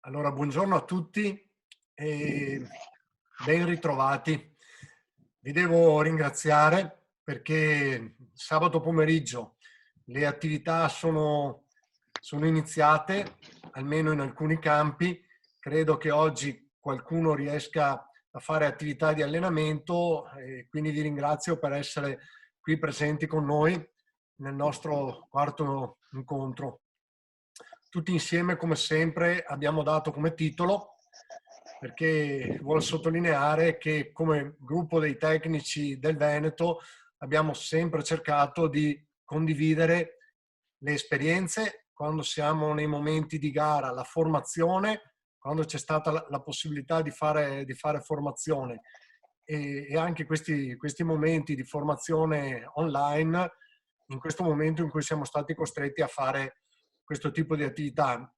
Allora, buongiorno a tutti e ben ritrovati. Vi devo ringraziare perché sabato pomeriggio le attività sono iniziate, almeno in alcuni campi. Credo che oggi qualcuno riesca a fare attività di allenamento e quindi vi ringrazio per essere qui presenti con noi nel nostro quarto incontro. Tutti insieme, come sempre, abbiamo dato come titolo, perché vuole sottolineare che come gruppo dei tecnici del Veneto abbiamo sempre cercato di condividere le esperienze quando siamo nei momenti di gara, la formazione, quando c'è stata la possibilità di fare formazione e anche questi momenti di formazione online in questo momento in cui siamo stati costretti a fare questo tipo di attività.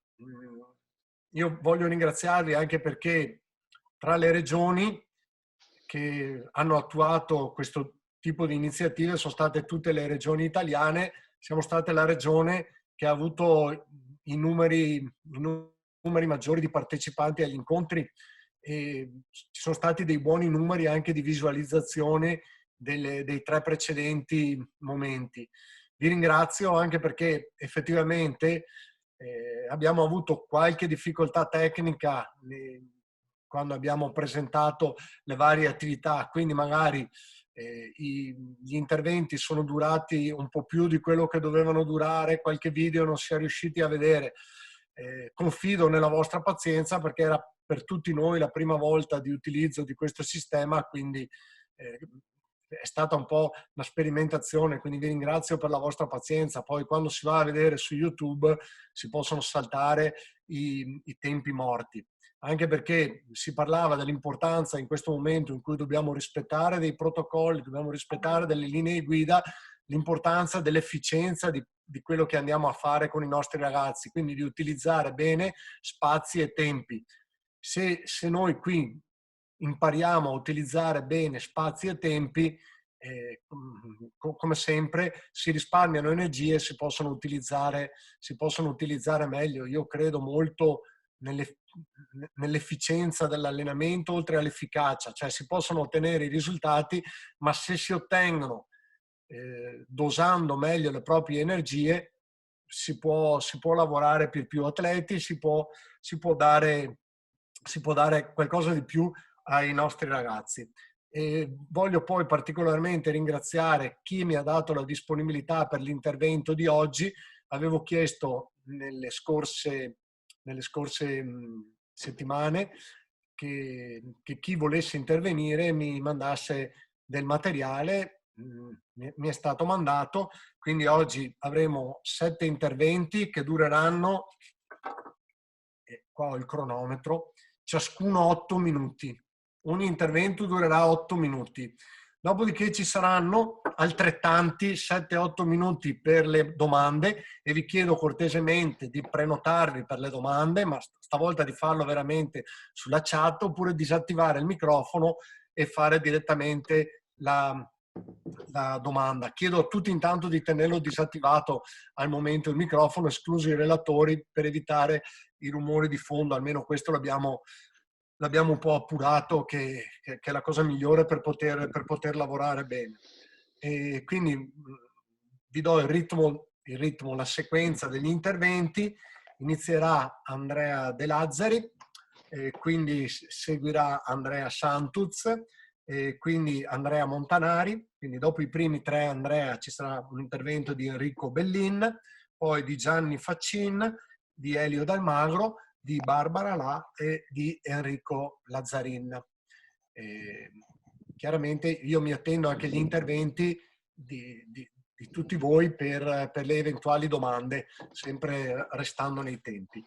Io voglio ringraziarvi anche perché tra le regioni che hanno attuato questo tipo di iniziative sono state tutte le regioni italiane, siamo state la regione che ha avuto i numeri maggiori di partecipanti agli incontri e ci sono stati dei buoni numeri anche di visualizzazione dei 3 precedenti momenti. Vi ringrazio anche perché effettivamente abbiamo avuto qualche difficoltà tecnica quando abbiamo presentato le varie attività, quindi magari gli interventi sono durati un po' più di quello che dovevano durare, qualche video non si è riusciti a vedere. Confido nella vostra pazienza perché era per tutti noi la prima volta di utilizzo di questo sistema, quindi è stata un po' una sperimentazione, quindi vi ringrazio per la vostra pazienza. Poi quando si va a vedere su YouTube si possono saltare i tempi morti, anche perché si parlava dell'importanza in questo momento in cui dobbiamo rispettare dei protocolli, dobbiamo rispettare delle linee guida, l'importanza dell'efficienza di quello che andiamo a fare con i nostri ragazzi, quindi di utilizzare bene spazi e tempi. Se noi qui impariamo a utilizzare bene spazi e tempi, come sempre si risparmiano energie e si possono utilizzare meglio. Io credo molto nell'efficienza dell'allenamento oltre all'efficacia, cioè si possono ottenere i risultati, ma se si ottengono dosando meglio le proprie energie si può lavorare per più atleti, si può dare qualcosa di più ai nostri ragazzi. E voglio poi particolarmente ringraziare chi mi ha dato la disponibilità per l'intervento di oggi. Avevo chiesto nelle scorse settimane che chi volesse intervenire mi mandasse del materiale, mi è stato mandato, quindi oggi avremo 7 interventi che dureranno, e qua ho il cronometro, ciascuno 8 minuti. Un intervento durerà 8 minuti. Dopodiché ci saranno altrettanti 7-8 minuti per le domande e vi chiedo cortesemente di prenotarvi per le domande, ma stavolta di farlo veramente sulla chat oppure disattivare il microfono e fare direttamente la domanda. Chiedo a tutti intanto di tenerlo disattivato al momento il microfono, esclusi i relatori per evitare i rumori di fondo, almeno questo l'abbiamo un po' appurato che è la cosa migliore per poter lavorare bene. E quindi vi do il ritmo, la sequenza degli interventi. Inizierà Andrea De Lazzari, quindi seguirà Andrea Santuz, quindi Andrea Montanari, quindi dopo i primi 3 Andrea ci sarà un intervento di Enrico Bellin, poi di Gianni Faccin, di Elio Dalmagro, di Barbara La e di Enrico Lazzarin. Chiaramente io mi attendo anche gli interventi di tutti voi per le eventuali domande, sempre restando nei tempi.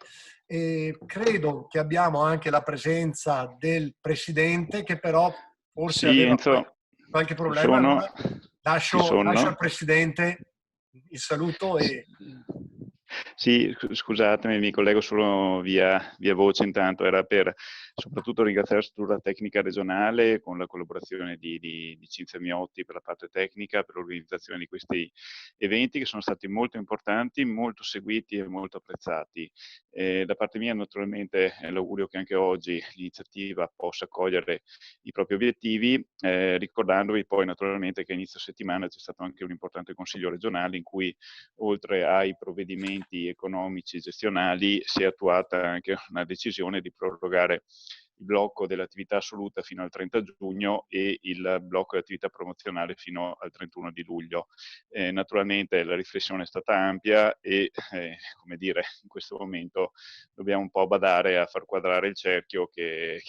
Credo che abbiamo anche la presenza del Presidente, che però forse Sì, aveva Enzo, qualche ci problema. sono. Allora Ci lascio al sono. Presidente il saluto e... Sì, scusatemi, mi collego solo via voce intanto, era per soprattutto ringraziare la struttura tecnica regionale con la collaborazione di Cinzia Miotti per la parte tecnica, per l'organizzazione di questi eventi che sono stati molto importanti, molto seguiti e molto apprezzati. Da parte mia naturalmente l'augurio che anche oggi l'iniziativa possa cogliere i propri obiettivi, ricordandovi poi naturalmente che a inizio settimana c'è stato anche un importante consiglio regionale in cui oltre ai provvedimenti economici e gestionali si è attuata anche una decisione di prorogare il blocco dell'attività assoluta fino al 30 giugno e il blocco dell'attività promozionale fino al 31 di luglio. Naturalmente la riflessione è stata ampia e, come dire, in questo momento dobbiamo un po' badare a far quadrare il cerchio che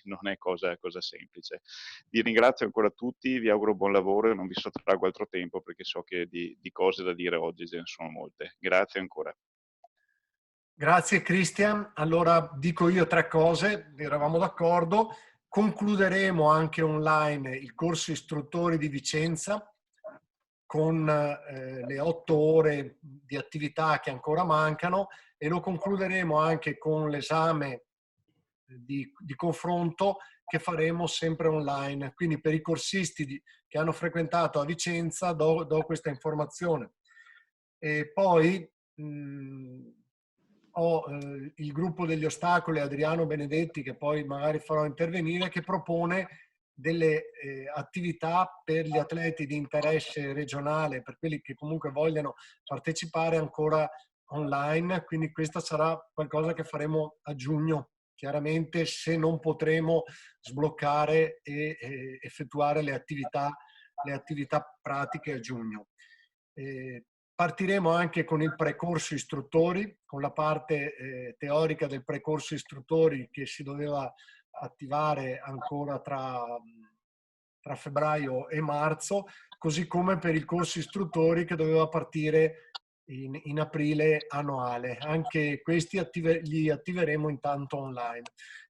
non è cosa semplice. Vi ringrazio ancora tutti, vi auguro buon lavoro e non vi sottraggo altro tempo perché so che di cose da dire oggi ce ne sono molte. Grazie ancora. Grazie Christian. Allora dico io 3 cose, eravamo d'accordo. Concluderemo anche online il corso istruttori di Vicenza con le 8 ore di attività che ancora mancano e lo concluderemo anche con l'esame di confronto che faremo sempre online. Quindi per i corsisti che hanno frequentato a Vicenza do questa informazione. E poi ho il gruppo degli ostacoli, Adriano Benedetti, che poi magari farò intervenire, che propone delle attività per gli atleti di interesse regionale, per quelli che comunque vogliono partecipare ancora online, quindi questa sarà qualcosa che faremo a giugno, chiaramente se non potremo sbloccare e effettuare le attività pratiche a giugno. Partiremo anche con il precorso istruttori, con la parte teorica del precorso istruttori che si doveva attivare ancora tra febbraio e marzo, così come per il corso istruttori che doveva partire in aprile annuale. Anche questi li attiveremo intanto online,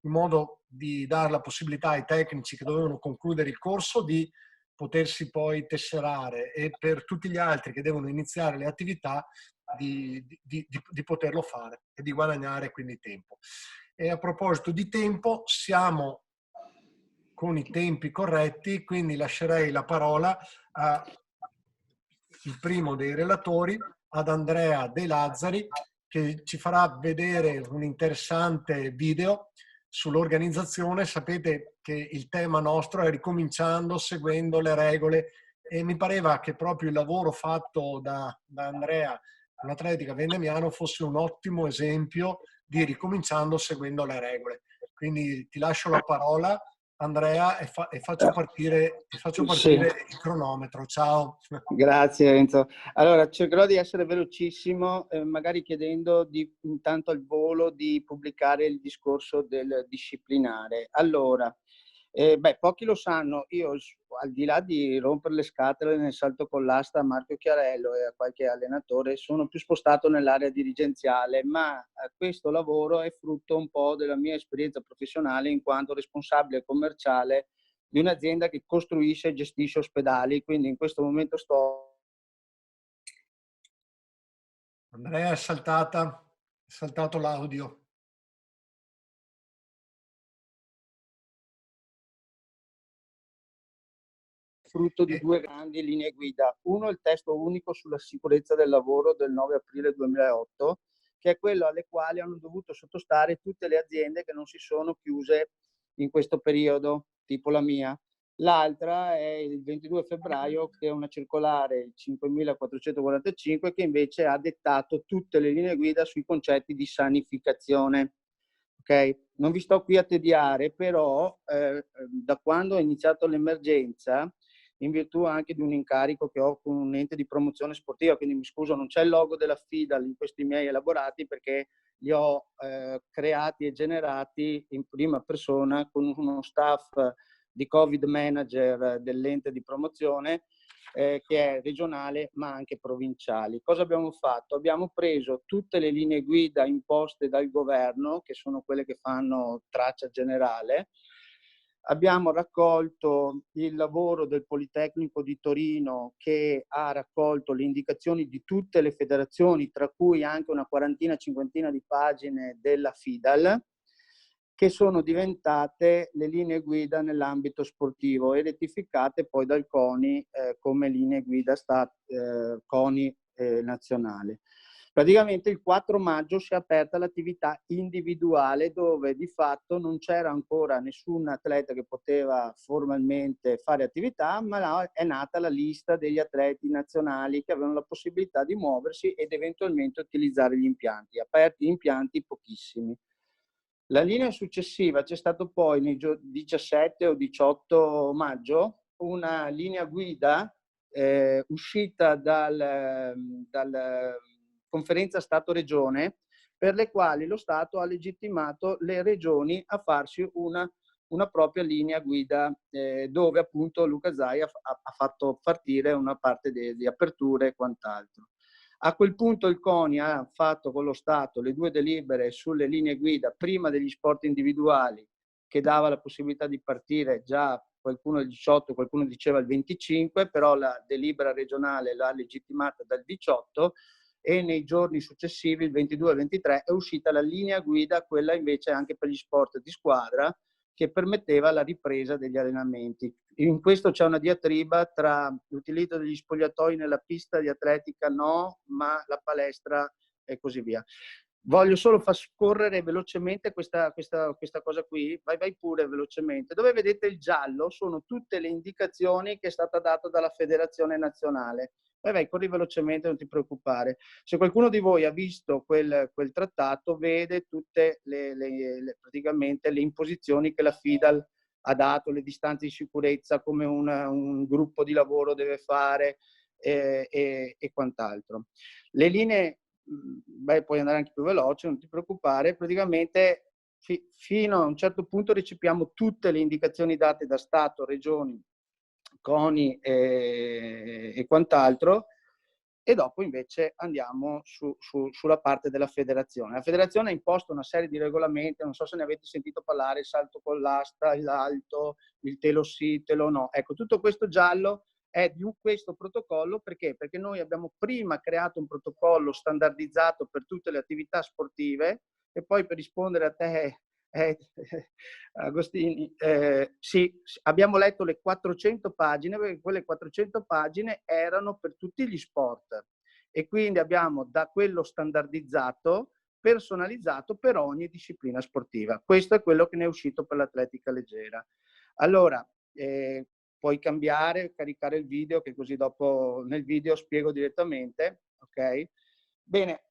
in modo di dare la possibilità ai tecnici che dovevano concludere il corso di potersi poi tesserare e per tutti gli altri che devono iniziare le attività di poterlo fare e di guadagnare quindi tempo. E a proposito di tempo, siamo con i tempi corretti, quindi lascerei la parola al primo dei relatori, ad Andrea De Lazzari, che ci farà vedere un interessante video sull'organizzazione. Sapete che il tema nostro è ricominciando seguendo le regole e mi pareva che proprio il lavoro fatto da Andrea con l'Atletica Vendemiano fosse un ottimo esempio di ricominciando seguendo le regole. Quindi ti lascio la parola, Andrea, e faccio partire Sì. il cronometro. Ciao. Grazie Enzo. Allora, cercherò di essere velocissimo, magari chiedendo intanto al volo di pubblicare il discorso del disciplinare. Allora, pochi lo sanno, io al di là di rompere le scatole nel salto con l'asta a Marco Chiarello e a qualche allenatore, sono più spostato nell'area dirigenziale, ma questo lavoro è frutto un po' della mia esperienza professionale in quanto responsabile commerciale di un'azienda che costruisce e gestisce ospedali, quindi in questo momento Andrea, è saltato l'audio. frutto di 2 grandi linee guida. Uno, il testo unico sulla sicurezza del lavoro del 9 aprile 2008, che è quello alle quali hanno dovuto sottostare tutte le aziende che non si sono chiuse in questo periodo, tipo la mia. L'altra è il 22 febbraio, che è una circolare, il 5445, che invece ha dettato tutte le linee guida sui concetti di sanificazione. Ok? Non vi sto qui a tediare, però da quando è iniziato l'emergenza, in virtù anche di un incarico che ho con un ente di promozione sportiva, quindi mi scuso, non c'è il logo della FIDAL in questi miei elaborati perché li ho creati e generati in prima persona con uno staff di Covid manager dell'ente di promozione che è regionale ma anche provinciali. Cosa abbiamo fatto? Abbiamo preso tutte le linee guida imposte dal governo, che sono quelle che fanno traccia generale. Abbiamo raccolto il lavoro del Politecnico di Torino, che ha raccolto le indicazioni di tutte le federazioni, tra cui anche una 40-50 di pagine della FIDAL, che sono diventate le linee guida nell'ambito sportivo e rettificate poi dal CONI come linee guida CONI nazionale. Praticamente il 4 maggio si è aperta l'attività individuale, dove di fatto non c'era ancora nessun atleta che poteva formalmente fare attività, ma è nata la lista degli atleti nazionali che avevano la possibilità di muoversi ed eventualmente utilizzare gli impianti. Aperti impianti pochissimi. La linea successiva c'è stato poi nei 17 o 18 maggio una linea guida uscita dalla conferenza Stato-Regione, per le quali lo Stato ha legittimato le regioni a farsi una propria linea guida, dove appunto Luca Zai ha fatto partire una parte di aperture e quant'altro. A quel punto il CONI ha fatto con lo Stato le 2 delibere sulle linee guida, prima degli sport individuali, che dava la possibilità di partire già qualcuno il 18, qualcuno diceva il 25, però la delibera regionale l'ha legittimata dal 18, e nei giorni successivi, il 22 e il 23, è uscita la linea guida, quella invece anche per gli sport di squadra, che permetteva la ripresa degli allenamenti. In questo c'è una diatriba tra l'utilizzo degli spogliatoi nella pista di atletica no, ma la palestra e così via. Voglio solo far scorrere velocemente questa cosa qui, vai pure velocemente. Dove vedete il giallo sono tutte le indicazioni che è stata data dalla Federazione Nazionale. Vai, corri velocemente, non ti preoccupare. Se qualcuno di voi ha visto quel trattato, vede tutte praticamente le imposizioni che la FIDAL ha dato, le distanze di sicurezza, come un gruppo di lavoro deve fare e quant'altro. Le linee, puoi andare anche più veloce, non ti preoccupare, praticamente fino a un certo punto recepiamo tutte le indicazioni date da Stato, Regioni, CONI e quant'altro, e dopo invece andiamo sulla parte della federazione. La federazione ha imposto una serie di regolamenti, non so se ne avete sentito parlare, il salto con l'asta, l'alto, il telo sì, telo no. Ecco, tutto questo giallo è di questo protocollo. Perché? Perché noi abbiamo prima creato un protocollo standardizzato per tutte le attività sportive, e poi, per rispondere a te, Agostini, sì, abbiamo letto le 400 pagine, perché quelle 400 pagine erano per tutti gli sport, e quindi abbiamo da quello standardizzato personalizzato per ogni disciplina sportiva. Questo è quello che ne è uscito per l'atletica leggera. Allora, puoi cambiare, caricare il video, che così dopo nel video spiego direttamente, ok? Bene,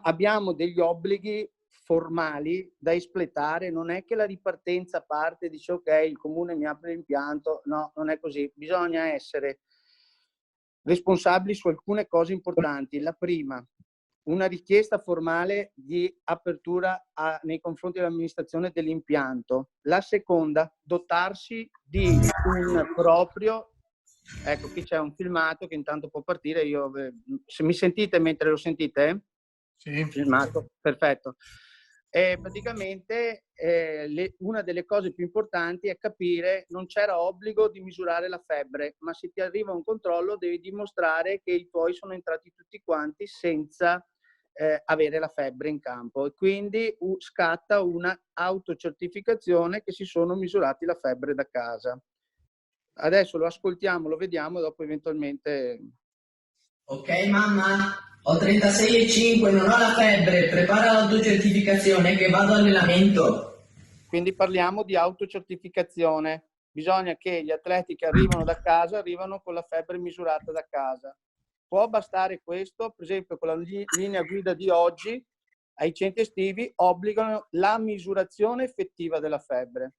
abbiamo degli obblighi formali da espletare. Non è che la ripartenza parte e dice ok, il comune mi apre l'impianto, no, non è così. Bisogna essere responsabili su alcune cose importanti. La prima, una richiesta formale di apertura nei confronti dell'amministrazione dell'impianto. La seconda, dotarsi di un proprio, ecco, qui c'è un filmato che intanto può partire. Io, se mi sentite mentre lo sentite? Sì. Filmato, perfetto. Praticamente una delle cose più importanti è capire, non c'era obbligo di misurare la febbre, ma se ti arriva un controllo devi dimostrare che i tuoi sono entrati tutti quanti senza avere la febbre in campo, e quindi scatta una autocertificazione che si sono misurati la febbre da casa. Adesso lo ascoltiamo, lo vediamo, dopo eventualmente... Ok mamma, ho 36,5, non ho la febbre, prepara l'autocertificazione che vado all'allenamento. Quindi parliamo di autocertificazione. Bisogna che gli atleti che arrivano da casa arrivano con la febbre misurata da casa. Può bastare questo? Per esempio, con la linea guida di oggi, ai centri estivi obbligano la misurazione effettiva della febbre.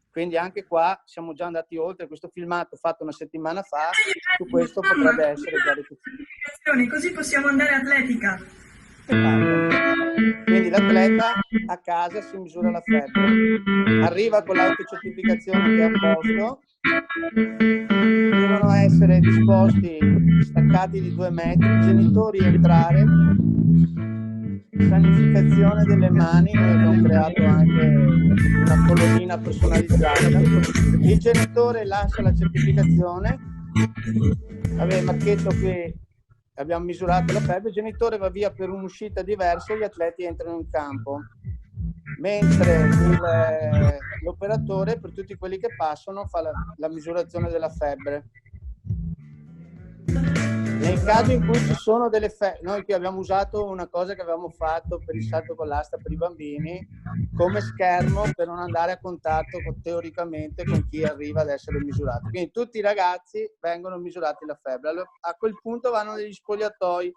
Quindi anche qua siamo già andati oltre. Questo filmato fatto una settimana fa, su questo potrebbe essere già recuperato. Così possiamo andare atletica. Quindi l'atleta a casa si misura la febbre, arriva con l'autocertificazione che è a posto, devono essere disposti, staccati di 2 metri, i genitori entrare, sanificazione delle mani. Noi abbiamo creato anche una colonnina personalizzata. Il genitore lascia la certificazione, aveva il marchetto qui, abbiamo misurato la febbre, il genitore va via per un'uscita diversa e gli atleti entrano in campo. mentre l'operatore per tutti quelli che passano fa la misurazione della febbre. Nel caso in cui ci sono delle noi qui abbiamo usato una cosa che avevamo fatto per il salto con l'asta per i bambini come schermo per non andare a contatto teoricamente con chi arriva ad essere misurato. Quindi tutti i ragazzi vengono misurati la febbre. Allora, a quel punto vanno negli spogliatoi,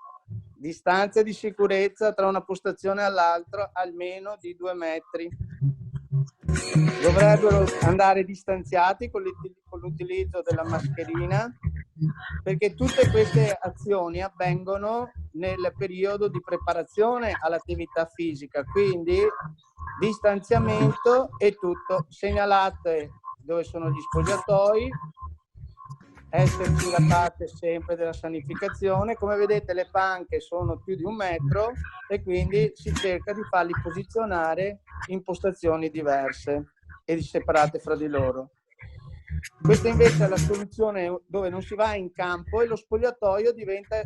distanze di sicurezza tra una postazione all'altra almeno di 2 metri. Dovrebbero andare distanziati con l'utilizzo della mascherina, perché tutte queste azioni avvengono nel periodo di preparazione all'attività fisica, quindi distanziamento e tutto. Segnalate dove sono gli spogliatoi, esserci la parte sempre della sanificazione. Come vedete le panche sono più di 1 metro e quindi si cerca di farli posizionare in postazioni diverse e separate fra di loro. Questa invece è la soluzione dove non si va in campo e lo spogliatoio diventa,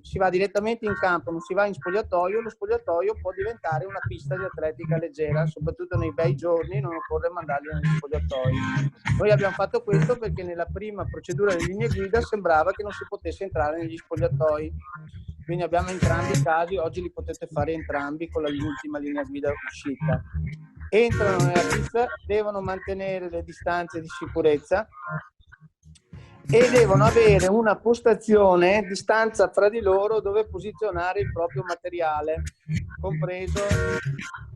si va direttamente in campo, non si va in spogliatoio. Lo spogliatoio può diventare una pista di atletica leggera, soprattutto nei bei giorni non occorre mandarli negli spogliatoi. Noi abbiamo fatto questo perché nella prima procedura delle linee guida sembrava che non si potesse entrare negli spogliatoi, quindi abbiamo entrambi i casi. Oggi li potete fare entrambi con l'ultima linea guida uscita. Entrano nella pista, devono mantenere le distanze di sicurezza e devono avere una postazione, distanza fra di loro, dove posizionare il proprio materiale, compreso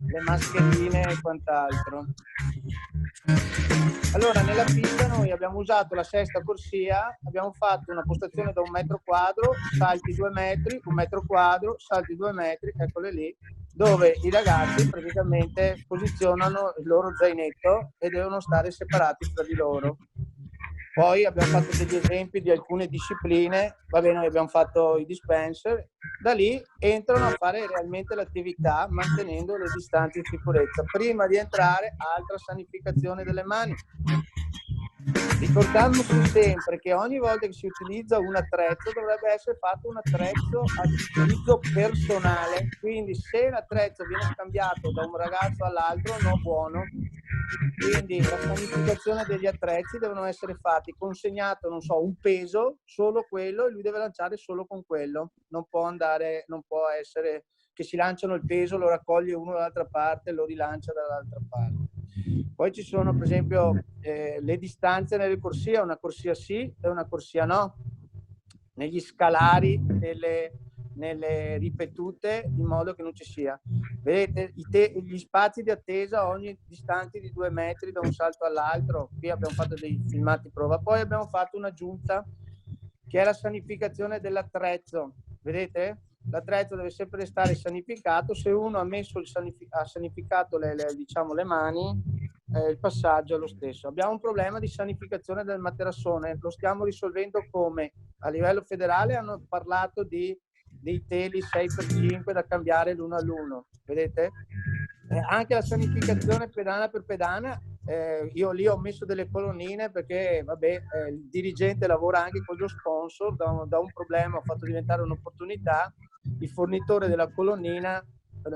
le mascherine e quant'altro. Allora, nella pista noi abbiamo usato la sesta corsia, abbiamo fatto una postazione da 1 metro quadro, salti 2 metri, 1 metro quadro, salti 2 metri, eccole lì, dove i ragazzi praticamente posizionano il loro zainetto e devono stare separati tra di loro. Poi abbiamo fatto degli esempi di alcune discipline, va bene, noi abbiamo fatto i dispenser, da lì entrano a fare realmente l'attività mantenendo le distanze di sicurezza. Prima di entrare, altra sanificazione delle mani. Ricordandosi sempre che ogni volta che si utilizza un attrezzo dovrebbe essere fatto un attrezzo a utilizzo personale, quindi se l'attrezzo viene scambiato da un ragazzo all'altro non è buono. Quindi la sanificazione degli attrezzi devono essere fatti, consegnato, non so, un peso, solo quello, e lui deve lanciare solo con quello. Non può andare, non può essere che si lanciano il peso, lo raccoglie uno dall'altra parte e lo rilancia dall'altra parte. Poi ci sono per esempio le distanze nelle corsie, una corsia sì e una corsia no, negli scalari, nelle ripetute, in modo che non ci sia. Vedete gli spazi di attesa ogni distanti di 2 metri da un salto all'altro. Qui abbiamo fatto dei filmati prova. Poi abbiamo fatto un'aggiunta che è la sanificazione dell'attrezzo. Vedete? L'attrezzo deve sempre stare sanificato. Se uno ha messo ha sanificato diciamo, le mani, il passaggio è lo stesso. Abbiamo un problema di sanificazione del materassone, lo stiamo risolvendo come? A livello federale hanno parlato dei teli 6x5 da cambiare l'uno all'uno, vedete? Anche la sanificazione pedana per pedana, io lì ho messo delle colonnine perché vabbè, il dirigente lavora anche con lo sponsor, da un problema ho fatto diventare un'opportunità. Il fornitore della colonnina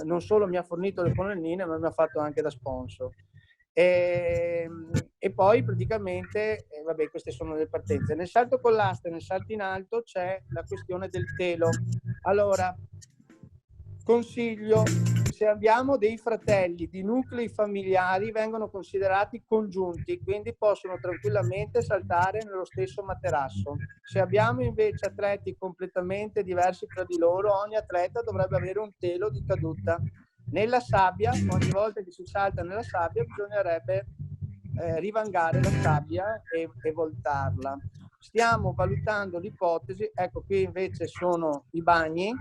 non solo mi ha fornito le colonnine, ma mi ha fatto anche da sponsor. E poi praticamente, vabbè, queste sono le partenze. Nel salto con l'asta e nel salto in alto c'è la questione del telo. Allora, consiglio, se abbiamo dei fratelli di nuclei familiari, vengono considerati congiunti, quindi possono tranquillamente saltare nello stesso materasso. Se abbiamo invece atleti completamente diversi tra di loro, ogni atleta dovrebbe avere un telo di caduta. Nella sabbia, ogni volta che si salta nella sabbia, bisognerebbe rivangare la sabbia e voltarla. Stiamo valutando l'ipotesi, ecco qui invece sono i bagni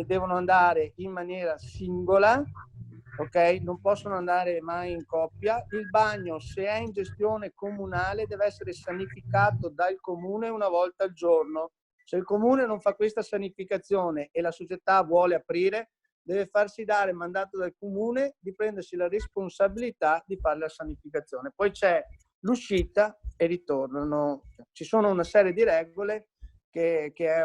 devono andare in maniera singola, ok? Non possono andare mai in coppia. Il bagno, se è in gestione comunale, deve essere sanificato dal comune una volta al giorno. Se il comune non fa questa sanificazione e la società vuole aprire, deve farsi dare mandato dal comune di prendersi la responsabilità di fare la sanificazione. Poi c'è l'uscita e ritorno. Ci sono una serie di regole che è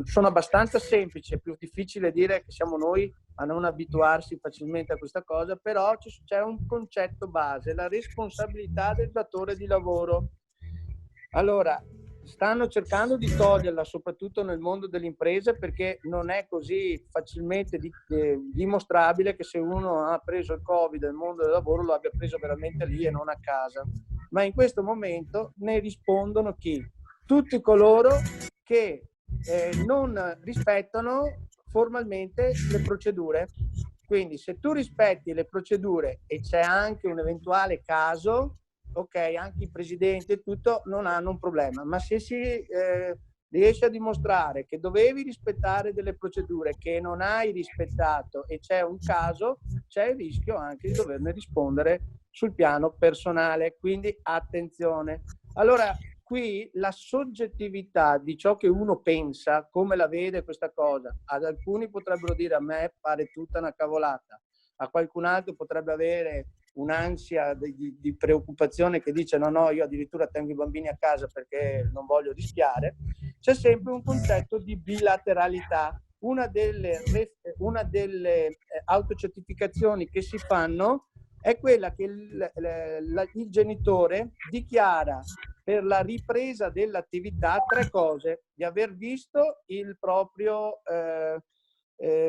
sono abbastanza semplici, è più difficile dire che siamo noi a non abituarsi facilmente a questa cosa, però c'è un concetto base, la responsabilità del datore di lavoro. Allora, stanno cercando di toglierla soprattutto nel mondo delle imprese, perché non è così facilmente dimostrabile che se uno ha preso il Covid nel mondo del lavoro lo abbia preso veramente lì e non a casa. Ma in questo momento ne rispondono chi? Tutti coloro che non rispettano formalmente le procedure. Quindi se tu rispetti le procedure e c'è anche un eventuale caso, ok, anche i presidenti e tutto non hanno un problema, ma se si riesce a dimostrare che dovevi rispettare delle procedure che non hai rispettato e c'è un caso, c'è il rischio anche di doverne rispondere sul piano personale, quindi attenzione. Allora, qui la soggettività di ciò che uno pensa, come la vede questa cosa, ad alcuni potrebbero dire a me pare tutta una cavolata, a qualcun altro potrebbe avere un'ansia di preoccupazione che dice no, io addirittura tengo i bambini a casa perché non voglio rischiare. C'è sempre un concetto di bilateralità. Una delle autocertificazioni che si fanno è quella che il genitore dichiara per la ripresa dell'attività 3 cose: di aver visto il proprio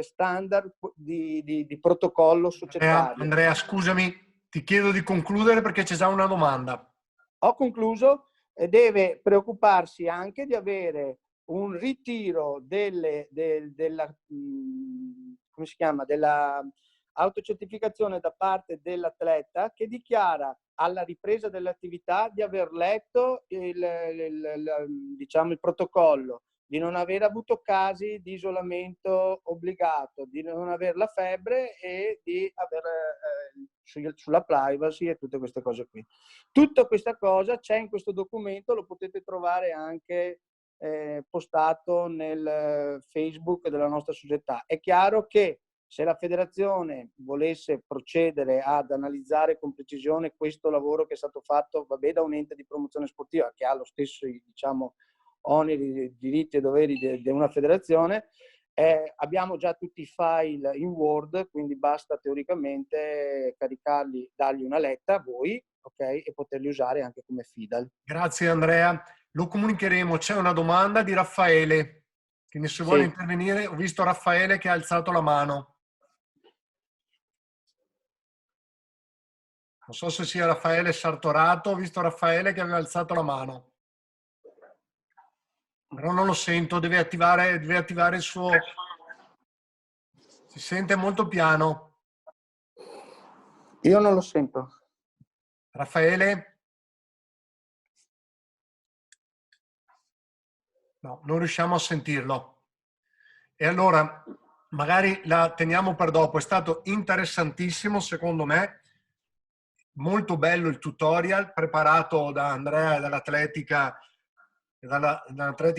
standard di protocollo societario. Andrea, scusami, ti chiedo di concludere perché c'è già una domanda. Ho concluso. Deve preoccuparsi anche di avere un ritiro della autocertificazione da parte dell'atleta, che dichiara alla ripresa dell'attività di aver letto il protocollo, di non aver avuto casi di isolamento obbligato, di non avere la febbre e di aver sulla privacy e tutte queste cose qui. Tutta questa cosa c'è in questo documento, lo potete trovare anche postato nel Facebook della nostra società. È chiaro che se la federazione volesse procedere ad analizzare con precisione questo lavoro che è stato fatto, da un ente di promozione sportiva che ha lo stesso, oneri, diritti e doveri di una federazione, abbiamo già tutti i file in Word, quindi basta teoricamente caricarli, dargli una letta a voi, ok, e poterli usare anche come FIDAL. Grazie Andrea, lo comunicheremo. C'è una domanda di Raffaele, quindi se vuole intervenire. Ho visto Raffaele che ha alzato la mano. Non so se sia Raffaele Sartorato, ho visto Raffaele che aveva alzato la mano. Però non lo sento, deve attivare il suo... Si sente molto piano. Io non lo sento. Raffaele? No, non riusciamo a sentirlo. E allora, magari la teniamo per dopo. È stato interessantissimo, secondo me. Molto bello il tutorial preparato da Andrea e dall'Atletica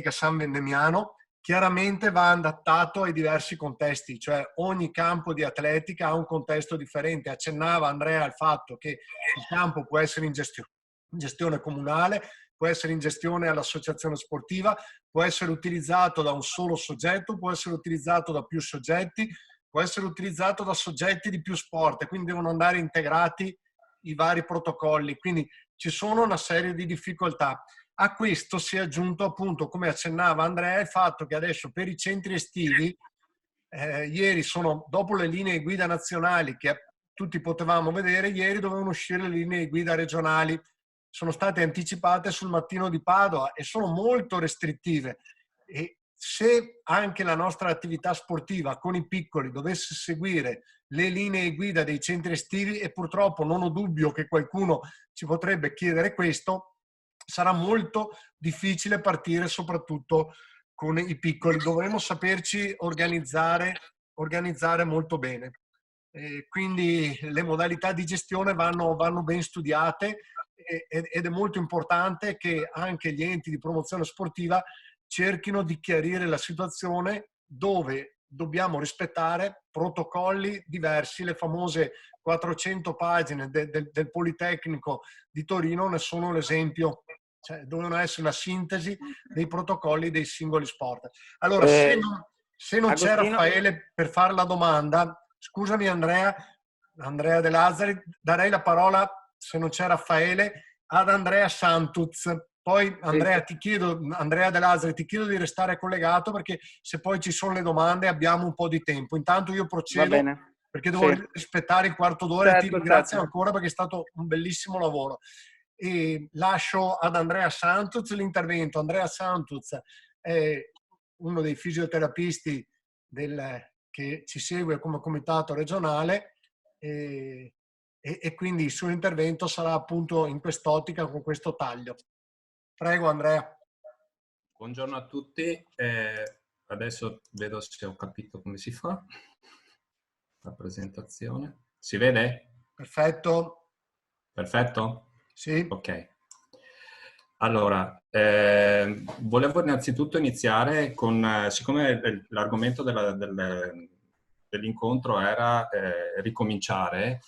San Vendemiano. Chiaramente va adattato ai diversi contesti, cioè ogni campo di atletica ha un contesto differente. Accennava Andrea al fatto che il campo può essere in gestione comunale, può essere in gestione all'associazione sportiva, può essere utilizzato da un solo soggetto, può essere utilizzato da più soggetti, può essere utilizzato da soggetti di più sport, e quindi devono andare integrati i vari protocolli, quindi ci sono una serie di difficoltà. A questo si è aggiunto, appunto, come accennava Andrea, il fatto che adesso per i centri estivi, ieri dopo le linee guida nazionali che tutti potevamo vedere, ieri dovevano uscire le linee guida regionali, sono state anticipate sul mattino di Padova e sono molto restrittive. E se anche la nostra attività sportiva con i piccoli dovesse seguire le linee guida dei centri estivi, e purtroppo non ho dubbio che qualcuno ci potrebbe chiedere questo, sarà molto difficile partire soprattutto con i piccoli. Dovremo saperci organizzare molto bene. Quindi le modalità di gestione vanno ben studiate, ed è molto importante che anche gli enti di promozione sportiva cerchino di chiarire la situazione, dove dobbiamo rispettare protocolli diversi. Le famose 400 pagine del Politecnico di Torino ne sono l'esempio. cioè dovevano essere una sintesi dei protocolli dei singoli sport. Allora, se non c'è Agostino, Raffaele per fare la domanda, scusami Andrea De Lazzari, darei la parola, se non c'è Raffaele, ad Andrea Santuz. Poi Andrea, Andrea De Lazzari, ti chiedo di restare collegato perché se poi ci sono le domande abbiamo un po' di tempo. Intanto io procedo, va bene, perché devo rispettare il quarto d'ora, e ti ringrazio ancora perché è stato un bellissimo lavoro. E lascio ad Andrea Santuz l'intervento. Andrea Santuz è uno dei fisioterapisti che ci segue come comitato regionale e quindi il suo intervento sarà appunto in quest'ottica, con questo taglio. Prego Andrea. Buongiorno a tutti, adesso vedo se ho capito come si fa la presentazione. Si vede? Perfetto. Perfetto? Sì. Ok. Allora, volevo innanzitutto iniziare con, siccome l'argomento dell'incontro era ricominciare,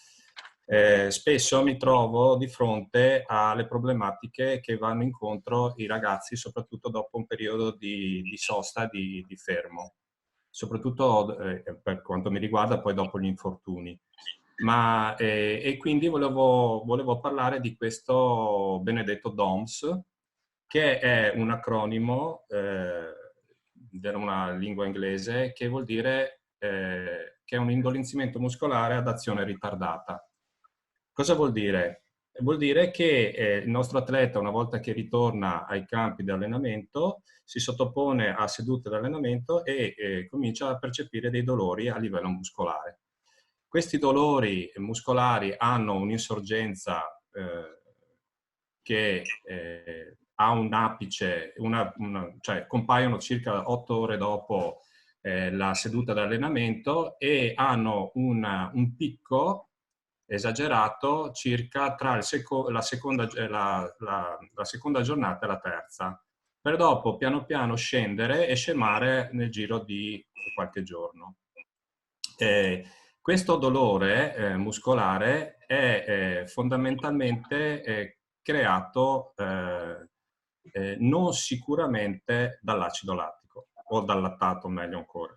spesso mi trovo di fronte alle problematiche che vanno incontro i ragazzi, soprattutto dopo un periodo di sosta, di fermo, soprattutto per quanto mi riguarda poi dopo gli infortuni. E quindi volevo parlare di questo benedetto DOMS, che è un acronimo di una lingua inglese che vuol dire che è un indolenzimento muscolare ad azione ritardata. Cosa vuol dire? Vuol dire che il nostro atleta, una volta che ritorna ai campi di allenamento, si sottopone a sedute di allenamento e comincia a percepire dei dolori a livello muscolare. Questi dolori muscolari hanno un'insorgenza che ha un apice, cioè compaiono circa 8 ore dopo la seduta di allenamento e hanno un picco esagerato circa tra la seconda giornata e la terza, per dopo piano piano scendere e scemare nel giro di qualche giorno. Questo dolore muscolare è fondamentalmente creato non sicuramente dall'acido lattico o dal lattato, meglio ancora.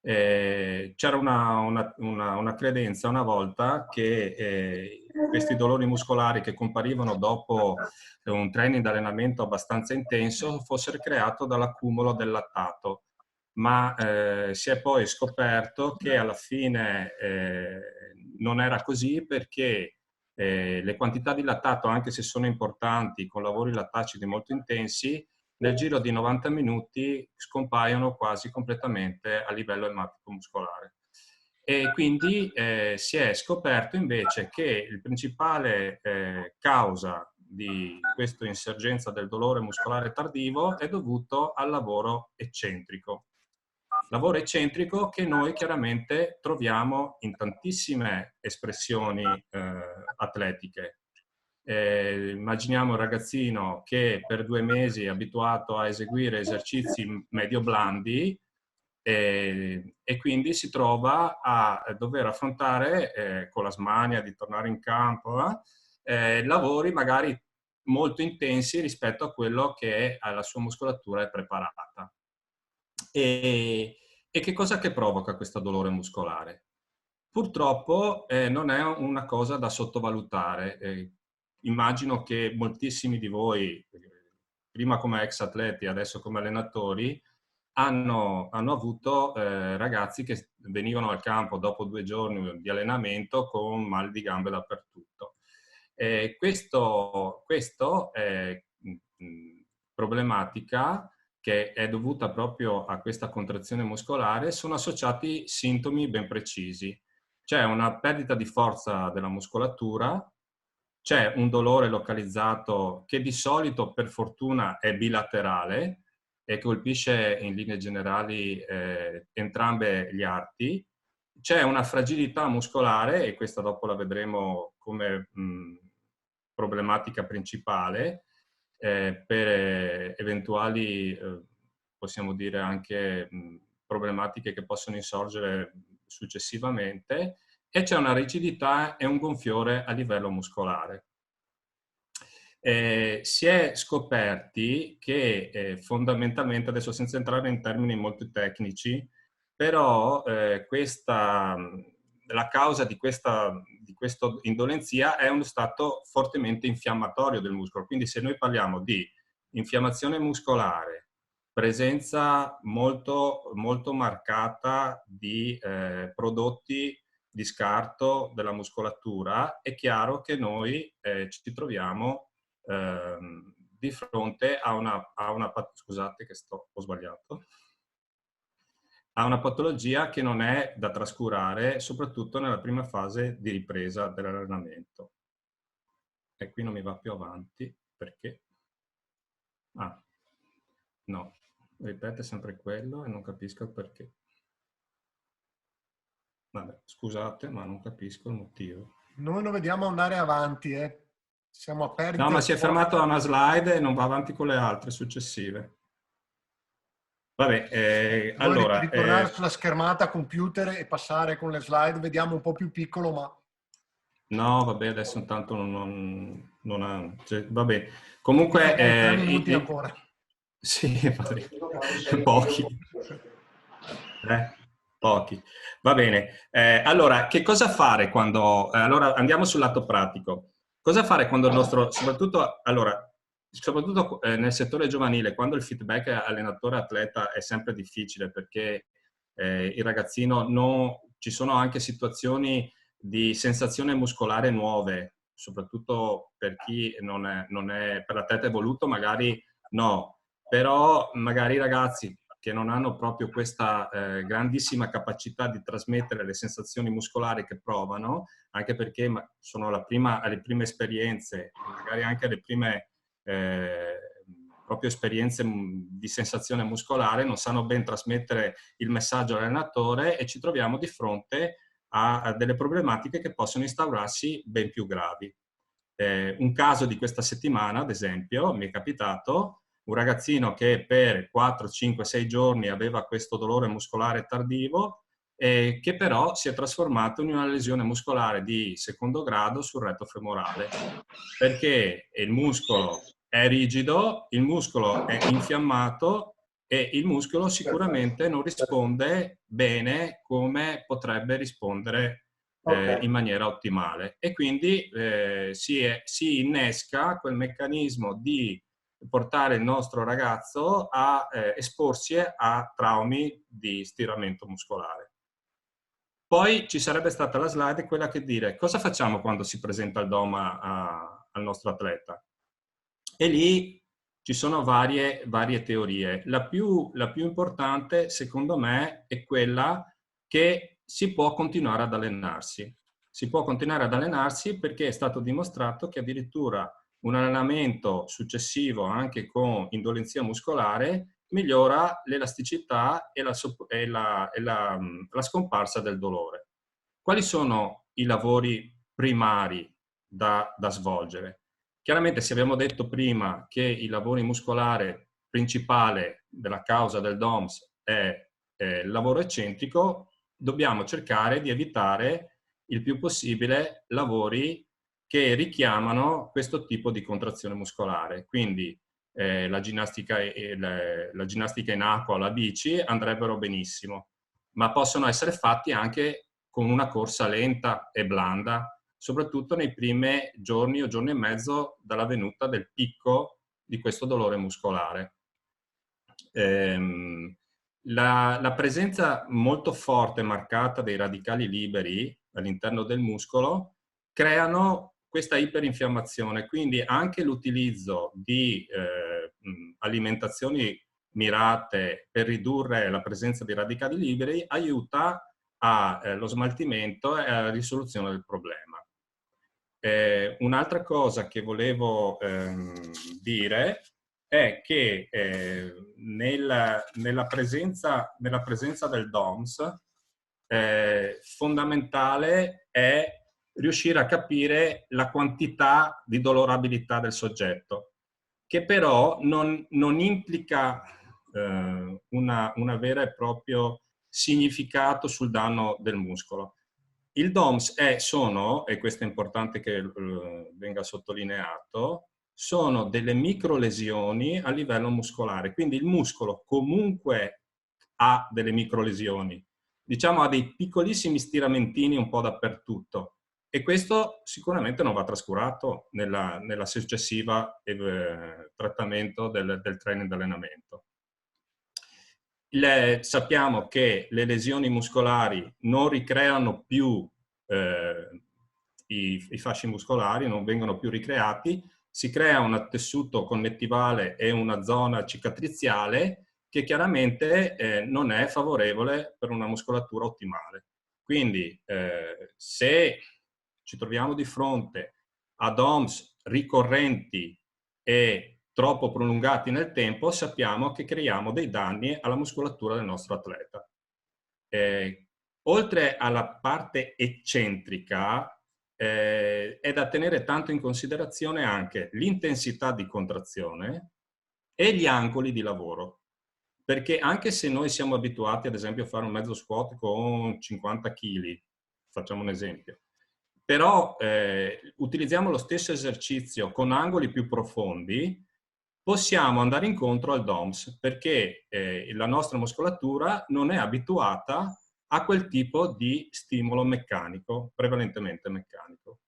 C'era una credenza una volta che questi dolori muscolari che comparivano dopo un training di allenamento abbastanza intenso fossero creati dall'accumulo del lattato, ma si è poi scoperto che alla fine non era così, perché le quantità di lattato, anche se sono importanti con lavori lattacidi molto intensi, nel giro di 90 minuti scompaiono quasi completamente a livello ematico muscolare. E quindi si è scoperto invece che il principale causa di questa insorgenza del dolore muscolare tardivo è dovuto al lavoro eccentrico. Lavoro eccentrico che noi chiaramente troviamo in tantissime espressioni atletiche. Immaginiamo un ragazzino che per 2 mesi è abituato a eseguire esercizi medio blandi e quindi si trova a dover affrontare con la smania di tornare in campo lavori magari molto intensi rispetto a quello che la sua muscolatura è preparata. E che cosa che provoca questo dolore muscolare? Purtroppo non è una cosa da sottovalutare. Immagino che moltissimi di voi, prima come ex atleti, adesso come allenatori, hanno avuto ragazzi che venivano al campo dopo 2 giorni di allenamento con mal di gambe dappertutto. Questo è problematica che è dovuta proprio a questa contrazione muscolare. Sono associati sintomi ben precisi. C'è una perdita di forza della muscolatura, c'è un dolore localizzato che di solito per fortuna è bilaterale e colpisce in linee generali entrambe gli arti. C'è una fragilità muscolare, e questa dopo la vedremo come problematica principale, per eventuali, possiamo dire anche problematiche che possono insorgere successivamente, e c'è una rigidità e un gonfiore a livello muscolare. Si è scoperti che fondamentalmente, adesso senza entrare in termini molto tecnici, però la causa di questa indolenzia è uno stato fortemente infiammatorio del muscolo. Quindi se noi parliamo di infiammazione muscolare, presenza molto, molto marcata di prodotti di scarto della muscolatura, è chiaro che noi ci troviamo di fronte a scusate che ho sbagliato, a una patologia che non è da trascurare, soprattutto nella prima fase di ripresa dell'allenamento. E qui non mi va più avanti perché... Ah, no, ripete sempre quello e non capisco il perché. Vabbè, scusate, ma non capisco il motivo. Noi non vediamo andare avanti, siamo aperti. No, ma si è fermato a una slide e non va avanti con le altre successive. Vabbè, allora... ritornare sulla schermata computer e passare con le slide, vediamo un po' più piccolo, ma... No, vabbè, adesso intanto non ha... Cioè, vabbè, comunque... 3 minuti ancora. Sì, vabbè, pochi. Pochi. Va bene. Allora, che cosa fare quando... allora, andiamo sul lato pratico. Cosa fare quando il nostro... Soprattutto nel settore giovanile, quando il feedback allenatore-atleta è sempre difficile perché il ragazzino ci sono anche situazioni di sensazione muscolare nuove, soprattutto per chi non è per l'atleta evoluto, magari no, però magari i ragazzi che non hanno proprio questa grandissima capacità di trasmettere le sensazioni muscolari che provano, anche perché sono alle prime esperienze, magari anche alle prime proprio esperienze di sensazione muscolare, non sanno ben trasmettere il messaggio all'allenatore e ci troviamo di fronte a delle problematiche che possono instaurarsi ben più gravi. Un caso di questa settimana, ad esempio, mi è capitato un ragazzino che per 4, 5, 6 giorni aveva questo dolore muscolare tardivo e che però si è trasformato in una lesione muscolare di secondo grado sul retto femorale, perché il muscolo è rigido, il muscolo è infiammato e il muscolo sicuramente non risponde bene come potrebbe rispondere in maniera ottimale. E quindi si innesca quel meccanismo di portare il nostro ragazzo a esporsi a traumi di stiramento muscolare. Poi ci sarebbe stata la slide, quella che dire cosa facciamo quando si presenta il DOM al nostro atleta. E lì ci sono varie teorie. La più importante, secondo me, è quella che si può continuare ad allenarsi. Si può continuare ad allenarsi perché è stato dimostrato che addirittura un allenamento successivo anche con indolenzia muscolare migliora l'elasticità e la scomparsa del dolore. Quali sono i lavori primari da svolgere? Chiaramente, se abbiamo detto prima che il lavoro muscolare principale della causa del DOMS è il lavoro eccentrico, dobbiamo cercare di evitare il più possibile lavori che richiamano questo tipo di contrazione muscolare. Quindi la ginnastica in acqua o la bici andrebbero benissimo, ma possono essere fatti anche con una corsa lenta e blanda, soprattutto nei primi giorni o giorni e mezzo dalla venuta del picco di questo dolore muscolare. La presenza molto forte e marcata dei radicali liberi all'interno del muscolo creano questa iperinfiammazione, quindi anche l'utilizzo di alimentazioni mirate per ridurre la presenza di radicali liberi aiuta allo smaltimento e alla risoluzione del problema. Un'altra cosa che volevo dire è che nella presenza del DOMS fondamentale è riuscire a capire la quantità di dolorabilità del soggetto, che però non implica una vera e proprio significato sul danno del muscolo. Il DOMS e questo è importante che venga sottolineato, sono delle microlesioni a livello muscolare, quindi il muscolo comunque ha delle microlesioni, diciamo ha dei piccolissimi stiramentini un po' dappertutto, e questo sicuramente non va trascurato nella successiva trattamento del training d'allenamento. Sappiamo che le lesioni muscolari non ricreano più i fasci muscolari, non vengono più ricreati, si crea un tessuto connettivale e una zona cicatriziale che chiaramente non è favorevole per una muscolatura ottimale. Quindi se ci troviamo di fronte a DOMS ricorrenti e troppo prolungati nel tempo, sappiamo che creiamo dei danni alla muscolatura del nostro atleta. Oltre alla parte eccentrica, è da tenere tanto in considerazione anche l'intensità di contrazione e gli angoli di lavoro. Perché anche se noi siamo abituati, ad esempio, a fare un mezzo squat con 50 kg, facciamo un esempio, però utilizziamo lo stesso esercizio con angoli più profondi, possiamo andare incontro al DOMS, perché la nostra muscolatura non è abituata a quel tipo di stimolo meccanico, prevalentemente meccanico.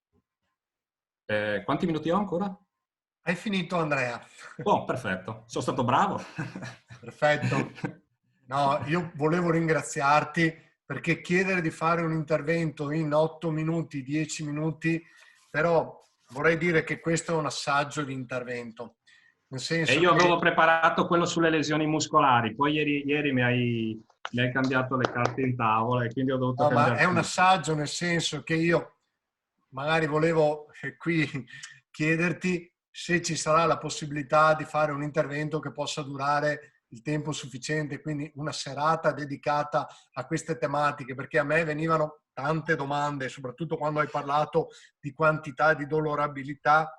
Quanti minuti ho ancora? Hai finito, Andrea? Oh, perfetto, sono stato bravo. Perfetto. No, io volevo ringraziarti, perché chiedere di fare un intervento in 8 minuti, 10 minuti, però vorrei dire che questo è un assaggio di intervento. Nel senso e io avevo preparato quello sulle lesioni muscolari, poi ieri mi hai cambiato le carte in tavola e quindi ho dovuto cambiare. Ma è un assaggio, nel senso che io magari volevo qui chiederti se ci sarà la possibilità di fare un intervento che possa durare il tempo sufficiente, quindi una serata dedicata a queste tematiche, perché a me venivano tante domande, soprattutto quando hai parlato di quantità di dolorabilità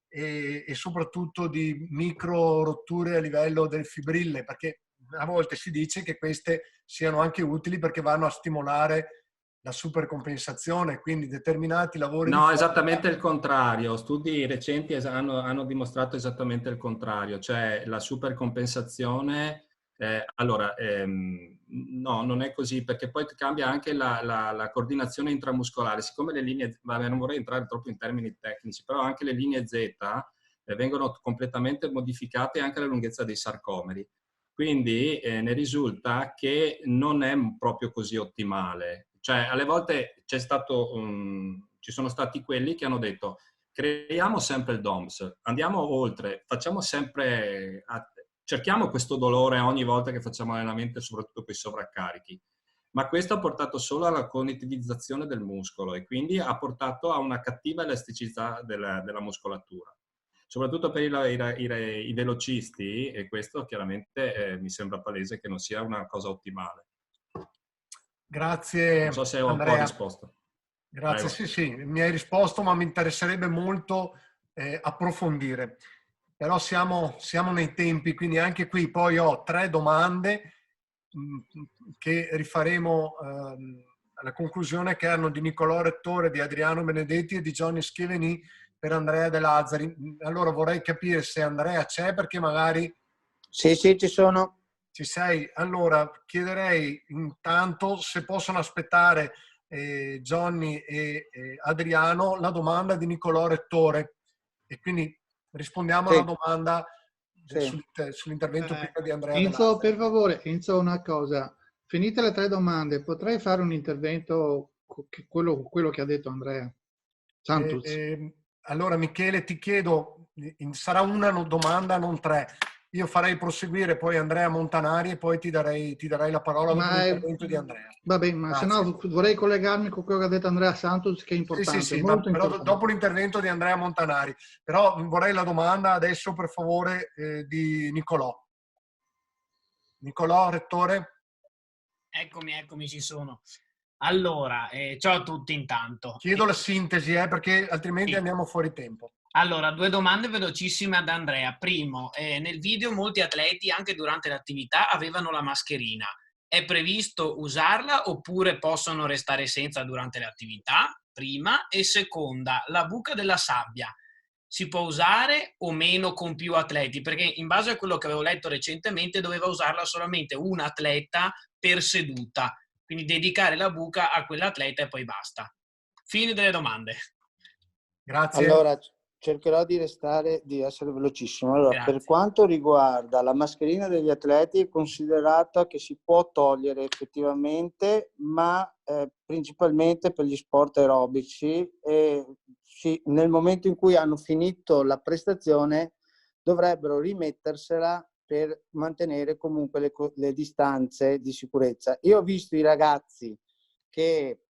e soprattutto di micro rotture a livello del fibrille, perché a volte si dice che queste siano anche utili perché vanno a stimolare la supercompensazione, quindi determinati lavori. No, esattamente il contrario. Studi recenti hanno dimostrato esattamente il contrario, cioè la supercompensazione. No, non è così, perché poi cambia anche la coordinazione intramuscolare. Siccome le linee, non vorrei entrare troppo in termini tecnici, però anche le linee Z vengono completamente modificate, anche la lunghezza dei sarcomeri. Quindi ne risulta che non è proprio così ottimale. Cioè, alle volte ci sono stati quelli che hanno detto: creiamo sempre il DOMS, andiamo oltre, facciamo sempre, cerchiamo questo dolore ogni volta che facciamo allenamento, soprattutto con i sovraccarichi. Ma questo ha portato solo alla cognitivizzazione del muscolo e quindi ha portato a una cattiva elasticità della muscolatura. Soprattutto per i velocisti, e questo chiaramente mi sembra palese che non sia una cosa ottimale. Grazie, non so se ho Andrea. un po' risposto. Grazie, sì, mi hai risposto, ma mi interesserebbe molto approfondire. Però siamo nei tempi, quindi anche qui poi ho 3 domande che rifaremo alla conclusione, che erano di Nicolò Rettore, di Adriano Benedetti e di Johnny Schiaveni per Andrea De Lazzari. Allora vorrei capire se Andrea c'è, perché magari... Sì, ci sono. Ci sei? Allora chiederei intanto se possono aspettare Johnny e Adriano la domanda di Nicolò Rettore, e quindi rispondiamo alla domanda sull'intervento prima di Andrea. Enzo, per favore, Enzo, una cosa. Finite le 3 domande, potrei fare un intervento, quello che ha detto Andrea Santos? Allora Michele, ti chiedo, sarà una domanda, non 3. Io farei proseguire poi Andrea Montanari e poi ti darei la parola dopo l'intervento di Andrea. Va bene, ma se no vorrei collegarmi con quello che ha detto Andrea Santos, che è importante. Sì, molto però importante. dopo l'intervento di Andrea Montanari. Però vorrei la domanda adesso, per favore, di Nicolò. Nicolò, Rettore? Eccomi, ci sono. Allora, ciao a tutti intanto. Chiedo la sintesi, perché altrimenti andiamo fuori tempo. Allora, 2 domande velocissime ad Andrea. Primo, nel video molti atleti anche durante l'attività avevano la mascherina. È previsto usarla oppure possono restare senza durante le attività? Prima. E seconda, la buca della sabbia. si può usare o meno con più atleti? Perché in base a quello che avevo letto recentemente doveva usarla solamente un atleta per seduta, quindi dedicare la buca a quell'atleta e poi basta. Fine delle domande. Grazie. Allora, cercherò di essere velocissimo. Allora, Grazie. per quanto riguarda la mascherina degli atleti, è considerata che si può togliere effettivamente, ma principalmente per gli sport aerobici, e nel momento in cui hanno finito la prestazione dovrebbero rimettersela per mantenere comunque le distanze di sicurezza. Io ho visto i ragazzi che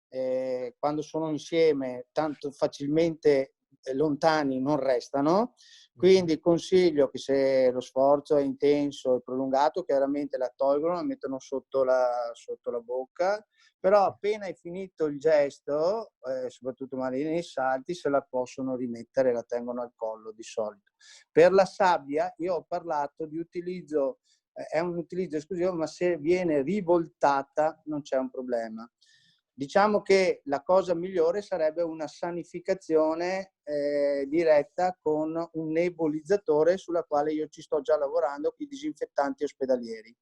quando sono insieme tanto facilmente lontani non restano, quindi consiglio che se lo sforzo è intenso e prolungato chiaramente la tolgono, la mettono sotto la bocca, però appena è finito il gesto, soprattutto magari nei salti, se la possono rimettere e la tengono al collo di solito. Per la sabbia io ho parlato di utilizzo, è un utilizzo esclusivo, ma se viene rivoltata non c'è un problema. Diciamo che la cosa migliore sarebbe una sanificazione diretta con un nebulizzatore, sulla quale io ci sto già lavorando, con i disinfettanti ospedalieri.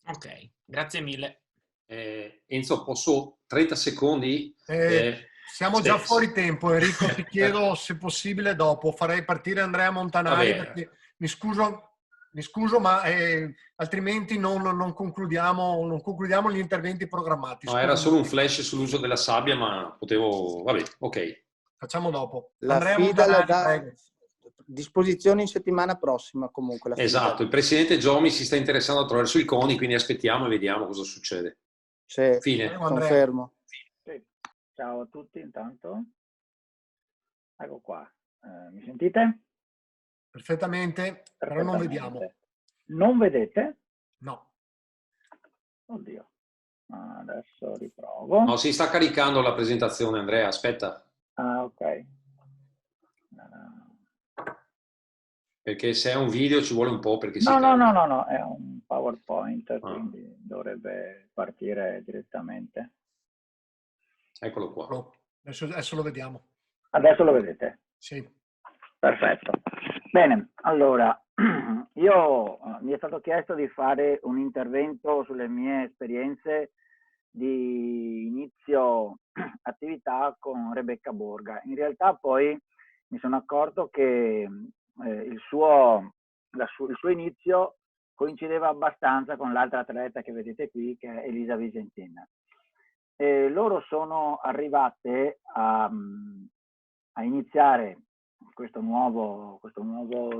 Ok, grazie mille. Enzo, posso 30 secondi? Siamo già fuori tempo, Enrico, ti chiedo se possibile dopo. Farei partire Andrea Montanari perché mi scuso, ma altrimenti non concludiamo gli interventi programmati. No, era solo un flash sull'uso della sabbia, ma potevo... Vabbè, ok. Facciamo dopo. La Andrea FIDA Montanari, la dà prego. Disposizione in settimana prossima comunque. La esatto, FIDA. Il presidente Giomi si sta interessando a trovare sui coni, quindi aspettiamo e vediamo cosa succede. Sì, Fine. Prego, confermo. Sì. Ciao a tutti intanto. Ecco qua. Mi sentite? Perfettamente, però non vediamo. Non vedete? No. Oddio. Adesso riprovo. No, si sta caricando la presentazione, Andrea, aspetta. Ah, ok. Perché se è un video ci vuole un po' perché si No, carica. è un PowerPoint, quindi dovrebbe partire direttamente. Eccolo qua. Adesso lo vediamo. Adesso lo vedete? Sì. Perfetto. Bene, allora, mi è stato chiesto di fare un intervento sulle mie esperienze di inizio attività con Rebecca Borga. In realtà poi mi sono accorto che il suo inizio coincideva abbastanza con l'altra atleta che vedete qui, che è Elisa Vicentina. Loro sono arrivate a iniziare questo nuovo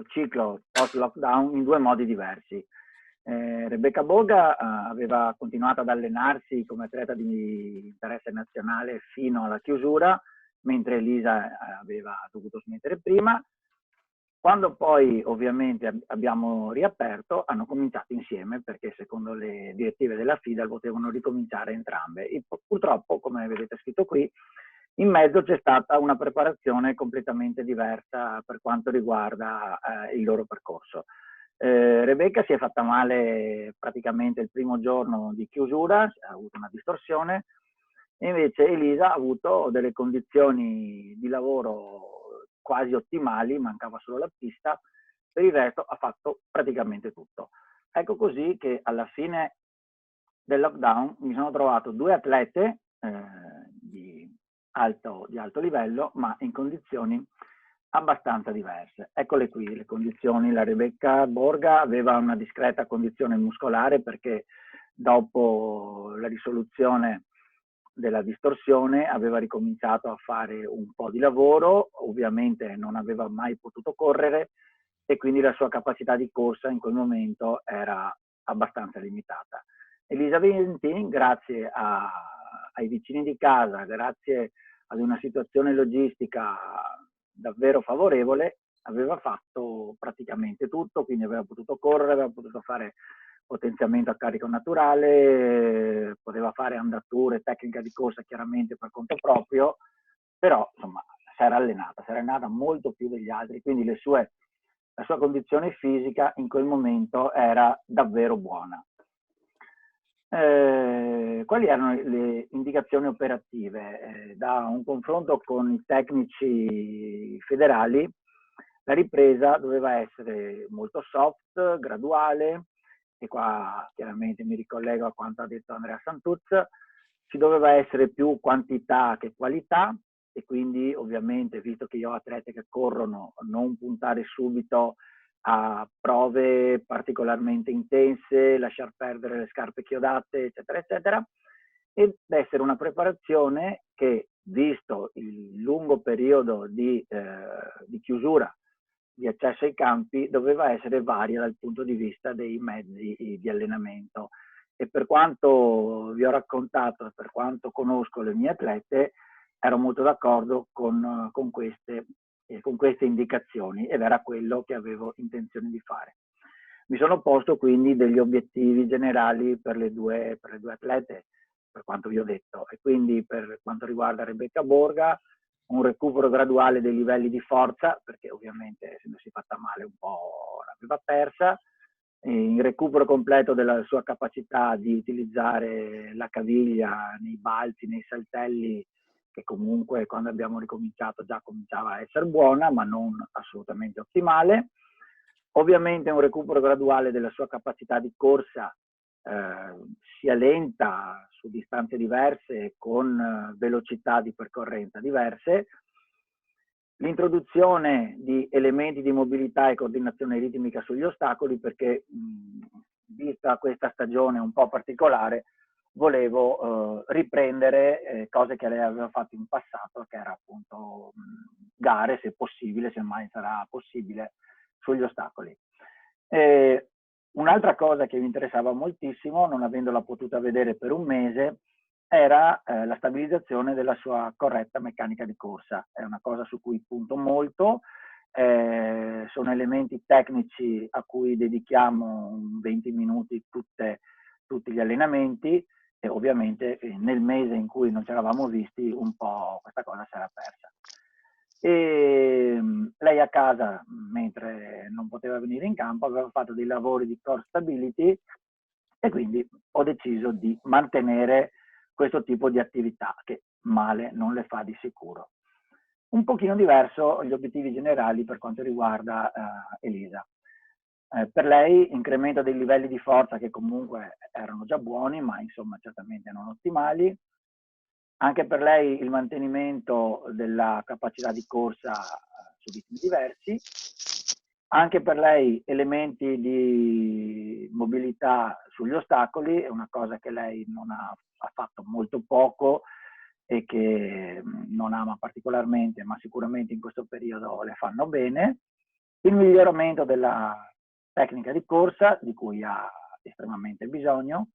ciclo post-lockdown in due modi diversi. Rebecca Borga aveva continuato ad allenarsi come atleta di interesse nazionale fino alla chiusura, mentre Elisa aveva dovuto smettere prima. Quando poi ovviamente abbiamo riaperto, hanno cominciato insieme perché secondo le direttive della FIDA potevano ricominciare entrambe. E purtroppo, come vedete scritto qui, in mezzo c'è stata una preparazione completamente diversa per quanto riguarda il loro percorso. Rebecca si è fatta male praticamente il primo giorno di chiusura, ha avuto una distorsione, e invece Elisa ha avuto delle condizioni di lavoro quasi ottimali, mancava solo la pista, per il resto ha fatto praticamente tutto. Ecco così che alla fine del lockdown mi sono trovato due atlete di alto livello, ma in condizioni abbastanza diverse. Eccole qui le condizioni. La Rebecca Borga aveva una discreta condizione muscolare perché dopo la risoluzione della distorsione aveva ricominciato a fare un po' di lavoro, ovviamente non aveva mai potuto correre e quindi la sua capacità di corsa in quel momento era abbastanza limitata. Elisa Vicentin, grazie ai vicini di casa, grazie ad una situazione logistica davvero favorevole, aveva fatto praticamente tutto, quindi aveva potuto correre, aveva potuto fare potenziamento a carico naturale, poteva fare andature, tecnica di corsa chiaramente per conto proprio, però insomma si era allenata molto più degli altri, quindi la sua condizione fisica in quel momento era davvero buona. Quali erano le indicazioni operative? Da un confronto con i tecnici federali La ripresa doveva essere molto soft, graduale, e qua chiaramente mi ricollego a quanto ha detto Andrea Santuz. Ci doveva essere più quantità che qualità, e quindi ovviamente, visto che io ho atlete che corrono, non puntare subito a prove particolarmente intense, lasciar perdere le scarpe chiodate, eccetera, eccetera, ed essere una preparazione che, visto il lungo periodo di chiusura di accesso ai campi, doveva essere varia dal punto di vista dei mezzi di allenamento. E per quanto vi ho raccontato, per quanto conosco le mie atlete, ero molto d'accordo con queste indicazioni, ed era quello che avevo intenzione di fare. Mi sono posto quindi degli obiettivi generali per le due atlete, per quanto vi ho detto, e quindi per quanto riguarda Rebecca Borga, un recupero graduale dei livelli di forza, perché ovviamente essendosi fatta male un po' l'aveva persa, il recupero completo della sua capacità di utilizzare la caviglia nei balzi, nei saltelli, che comunque quando abbiamo ricominciato già cominciava a essere buona, ma non assolutamente ottimale. Ovviamente un recupero graduale della sua capacità di corsa, sia lenta su distanze diverse, con velocità di percorrenza diverse. L'introduzione di elementi di mobilità e coordinazione ritmica sugli ostacoli, perché vista questa stagione un po' particolare, volevo riprendere cose che lei aveva fatto in passato, che era appunto gare, se possibile, se mai sarà possibile, sugli ostacoli. Un'altra cosa che mi interessava moltissimo, non avendola potuta vedere per un mese, era la stabilizzazione della sua corretta meccanica di corsa. È una cosa su cui punto molto, sono elementi tecnici a cui dedichiamo 20 minuti tutti gli allenamenti, e ovviamente nel mese in cui non ci eravamo visti un po' questa cosa si era persa. E lei a casa, mentre non poteva venire in campo, aveva fatto dei lavori di core stability, e quindi ho deciso di mantenere questo tipo di attività, che male non le fa di sicuro. Un pochino diverso gli obiettivi generali per quanto riguarda Elisa. Per lei incremento dei livelli di forza, che comunque erano già buoni, ma insomma certamente non ottimali. Anche per lei il mantenimento della capacità di corsa su ritmi diversi. Anche per lei elementi di mobilità sugli ostacoli, è una cosa che lei non ha fatto molto poco e che non ama particolarmente, ma sicuramente in questo periodo le fanno bene. Il miglioramento della tecnica di corsa, di cui ha estremamente bisogno,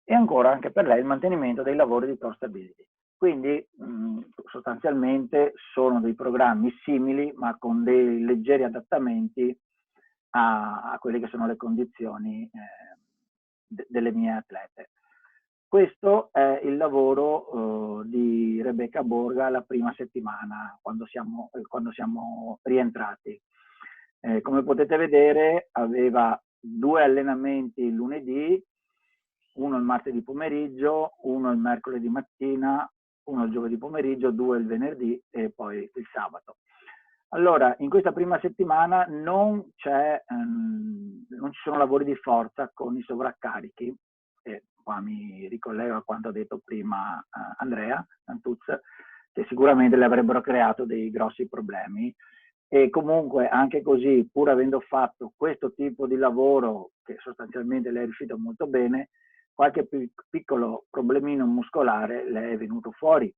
e ancora anche per lei il mantenimento dei lavori di core stability. Quindi sostanzialmente sono dei programmi simili, ma con dei leggeri adattamenti a quelle che sono le condizioni delle mie atlete. Questo è il lavoro di Rebecca Borga la prima settimana, quando siamo rientrati. Come potete vedere, aveva 2 allenamenti il lunedì, uno il martedì pomeriggio, uno il mercoledì mattina, uno il giovedì pomeriggio, 2 il venerdì e poi il sabato. Allora, in questa prima settimana non ci sono lavori di forza con i sovraccarichi, e qua mi ricollego a quanto ha detto prima Andrea Santuz, che sicuramente le avrebbero creato dei grossi problemi. E comunque anche così, pur avendo fatto questo tipo di lavoro, che sostanzialmente le è riuscito molto bene, qualche piccolo problemino muscolare le è venuto fuori,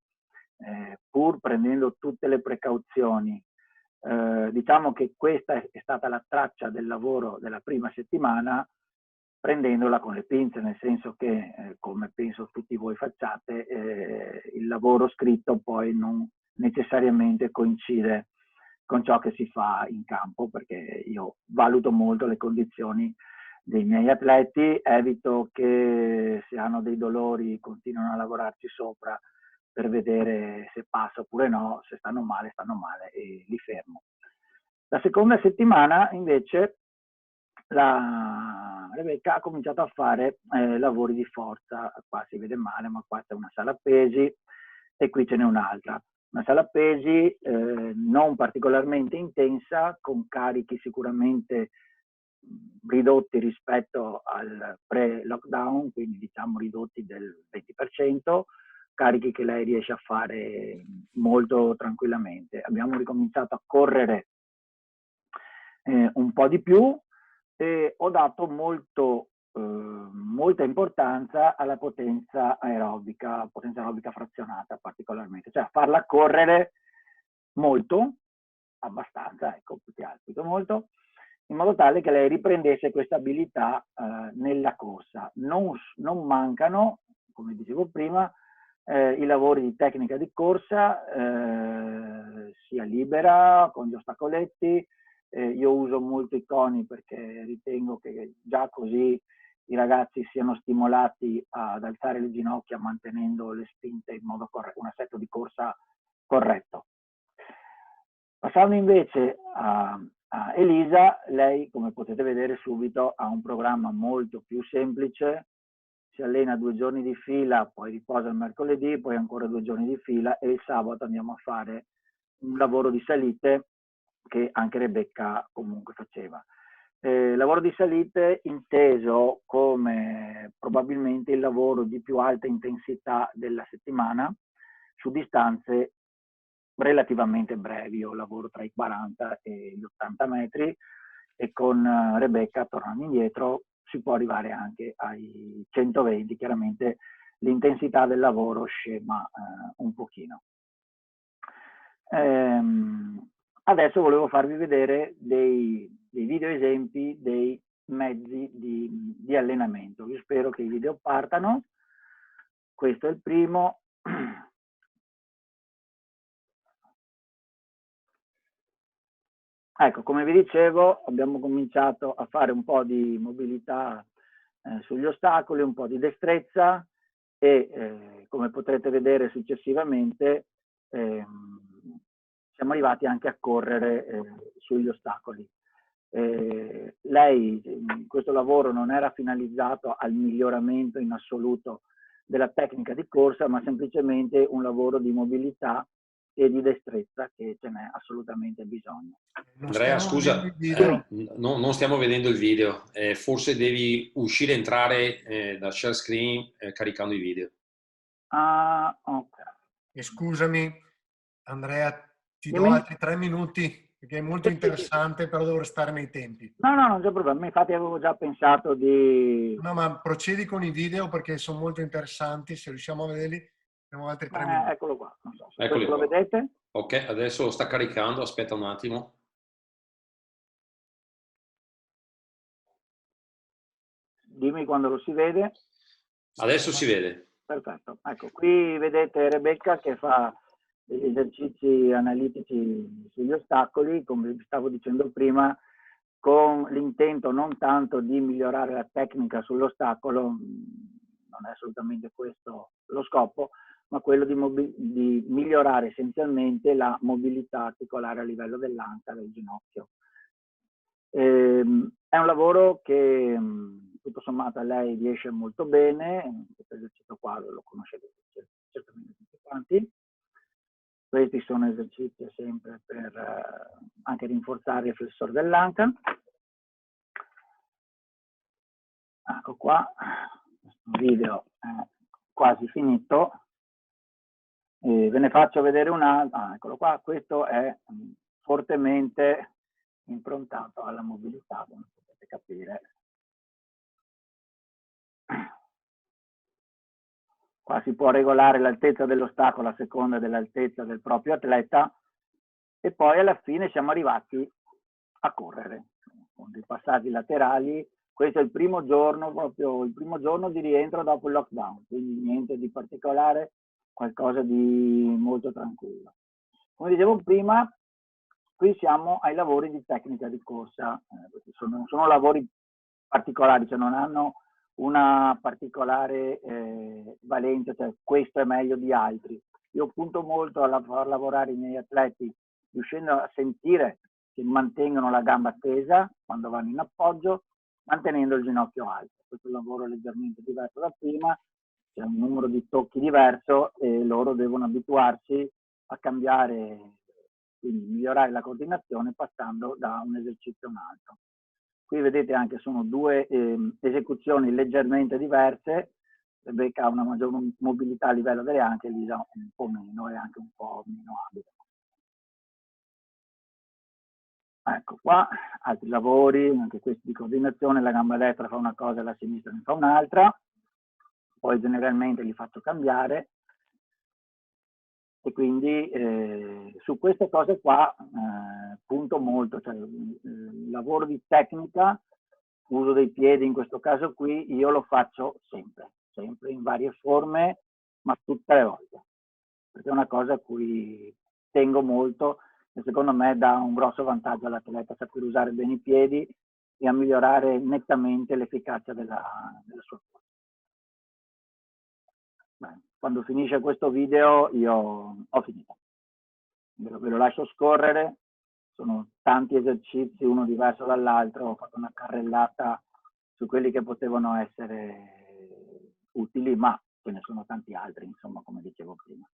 pur prendendo tutte le precauzioni. Diciamo che questa è stata la traccia del lavoro della prima settimana, prendendola con le pinze, nel senso che, come penso tutti voi facciate, il lavoro scritto poi non necessariamente coincide con ciò che si fa in campo, perché io valuto molto le condizioni dei miei atleti, evito che se hanno dei dolori continuino a lavorarci sopra per vedere se passa oppure no, se stanno male e li fermo. La seconda settimana invece la Rebecca ha cominciato a fare lavori di forza. Qua si vede male, ma qua c'è una sala pesi e qui ce n'è un'altra. Una sala pesi non particolarmente intensa, con carichi sicuramente ridotti rispetto al pre-lockdown, quindi diciamo ridotti del 20%, carichi che lei riesce a fare molto tranquillamente. Abbiamo ricominciato a correre un po' di più e ho dato molta importanza alla potenza aerobica frazionata particolarmente, cioè farla correre molto, abbastanza, ecco, più che altro, molto, in modo tale che lei riprendesse questa abilità nella corsa. Non mancano, come dicevo prima, i lavori di tecnica di corsa, sia libera, con gli ostacoletti. Io uso molto i coni perché ritengo che già così i ragazzi siano stimolati ad alzare le ginocchia mantenendo le spinte in modo corretto, un assetto di corsa corretto. Passando invece a Elisa, lei, come potete vedere subito, ha un programma molto più semplice. Si allena 2 giorni di fila, poi riposa il mercoledì, poi ancora 2 giorni di fila e il sabato andiamo a fare un lavoro di salite che anche Rebecca comunque faceva. Lavoro di salite inteso come probabilmente il lavoro di più alta intensità della settimana su distanze relativamente brevi. Io lavoro tra i 40 e gli 80 metri e con Rebecca, tornando indietro, si può arrivare anche ai 120. Chiaramente l'intensità del lavoro scema un pochino. Adesso volevo farvi vedere dei video esempi dei mezzi di allenamento. Io spero che i video partano. Questo è il primo. Ecco, come vi dicevo, abbiamo cominciato a fare un po' di mobilità sugli ostacoli, un po' di destrezza e come potrete vedere successivamente siamo arrivati anche a correre sugli ostacoli. Lei, questo lavoro non era finalizzato al miglioramento in assoluto della tecnica di corsa, ma semplicemente un lavoro di mobilità e di destrezza che ce n'è assolutamente bisogno. Andrea, scusa, non stiamo vedendo il video, forse devi uscire e entrare da share screen caricando i video. Ah, ok. E scusami, Andrea, ti do altri 3 minuti perché è molto interessante, però devo restare nei tempi. No, non c'è problema, infatti avevo già pensato di... No, ma procedi con i video perché sono molto interessanti, se riusciamo a vederli abbiamo altri 3 minuti. Eccolo qua, non so se Eccoli lo qua. vedete. Ok, adesso lo sta caricando, aspetta un attimo. Dimmi quando lo si vede. Adesso si vede. Perfetto, ecco, qui vedete Rebecca che fa degli esercizi analitici sugli ostacoli, come vi stavo dicendo prima, con l'intento non tanto di migliorare la tecnica sull'ostacolo, non è assolutamente questo lo scopo, ma quello di migliorare essenzialmente la mobilità articolare a livello dell'anca, del ginocchio. È un lavoro che tutto sommato a lei riesce molto bene, questo esercizio qua lo conoscete certamente tutti quanti. Questi sono esercizi sempre per anche rinforzare il flessore dell'anca. Ecco qua, questo video è quasi finito. Ve ne faccio vedere un altro. Eccolo qua, questo è fortemente improntato alla mobilità, come potete capire. Qua si può regolare l'altezza dell'ostacolo a seconda dell'altezza del proprio atleta e poi alla fine siamo arrivati a correre con dei passaggi laterali. Questo è il primo giorno, proprio il primo giorno di rientro dopo il lockdown, quindi niente di particolare, qualcosa di molto tranquillo. Come dicevo prima, qui siamo ai lavori di tecnica di corsa, sono lavori particolari, cioè non hanno una particolare valenza, cioè questo è meglio di altri. Io punto molto a far lavorare i miei atleti riuscendo a sentire che mantengono la gamba tesa quando vanno in appoggio, mantenendo il ginocchio alto. Questo è un lavoro leggermente diverso da prima, c'è un numero di tocchi diverso e loro devono abituarsi a cambiare, quindi migliorare la coordinazione passando da un esercizio a un altro. Qui vedete anche sono due esecuzioni leggermente diverse. Rebecca ha una maggior mobilità a livello delle anche, Elisa un po' meno e anche un po' meno abile. Ecco qua, altri lavori, anche questi di coordinazione, la gamba destra fa una cosa e la sinistra ne fa un'altra, poi generalmente li faccio cambiare e quindi su queste cose qua punto molto, cioè il lavoro di tecnica, uso dei piedi in questo caso qui, io lo faccio sempre in varie forme, ma tutte le volte, perché è una cosa a cui tengo molto e secondo me dà un grosso vantaggio all'atleta saper usare bene i piedi e a migliorare nettamente l'efficacia della sua forza. Beh, quando finisce questo video io ho finito. Ve lo lascio scorrere, sono tanti esercizi, uno diverso dall'altro, ho fatto una carrellata su quelli che potevano essere utili, ma ce ne sono tanti altri, insomma, come dicevo prima.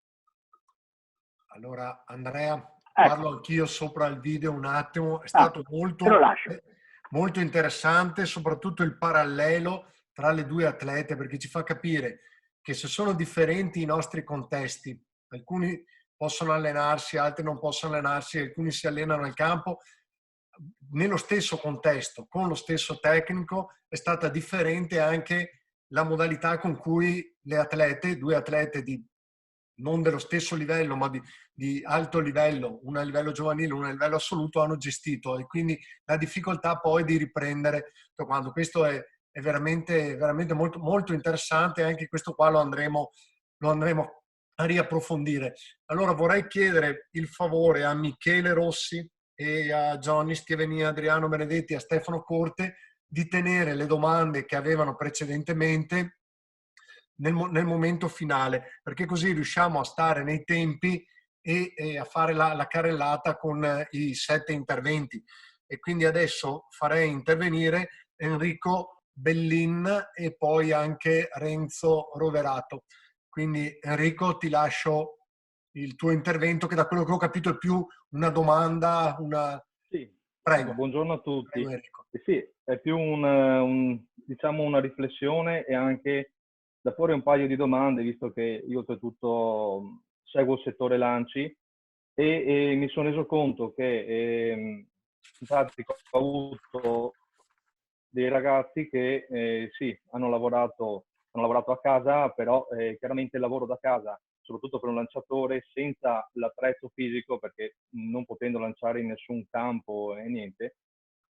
Allora, Andrea, parlo anch'io sopra il video un attimo, è stato molto interessante, soprattutto il parallelo tra le due atlete, perché ci fa capire che se sono differenti i nostri contesti, alcuni possono allenarsi, altri non possono allenarsi, alcuni si allenano al campo, nello stesso contesto, con lo stesso tecnico, è stata differente anche la modalità con cui le atlete, due atlete non dello stesso livello, ma di alto livello, una a livello giovanile, una a livello assoluto, hanno gestito, e quindi la difficoltà poi di riprendere tutto quanto. Questo è veramente molto, molto interessante, anche questo qua lo andremo a riapprofondire. Allora vorrei chiedere il favore a Michele Rossi e a Johnny Schiavenia, Adriano Benedetti e a Stefano Corte di tenere le domande che avevano precedentemente nel momento finale, perché così riusciamo a stare nei tempi e a fare la carrellata con i 7 interventi. E quindi adesso farei intervenire Enrico Bellin e poi anche Renzo Roverato. Quindi Enrico, ti lascio il tuo intervento, che da quello che ho capito è più una domanda, Sì. Prego. Buongiorno a tutti. Prego, Enrico. Sì, è più diciamo una riflessione e anche da porre un paio di domande, visto che io oltretutto seguo il settore lanci e mi sono reso conto che in pratica ho avuto dei ragazzi che sì, hanno lavorato a casa, però chiaramente il lavoro da casa, soprattutto per un lanciatore, senza l'attrezzo fisico, perché non potendo lanciare in nessun campo e niente,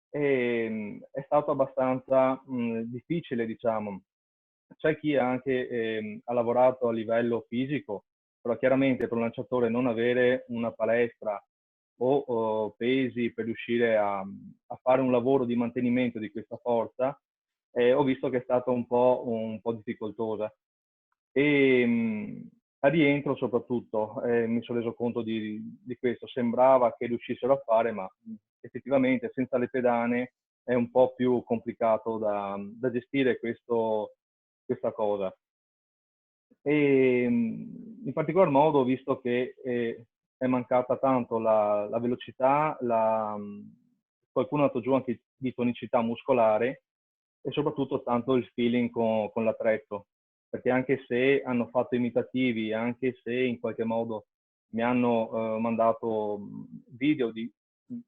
è stato abbastanza difficile, diciamo. C'è chi anche ha lavorato a livello fisico, però chiaramente per un lanciatore non avere una palestra o pesi per riuscire a fare un lavoro di mantenimento di questa forza, ho visto che è stata un po' difficoltosa. E a rientro soprattutto mi sono reso conto di questo, sembrava che riuscissero a fare, ma effettivamente senza le pedane è un po' più complicato da gestire questa cosa. E in particolar modo ho visto che è mancata tanto la velocità, qualcuno ha dato giù anche di tonicità muscolare e soprattutto tanto il feeling con l'attrezzo, perché anche se hanno fatto imitativi, anche se in qualche modo mi hanno mandato video di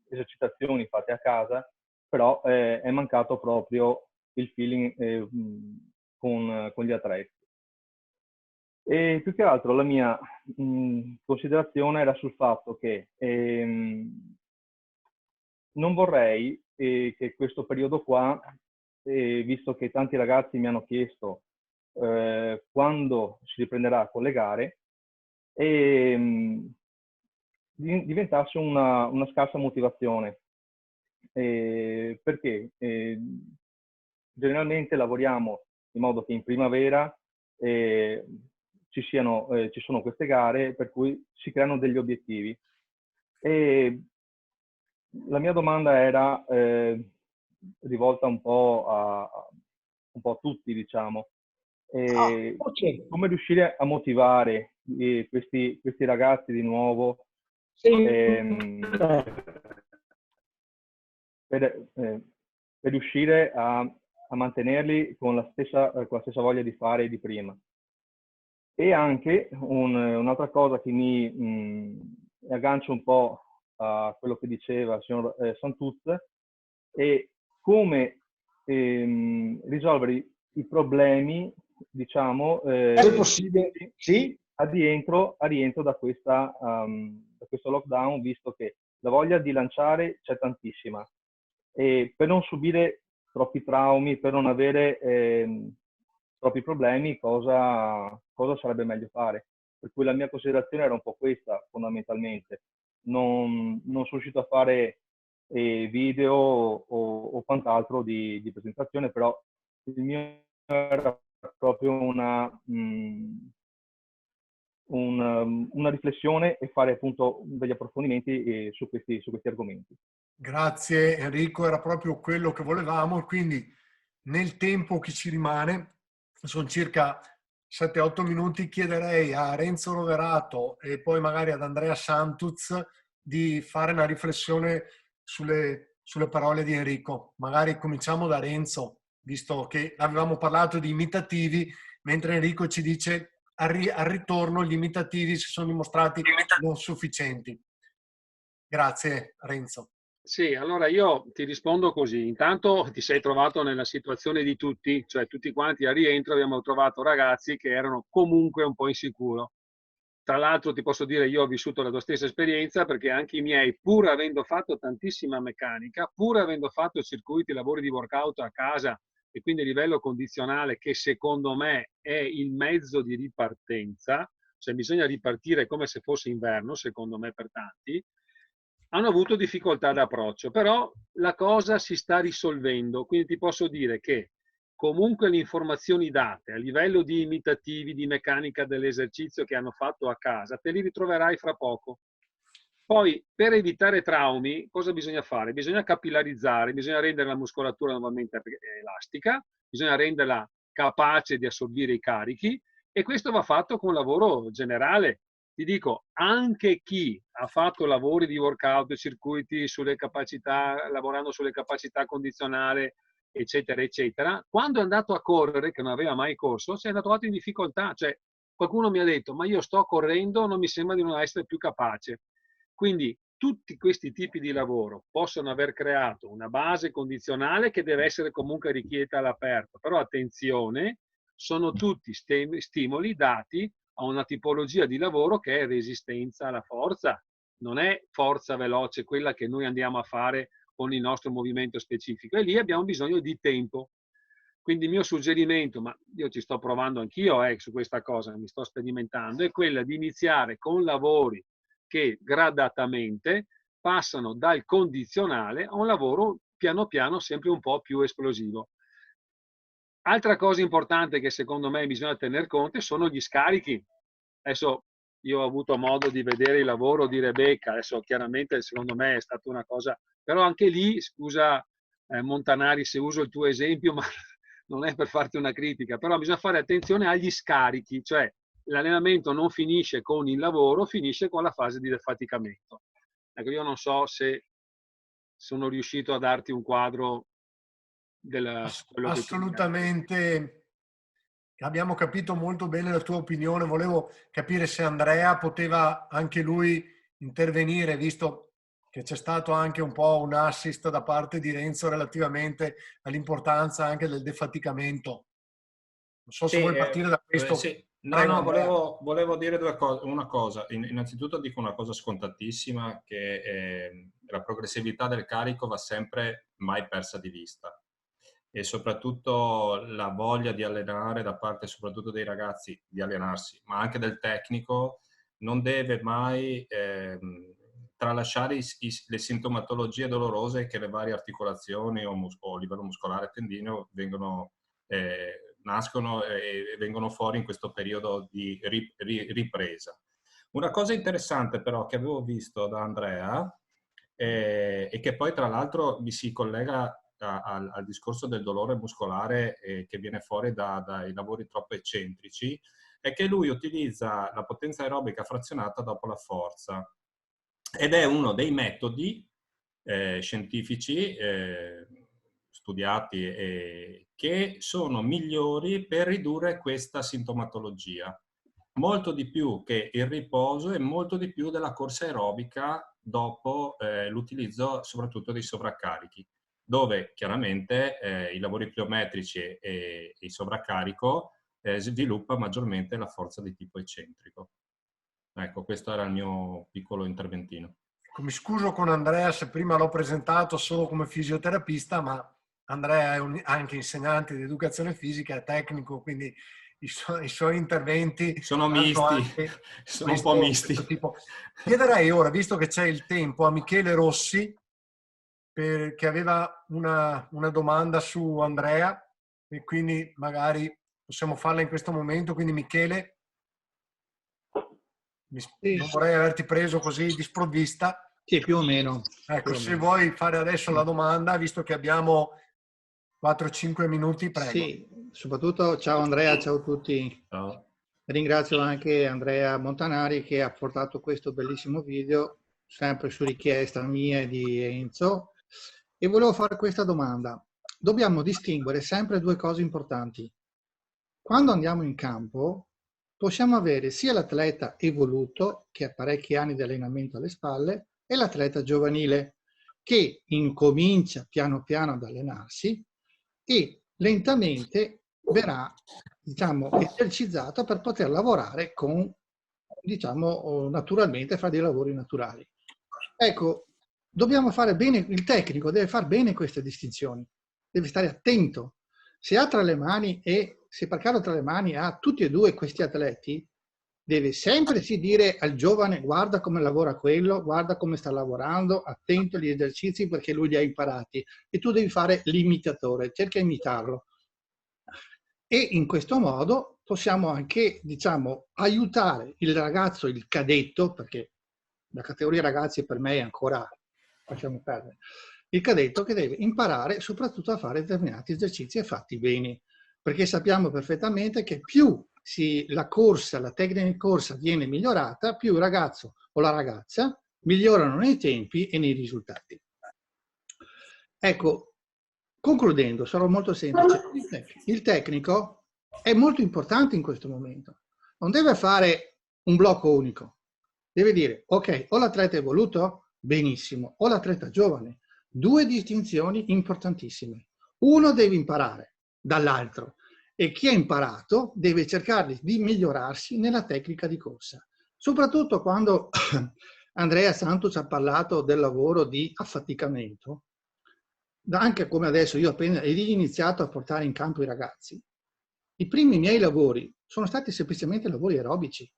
esercitazioni fatte a casa, però è mancato proprio il feeling con gli attrezzi. E più che altro la mia considerazione era sul fatto che non vorrei che questo periodo qua, visto che tanti ragazzi mi hanno chiesto quando si riprenderà con le gare, diventasse una scarsa motivazione. Perché generalmente lavoriamo in modo che in primavera ci sono queste gare per cui si creano degli obiettivi. E la mia domanda era rivolta un po' a tutti, diciamo. Come riuscire a motivare questi ragazzi di nuovo per riuscire a mantenerli con la stessa voglia di fare di prima. E anche un'altra cosa che mi aggancio un po' a quello che diceva il signor Santuz è come risolvere i problemi, diciamo, è possibile, sì? a rientro da questo lockdown, visto che la voglia di lanciare c'è tantissima. E per non subire troppi traumi, per non avere troppi problemi, cosa sarebbe meglio fare? Per cui la mia considerazione era un po' questa, fondamentalmente. Non sono riuscito a fare video o quant'altro di presentazione, però il mio era proprio una riflessione e fare appunto degli approfondimenti su questi argomenti. Grazie Enrico, era proprio quello che volevamo, quindi nel tempo che ci rimane, sono circa 7-8 minuti, chiederei a Renzo Roverato e poi magari ad Andrea Santuz di fare una riflessione sulle parole di Enrico. Magari cominciamo da Renzo, visto che avevamo parlato di imitativi, mentre Enrico ci dice al ritorno gli imitativi si sono dimostrati non sufficienti. Grazie Renzo. Sì, allora io ti rispondo così. Intanto ti sei trovato nella situazione di tutti, cioè tutti quanti a rientro abbiamo trovato ragazzi che erano comunque un po' insicuri. Tra l'altro ti posso dire, io ho vissuto la tua stessa esperienza perché anche i miei, pur avendo fatto tantissima meccanica, pur avendo fatto circuiti, lavori di workout a casa e quindi a livello condizionale, che secondo me è il mezzo di ripartenza, cioè bisogna ripartire come se fosse inverno, secondo me per tanti, hanno avuto difficoltà d'approccio, però la cosa si sta risolvendo, quindi ti posso dire che comunque le informazioni date a livello di imitativi, di meccanica dell'esercizio che hanno fatto a casa, te li ritroverai fra poco. Poi, per evitare traumi, cosa bisogna fare? Bisogna capillarizzare, bisogna rendere la muscolatura nuovamente elastica, bisogna renderla capace di assorbire i carichi e questo va fatto con un lavoro generale. Ti dico, anche chi ha fatto lavori di workout, circuiti sulle capacità, lavorando sulle capacità condizionali, eccetera, eccetera, quando è andato a correre, che non aveva mai corso, si è trovato in difficoltà. Cioè, qualcuno mi ha detto, ma io sto correndo, non mi sembra di non essere più capace. Quindi tutti questi tipi di lavoro possono aver creato una base condizionale che deve essere comunque richiesta all'aperto. Però attenzione, sono tutti stimoli dati a una tipologia di lavoro che è resistenza alla forza, non è forza veloce quella che noi andiamo a fare con il nostro movimento specifico e lì abbiamo bisogno di tempo. Quindi il mio suggerimento, ma io ci sto provando anch'io su questa cosa, mi sto sperimentando, è quella di iniziare con lavori che gradatamente passano dal condizionale a un lavoro piano piano sempre un po' più esplosivo. Altra cosa importante che secondo me bisogna tener conto sono gli scarichi. Adesso io ho avuto modo di vedere il lavoro di Rebecca, adesso chiaramente secondo me è stata una cosa, però anche lì, scusa Montanari se uso il tuo esempio, ma non è per farti una critica, però bisogna fare attenzione agli scarichi, cioè l'allenamento non finisce con il lavoro, finisce con la fase di defaticamento. Ecco, io non so se sono riuscito a darti un quadro Assolutamente, abbiamo capito molto bene la tua opinione. Volevo capire se Andrea poteva anche lui intervenire, visto che c'è stato anche un po' un assist da parte di Renzo relativamente all'importanza anche del defaticamento. Non so se vuoi partire da questo. Sì. No, volevo dire una cosa. Innanzitutto dico una cosa scontatissima, che la progressività del carico va sempre mai persa di vista. E soprattutto la voglia di allenare da parte soprattutto dei ragazzi, di allenarsi, ma anche del tecnico, non deve mai tralasciare le sintomatologie dolorose che le varie articolazioni o a livello muscolare tendineo nascono e vengono fuori in questo periodo di ripresa. Una cosa interessante però che avevo visto da Andrea e che poi tra l'altro mi si collega al discorso del dolore muscolare che viene fuori dai lavori troppo eccentrici è che lui utilizza la potenza aerobica frazionata dopo la forza, ed è uno dei metodi scientifici studiati che sono migliori per ridurre questa sintomatologia, molto di più che il riposo e molto di più della corsa aerobica dopo l'utilizzo soprattutto dei sovraccarichi, dove chiaramente i lavori pliometrici e il sovraccarico sviluppa maggiormente la forza di tipo eccentrico. Ecco, questo era il mio piccolo interventino. Mi scuso con Andrea se prima l'ho presentato solo come fisioterapista, ma Andrea è anche insegnante di educazione fisica, è tecnico, quindi i suoi interventi sono misti, sono un po' misti. Chiederei ora, visto che c'è il tempo, a Michele Rossi, che aveva una domanda su Andrea, e quindi magari possiamo farla in questo momento. Quindi Michele, non vorrei averti preso così di sprovvista. Sì, più o meno. Ecco, se vuoi fare adesso la domanda, visto che abbiamo 4-5 minuti, prego. Sì, soprattutto ciao Andrea, ciao a tutti. Ciao. Ringrazio anche Andrea Montanari che ha portato questo bellissimo video, sempre su richiesta mia e di Enzo. E volevo fare questa domanda. Dobbiamo distinguere sempre due cose importanti. Quando andiamo in campo, possiamo avere sia l'atleta evoluto, che ha parecchi anni di allenamento alle spalle, e l'atleta giovanile, che incomincia piano piano ad allenarsi e lentamente verrà, diciamo, esercitato per poter lavorare con, diciamo, naturalmente, fare dei lavori naturali. Ecco, dobbiamo fare bene, il tecnico deve fare bene queste distinzioni, deve stare attento. Se ha tra le mani se per caso tra le mani ha tutti e due questi atleti, deve sempre dire al giovane: guarda come lavora quello, guarda come sta lavorando, attento agli esercizi perché lui li ha imparati, e tu devi fare l'imitatore, cerca di imitarlo. E in questo modo possiamo anche, diciamo, aiutare il ragazzo, il cadetto, perché la categoria ragazzi per me è ancora, lasciamo perdere, il cadetto che deve imparare soprattutto a fare determinati esercizi fatti bene, perché sappiamo perfettamente che più la corsa, la tecnica di corsa viene migliorata, più il ragazzo o la ragazza migliorano nei tempi e nei risultati. Ecco, concludendo, sarò molto semplice. Il tecnico è molto importante in questo momento. Non deve fare un blocco unico. Deve dire: ok, o l'atleta evoluto? Benissimo. O l'atleta giovane? Due distinzioni importantissime. Uno deve imparare dall'altro. E chi ha imparato deve cercare di migliorarsi nella tecnica di corsa. Soprattutto quando Andrea Santos ha parlato del lavoro di affaticamento, anche come adesso io appena iniziato a portare in campo i ragazzi, i primi miei lavori sono stati semplicemente lavori aerobici.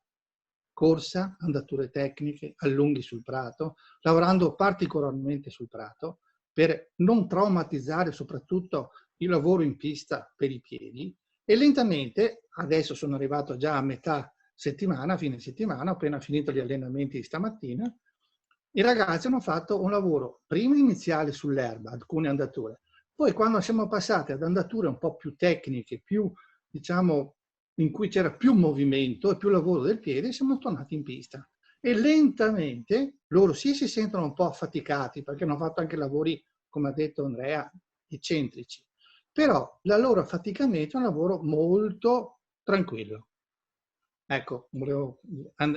Corsa, andature tecniche, allunghi sul prato, lavorando particolarmente sul prato per non traumatizzare soprattutto il lavoro in pista per i piedi. E lentamente, adesso sono arrivato già a metà settimana, fine settimana, ho appena finito gli allenamenti di stamattina, i ragazzi hanno fatto un lavoro prima iniziale sull'erba, alcune andature, poi quando siamo passati ad andature un po' più tecniche, più, diciamo, in cui c'era più movimento e più lavoro del piede, siamo tornati in pista. E lentamente loro sì si sentono un po' affaticati, perché hanno fatto anche lavori, come ha detto Andrea, eccentrici. Però il loro affaticamento è un lavoro molto tranquillo. Ecco,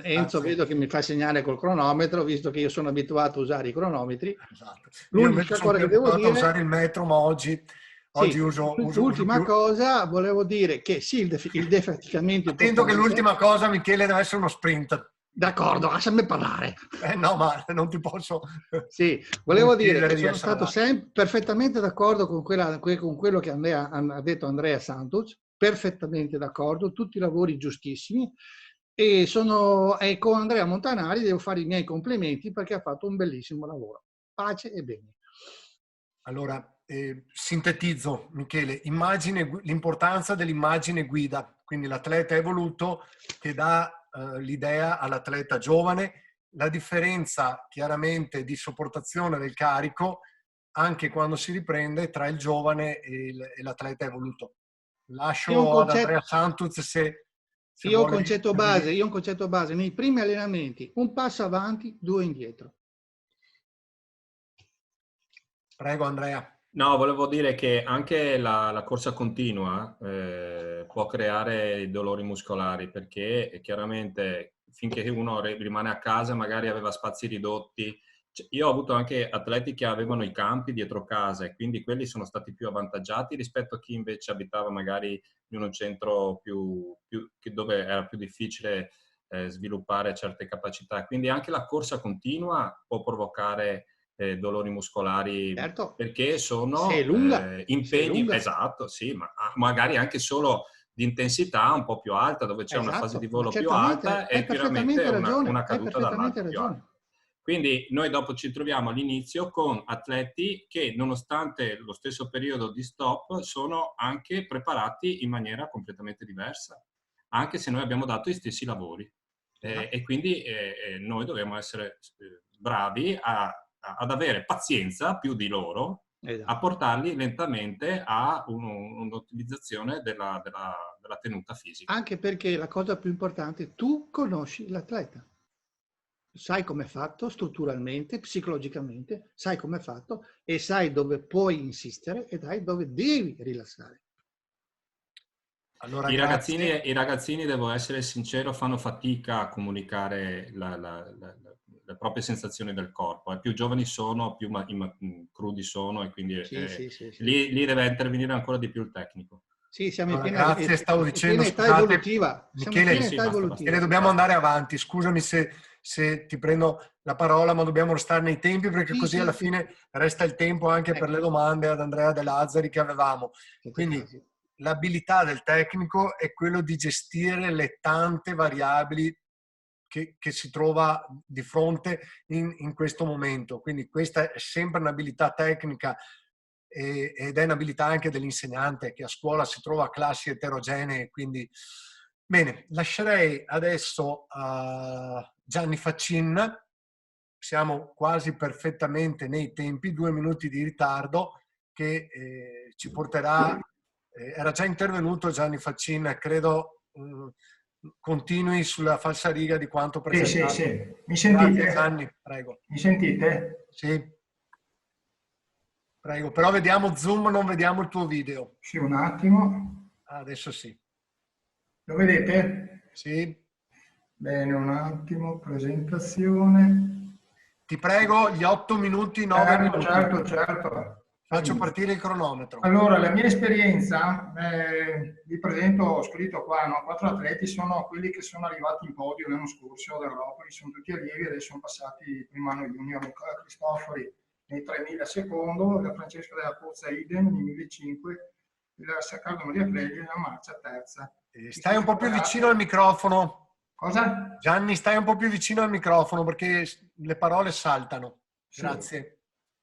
Enzo vedo che mi fa segnare col cronometro, visto che io sono abituato a usare i cronometri. Esatto. L'unica cosa che devo dire... usare il metro, ma oggi uso l'ultima cosa, volevo dire che sì, il defaticamento... Attento che l'ultima cosa, Michele, deve essere uno sprint. D'accordo, lasciami parlare. No, ma non ti posso... Sì, volevo dire che sono stato perfettamente d'accordo con quello che ha detto Andrea Santos, perfettamente d'accordo, tutti i lavori giustissimi, e con Andrea Montanari devo fare i miei complimenti perché ha fatto un bellissimo lavoro. Pace e bene. Allora, sintetizzo, Michele, l'importanza dell'immagine guida, quindi l'atleta evoluto che dà l'idea all'atleta giovane, la differenza chiaramente di sopportazione del carico anche quando si riprende tra il giovane e l'atleta evoluto. Lascio ad Andrea Santuz se io ho un concetto base, nei primi allenamenti, un passo avanti, 2 indietro. Prego Andrea. No, volevo dire che anche la corsa continua può creare dolori muscolari, perché chiaramente finché uno rimane a casa magari aveva spazi ridotti. Io ho avuto anche atleti che avevano i campi dietro casa e quindi quelli sono stati più avvantaggiati rispetto a chi invece abitava magari in un centro dove era più difficile sviluppare certe capacità. Quindi anche la corsa continua può provocare dolori muscolari, certo, perché sono impegni, esatto, sì, ma magari anche solo di intensità un po' più alta, dove c'è una fase di volo più alta e chiaramente una caduta dall'alto più alta. Quindi noi dopo ci troviamo all'inizio con atleti che, nonostante lo stesso periodo di stop, sono anche preparati in maniera completamente diversa, anche se noi abbiamo dato gli stessi lavori. E quindi noi dobbiamo essere bravi ad avere pazienza più di loro, esatto, a portarli lentamente a un'ottimizzazione della tenuta fisica. Anche perché la cosa più importante, tu conosci l'atleta. Sai come è fatto strutturalmente, psicologicamente, sai come è fatto e sai dove puoi insistere e sai dove devi rilassare. Allora, i ragazzini, devo essere sincero, fanno fatica a comunicare le proprie sensazioni del corpo. Più giovani sono, più crudi sono e quindi lì deve intervenire ancora di più il tecnico. Sì, siamo grazie, stavo dicendo, età evolutiva. Michele, dobbiamo andare avanti. Scusami se ti prendo la parola, ma dobbiamo restare nei tempi perché così alla fine resta il tempo anche per le domande ad Andrea De Lazzari che avevamo. Quindi l'abilità del tecnico è quello di gestire le tante variabili che si trova di fronte in questo momento. Quindi questa è sempre un'abilità tecnica ed è un'abilità anche dell'insegnante che a scuola si trova a classi eterogenee. Quindi bene, lascerei adesso a Gianni Faccin. Siamo quasi perfettamente nei tempi, 2 minuti di ritardo che ci porterà. Era già intervenuto Gianni Faccin, credo continui sulla falsariga di quanto presentato. Sì. Mi sentite? Grazie, Gianni, prego. Mi sentite? Sì. Prego, però vediamo Zoom, non vediamo il tuo video. Sì, un attimo. Adesso sì. Lo vedete? Sì. Bene, un attimo, presentazione. Ti prego, gli 8 minuti, 9 minuti. Certo. Faccio partire il cronometro. Allora, la mia esperienza, vi presento, ho scritto qua, 4 atleti sono quelli che sono arrivati in podio l'anno scorso d'Europa, sono tutti allievi, adesso sono passati primo anno junior, Nicola Cristofori nei 3000 secondo, la Francesca della Pozza idem nei 1500, la Saccardo Maria Cleglia nella marcia terza. Stai un po' più vicino al microfono. Cosa? Gianni, stai un po' più vicino al microfono perché le parole saltano. Grazie. Sì.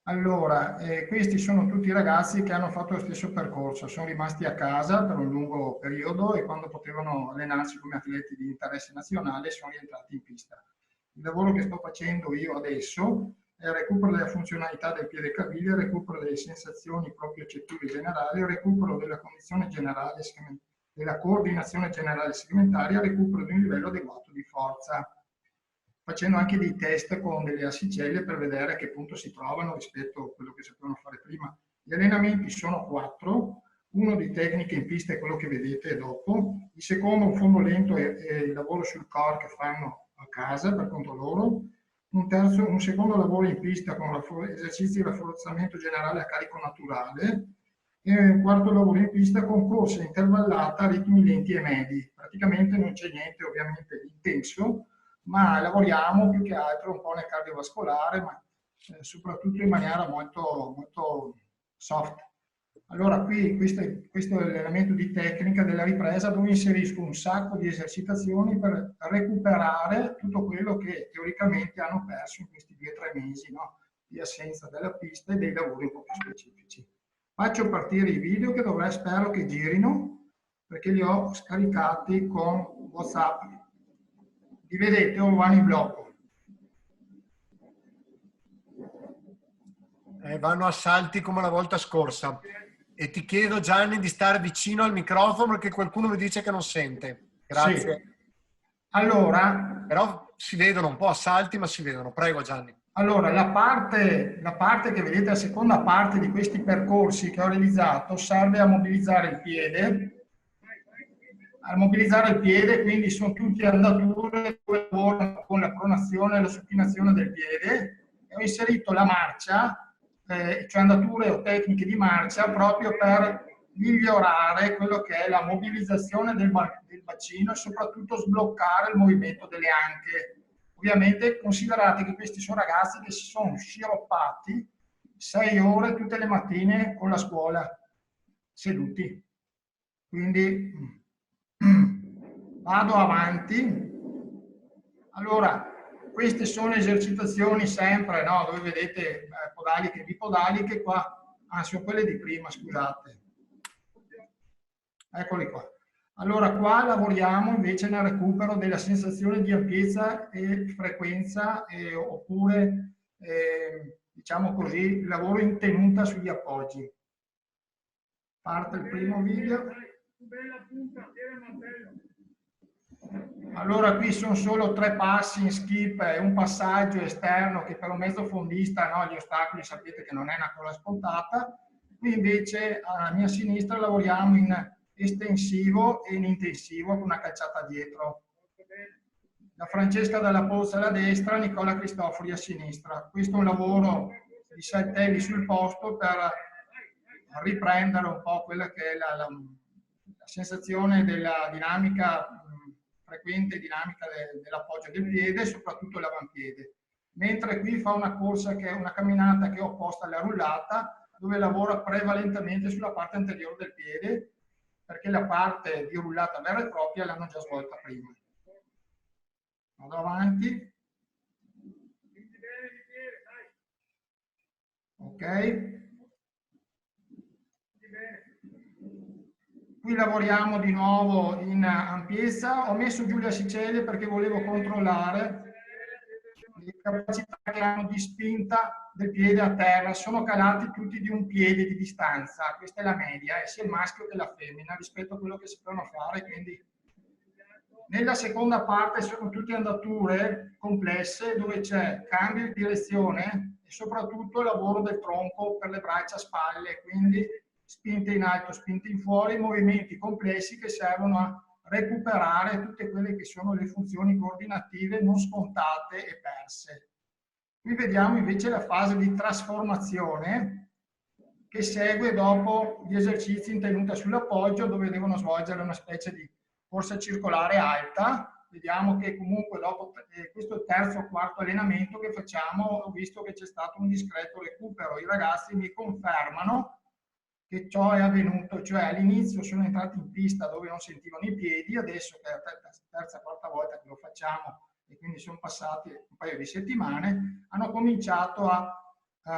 Allora, questi sono tutti ragazzi che hanno fatto lo stesso percorso, sono rimasti a casa per un lungo periodo e quando potevano allenarsi come atleti di interesse nazionale sono rientrati in pista. Il lavoro che sto facendo io adesso è il recupero della funzionalità del piede caviglia, il recupero delle sensazioni propriocettive generali, il recupero della condizione generale, della coordinazione generale segmentaria, il recupero di un livello adeguato di forza, facendo anche dei test con delle assicelle per vedere a che punto si trovano rispetto a quello che sapevano fare prima. Gli allenamenti sono 4, uno di tecniche in pista è quello che vedete dopo, il secondo un fondo lento è il lavoro sul core che fanno a casa per conto loro, un secondo lavoro in pista con esercizi di rafforzamento generale a carico naturale e un quarto lavoro in pista con corsa intervallata a ritmi lenti e medi. Praticamente non c'è niente ovviamente di intenso, ma lavoriamo più che altro un po' nel cardiovascolare, ma soprattutto in maniera molto, molto soft. Allora qui questo è l'elemento di tecnica della ripresa dove inserisco un sacco di esercitazioni per recuperare tutto quello che teoricamente hanno perso in questi 2 o 3 mesi, no? Di assenza della pista e dei lavori un po' più specifici. Faccio partire i video che spero che girino perché li ho scaricati con WhatsApp. Li vedete o vanno in blocco? Vanno a salti come la volta scorsa. E ti chiedo, Gianni, di stare vicino al microfono perché qualcuno mi dice che non sente. Grazie. Sì. Allora... Però si vedono un po' a salti, ma si vedono. Prego, Gianni. Allora, la parte che vedete, la seconda parte di questi percorsi che ho realizzato serve a mobilizzare il piede. A mobilizzare il piede, quindi sono tutte andature che lavorano con la pronazione e la supinazione del piede. E ho inserito la marcia, cioè andature o tecniche di marcia, proprio per migliorare quello che è la mobilizzazione del bacino e soprattutto sbloccare il movimento delle anche. Ovviamente considerate che questi sono ragazzi che si sono sciroppati 6 ore tutte le mattine con la scuola, seduti. Quindi vado avanti. Allora, queste sono esercitazioni sempre, no? Dove vedete podaliche e bipodaliche, qua, sono quelle di prima, scusate. Eccoli qua. Allora, qua lavoriamo invece nel recupero della sensazione di ampiezza e frequenza, oppure, diciamo così, il lavoro in tenuta sugli appoggi. Parte il primo video. Allora, qui sono solo 3 passi in skip e un passaggio esterno che per un mezzo fondista, no, gli ostacoli sapete che non è una cosa scontata. Qui invece alla mia sinistra lavoriamo in estensivo e in intensivo con una calciata dietro. Da Francesca Dalla Pozza alla destra, Nicola Cristofori a sinistra. Questo è un lavoro di saltelli sul posto per riprendere un po' quella che è la sensazione della dinamica frequente, dinamica dell'appoggio del piede e soprattutto l'avampiede. Mentre qui fa una corsa, che è una camminata che è opposta alla rullata, dove lavora prevalentemente sulla parte anteriore del piede, perché la parte di rullata vera e propria l'hanno già svolta prima. Vado avanti. Ok. Qui lavoriamo di nuovo in ampiezza. Ho messo Giulia Siceli perché volevo controllare le capacità che hanno di spinta del piede a terra. Sono calati tutti di un piede di distanza, questa è la media, sia il maschio che la femmina rispetto a quello che sapevano fare. Quindi nella seconda parte sono tutte andature complesse dove c'è cambio di direzione e soprattutto il lavoro del tronco per le braccia, spalle, quindi spinte in alto, spinte in fuori, movimenti complessi che servono a recuperare tutte quelle che sono le funzioni coordinative non scontate e perse. Qui vediamo invece la fase di trasformazione che segue dopo gli esercizi in tenuta sull'appoggio, dove devono svolgere una specie di corsa circolare alta. Vediamo che comunque dopo questo è il terzo o quarto allenamento che facciamo, ho visto che c'è stato un discreto recupero. I ragazzi mi confermano che ciò è avvenuto, cioè all'inizio sono entrati in pista dove non sentivano i piedi, adesso che è la terza o quarta volta che lo facciamo e quindi sono passati un paio di settimane, hanno cominciato a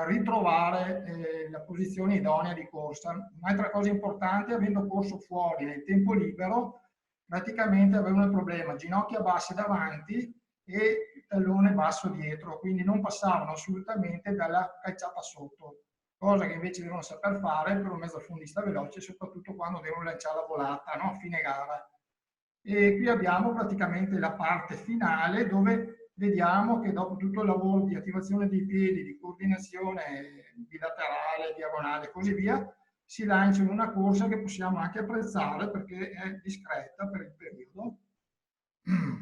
ritrovare la posizione idonea di corsa. Un'altra cosa importante, avendo corso fuori nel tempo libero, praticamente avevano il problema ginocchia basse davanti e tallone basso dietro, quindi non passavano assolutamente dalla calciata sotto, cosa che invece devono saper fare per un mezzofondista veloce, soprattutto quando devono lanciare la volata, no? A fine gara. E qui abbiamo praticamente la parte finale dove vediamo che dopo tutto il lavoro di attivazione dei piedi, di coordinazione bilaterale, diagonale e così via, si lancia in una corsa che possiamo anche apprezzare perché è discreta per il periodo,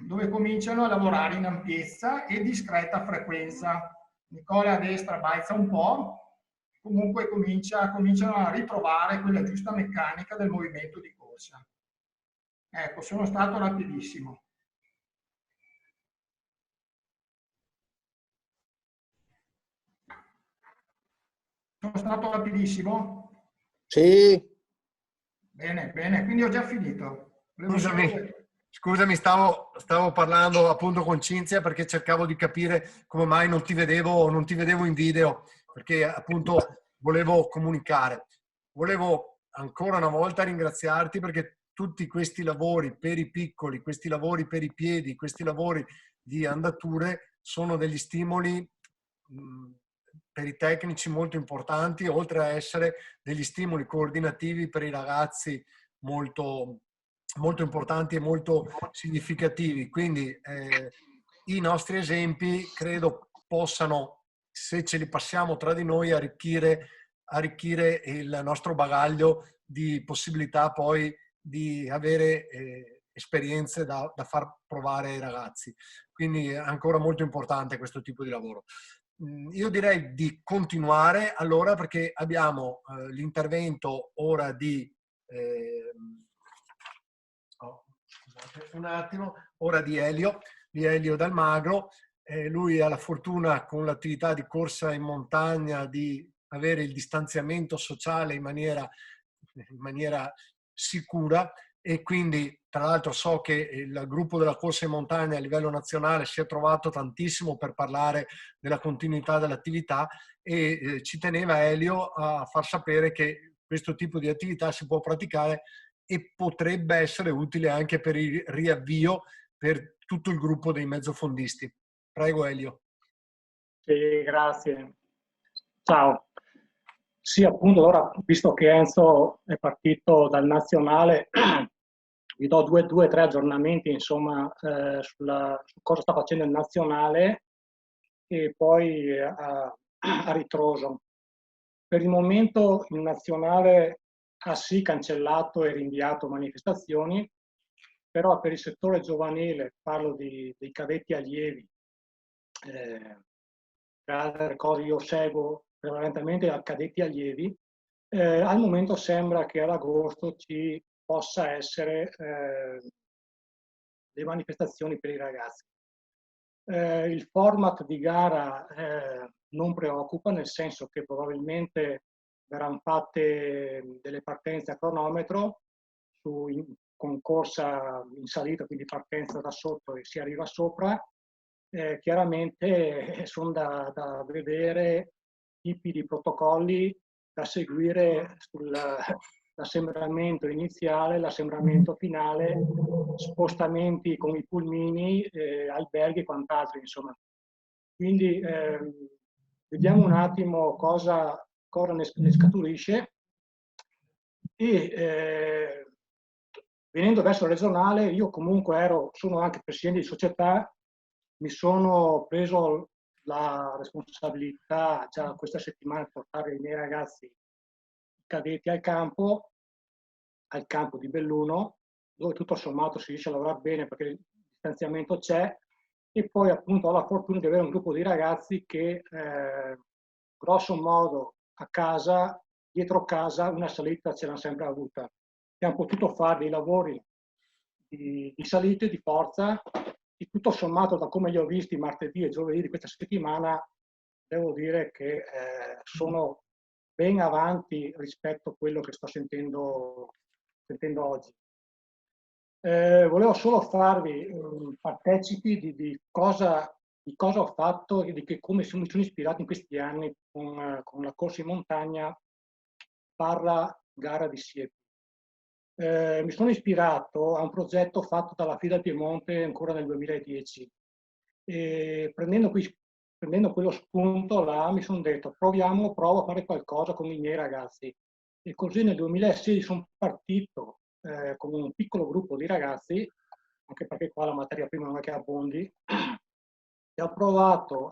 dove cominciano a lavorare in ampiezza e discreta frequenza. Nicola a destra balza un po', comunque cominciano a ritrovare quella giusta meccanica del movimento di corsa. Ecco, sono stato rapidissimo. Sono stato rapidissimo? Sì. Bene, bene, quindi ho già finito. Scusami, stavo parlando appunto con Cinzia perché cercavo di capire come mai non ti vedevo in video, perché appunto volevo comunicare. Volevo ancora una volta ringraziarti perché tutti questi lavori per i piccoli, questi lavori per i piedi, questi lavori di andature sono degli stimoli per i tecnici molto importanti, oltre a essere degli stimoli coordinativi per i ragazzi molto, molto importanti e molto significativi. Quindi i nostri esempi credo possano, se ce li passiamo tra di noi, arricchire il nostro bagaglio di possibilità poi di avere esperienze da far provare ai ragazzi. Quindi è ancora molto importante questo tipo di lavoro. Io direi di continuare allora, perché abbiamo l'intervento ora di scusate un attimo, ora di Elio Dalmagro. Lui ha la fortuna, con l'attività di corsa in montagna, di avere il distanziamento sociale in maniera sicura, e quindi tra l'altro so che il gruppo della corsa in montagna a livello nazionale si è trovato tantissimo per parlare della continuità dell'attività, e ci teneva Elio a far sapere che questo tipo di attività si può praticare e potrebbe essere utile anche per il riavvio per tutto il gruppo dei mezzofondisti. Prego Elio. Sì, grazie. Ciao. Sì, appunto, ora, visto che Enzo è partito dal nazionale, vi do due o tre aggiornamenti, insomma, su cosa sta facendo il nazionale, e poi a ritroso. Per il momento il nazionale ha sì cancellato e rinviato manifestazioni, però per il settore giovanile, parlo dei cadetti allievi, altre cose io seguo prevalentemente a cadetti allievi, al momento sembra che ad agosto ci possa essere le manifestazioni per i ragazzi. Il format di gara non preoccupa, nel senso che probabilmente verranno fatte delle partenze a cronometro con corsa in salita, quindi partenza da sotto e si arriva sopra. Chiaramente sono da vedere tipi di protocolli da seguire sull'assembramento iniziale, l'assembramento finale, spostamenti con i pulmini, alberghi e quant'altro, insomma. Quindi vediamo un attimo cosa ne scaturisce, e venendo verso il regionale, io comunque sono anche presidente di società, mi sono preso la responsabilità già questa settimana di portare i miei ragazzi cadetti al campo di Belluno, dove tutto sommato si riesce a lavorare bene perché il distanziamento c'è, e poi appunto ho la fortuna di avere un gruppo di ragazzi che grosso modo a casa, dietro casa, una salita ce l'hanno sempre avuta. Abbiamo potuto fare dei lavori di salite, di forza, e tutto sommato, da come li ho visti martedì e giovedì di questa settimana, devo dire che sono ben avanti rispetto a quello che sto sentendo oggi. Volevo solo farvi partecipi di cosa ho fatto e di come mi sono ispirato in questi anni con la corsa in montagna / gara di Siepi. Mi sono ispirato a un progetto fatto dalla FIDA Piemonte ancora nel 2010, e prendendo quello spunto là mi sono detto provo a fare qualcosa con i miei ragazzi, e così nel 2016 sono partito con un piccolo gruppo di ragazzi, anche perché qua la materia prima non è che abbondi, e ho provato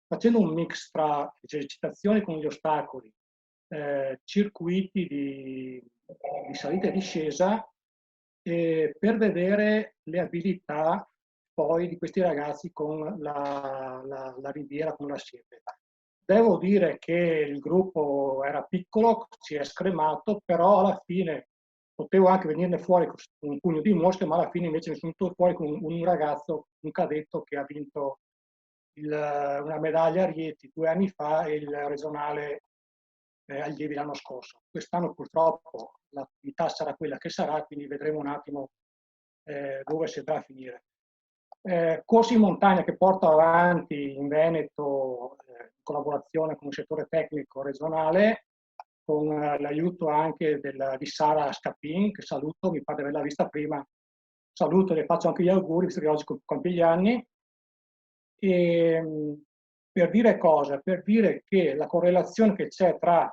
facendo un mix tra esercitazioni con gli ostacoli, circuiti di salita e discesa, per vedere le abilità poi di questi ragazzi con la riviera, con la siepe. Devo dire che il gruppo era piccolo, si è scremato, però alla fine potevo anche venirne fuori con un pugno di mosche, ma alla fine invece ne sono venuto fuori con un ragazzo, un cadetto che ha vinto una medaglia a Rieti 2 anni fa e il regionale allievi l'anno scorso. Quest'anno purtroppo l'attività sarà quella che sarà, quindi vedremo un attimo dove si andrà a finire. Corsi in montagna che porto avanti in Veneto in collaborazione con il settore tecnico regionale, con l'aiuto anche di Sara Scapin, che saluto, mi pare di averla vista prima, saluto e le faccio anche gli auguri, visto che oggi compie gli anni. Per dire cosa? Per dire che la correlazione che c'è tra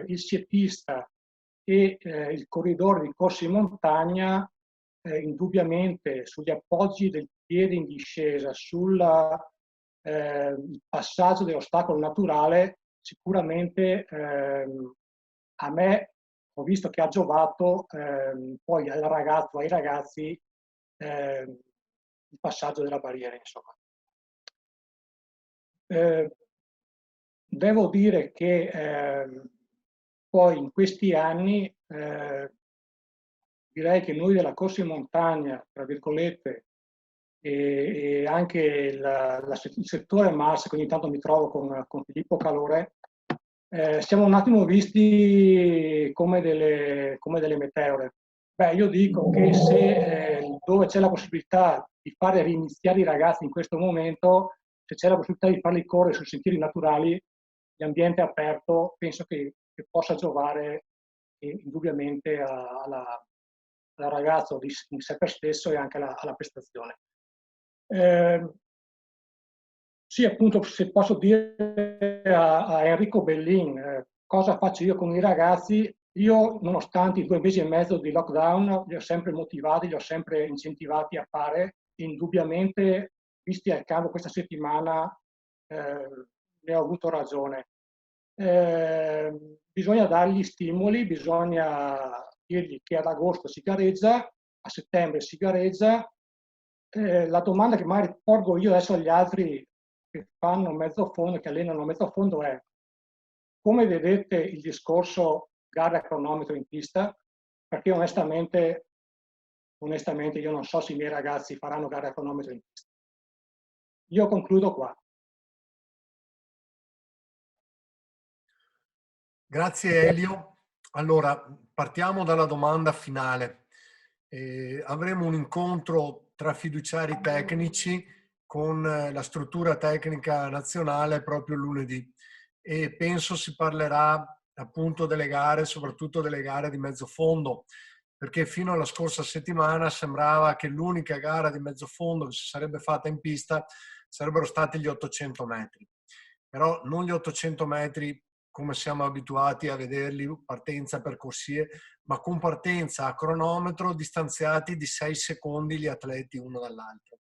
il sciatista e il corridore di corsa in montagna, indubbiamente sugli appoggi del piede in discesa, sul passaggio dell'ostacolo naturale, sicuramente a me ho visto che ha giovato poi al ragazzo, ai ragazzi, il passaggio della barriera, insomma. Devo dire che poi in questi anni direi che noi della corsa in montagna, tra virgolette, e anche il settore Mars, che ogni tanto mi trovo con Filippo Calore, siamo un attimo visti come delle meteore. Beh, io dico che se dove c'è la possibilità di fare riniziare i ragazzi in questo momento, se c'è la possibilità di farli correre su sentieri naturali, l'ambiente aperto, penso che possa giovare indubbiamente al ragazzo in sé per stesso e anche alla prestazione. Sì, appunto, se posso dire a Enrico Bellin cosa faccio io con i ragazzi. Io, nonostante i 2 mesi e mezzo di lockdown, li ho sempre motivati, li ho sempre incentivati a fare. Indubbiamente, visti al campo questa settimana, ne ho avuto ragione. Bisogna dargli stimoli, bisogna dirgli che ad agosto si gareggia, a settembre si gareggia. La domanda che magari porgo io adesso agli altri che fanno mezzo fondo, che allenano mezzo fondo è: come vedete il discorso gara a cronometro in pista? Perché onestamente io non so se i miei ragazzi faranno gara a cronometro in pista. Io concludo qua. Grazie Elio. Allora, partiamo dalla domanda finale. Avremo un incontro tra fiduciari tecnici con la struttura tecnica nazionale proprio lunedì e penso si parlerà appunto delle gare, soprattutto delle gare di mezzo fondo, perché fino alla scorsa settimana sembrava che l'unica gara di mezzo fondo che si sarebbe fatta in pista sarebbero stati gli 800 metri. Però non gli 800 metri come siamo abituati a vederli, partenza per corsie, ma con partenza a cronometro distanziati di 6 secondi gli atleti uno dall'altro.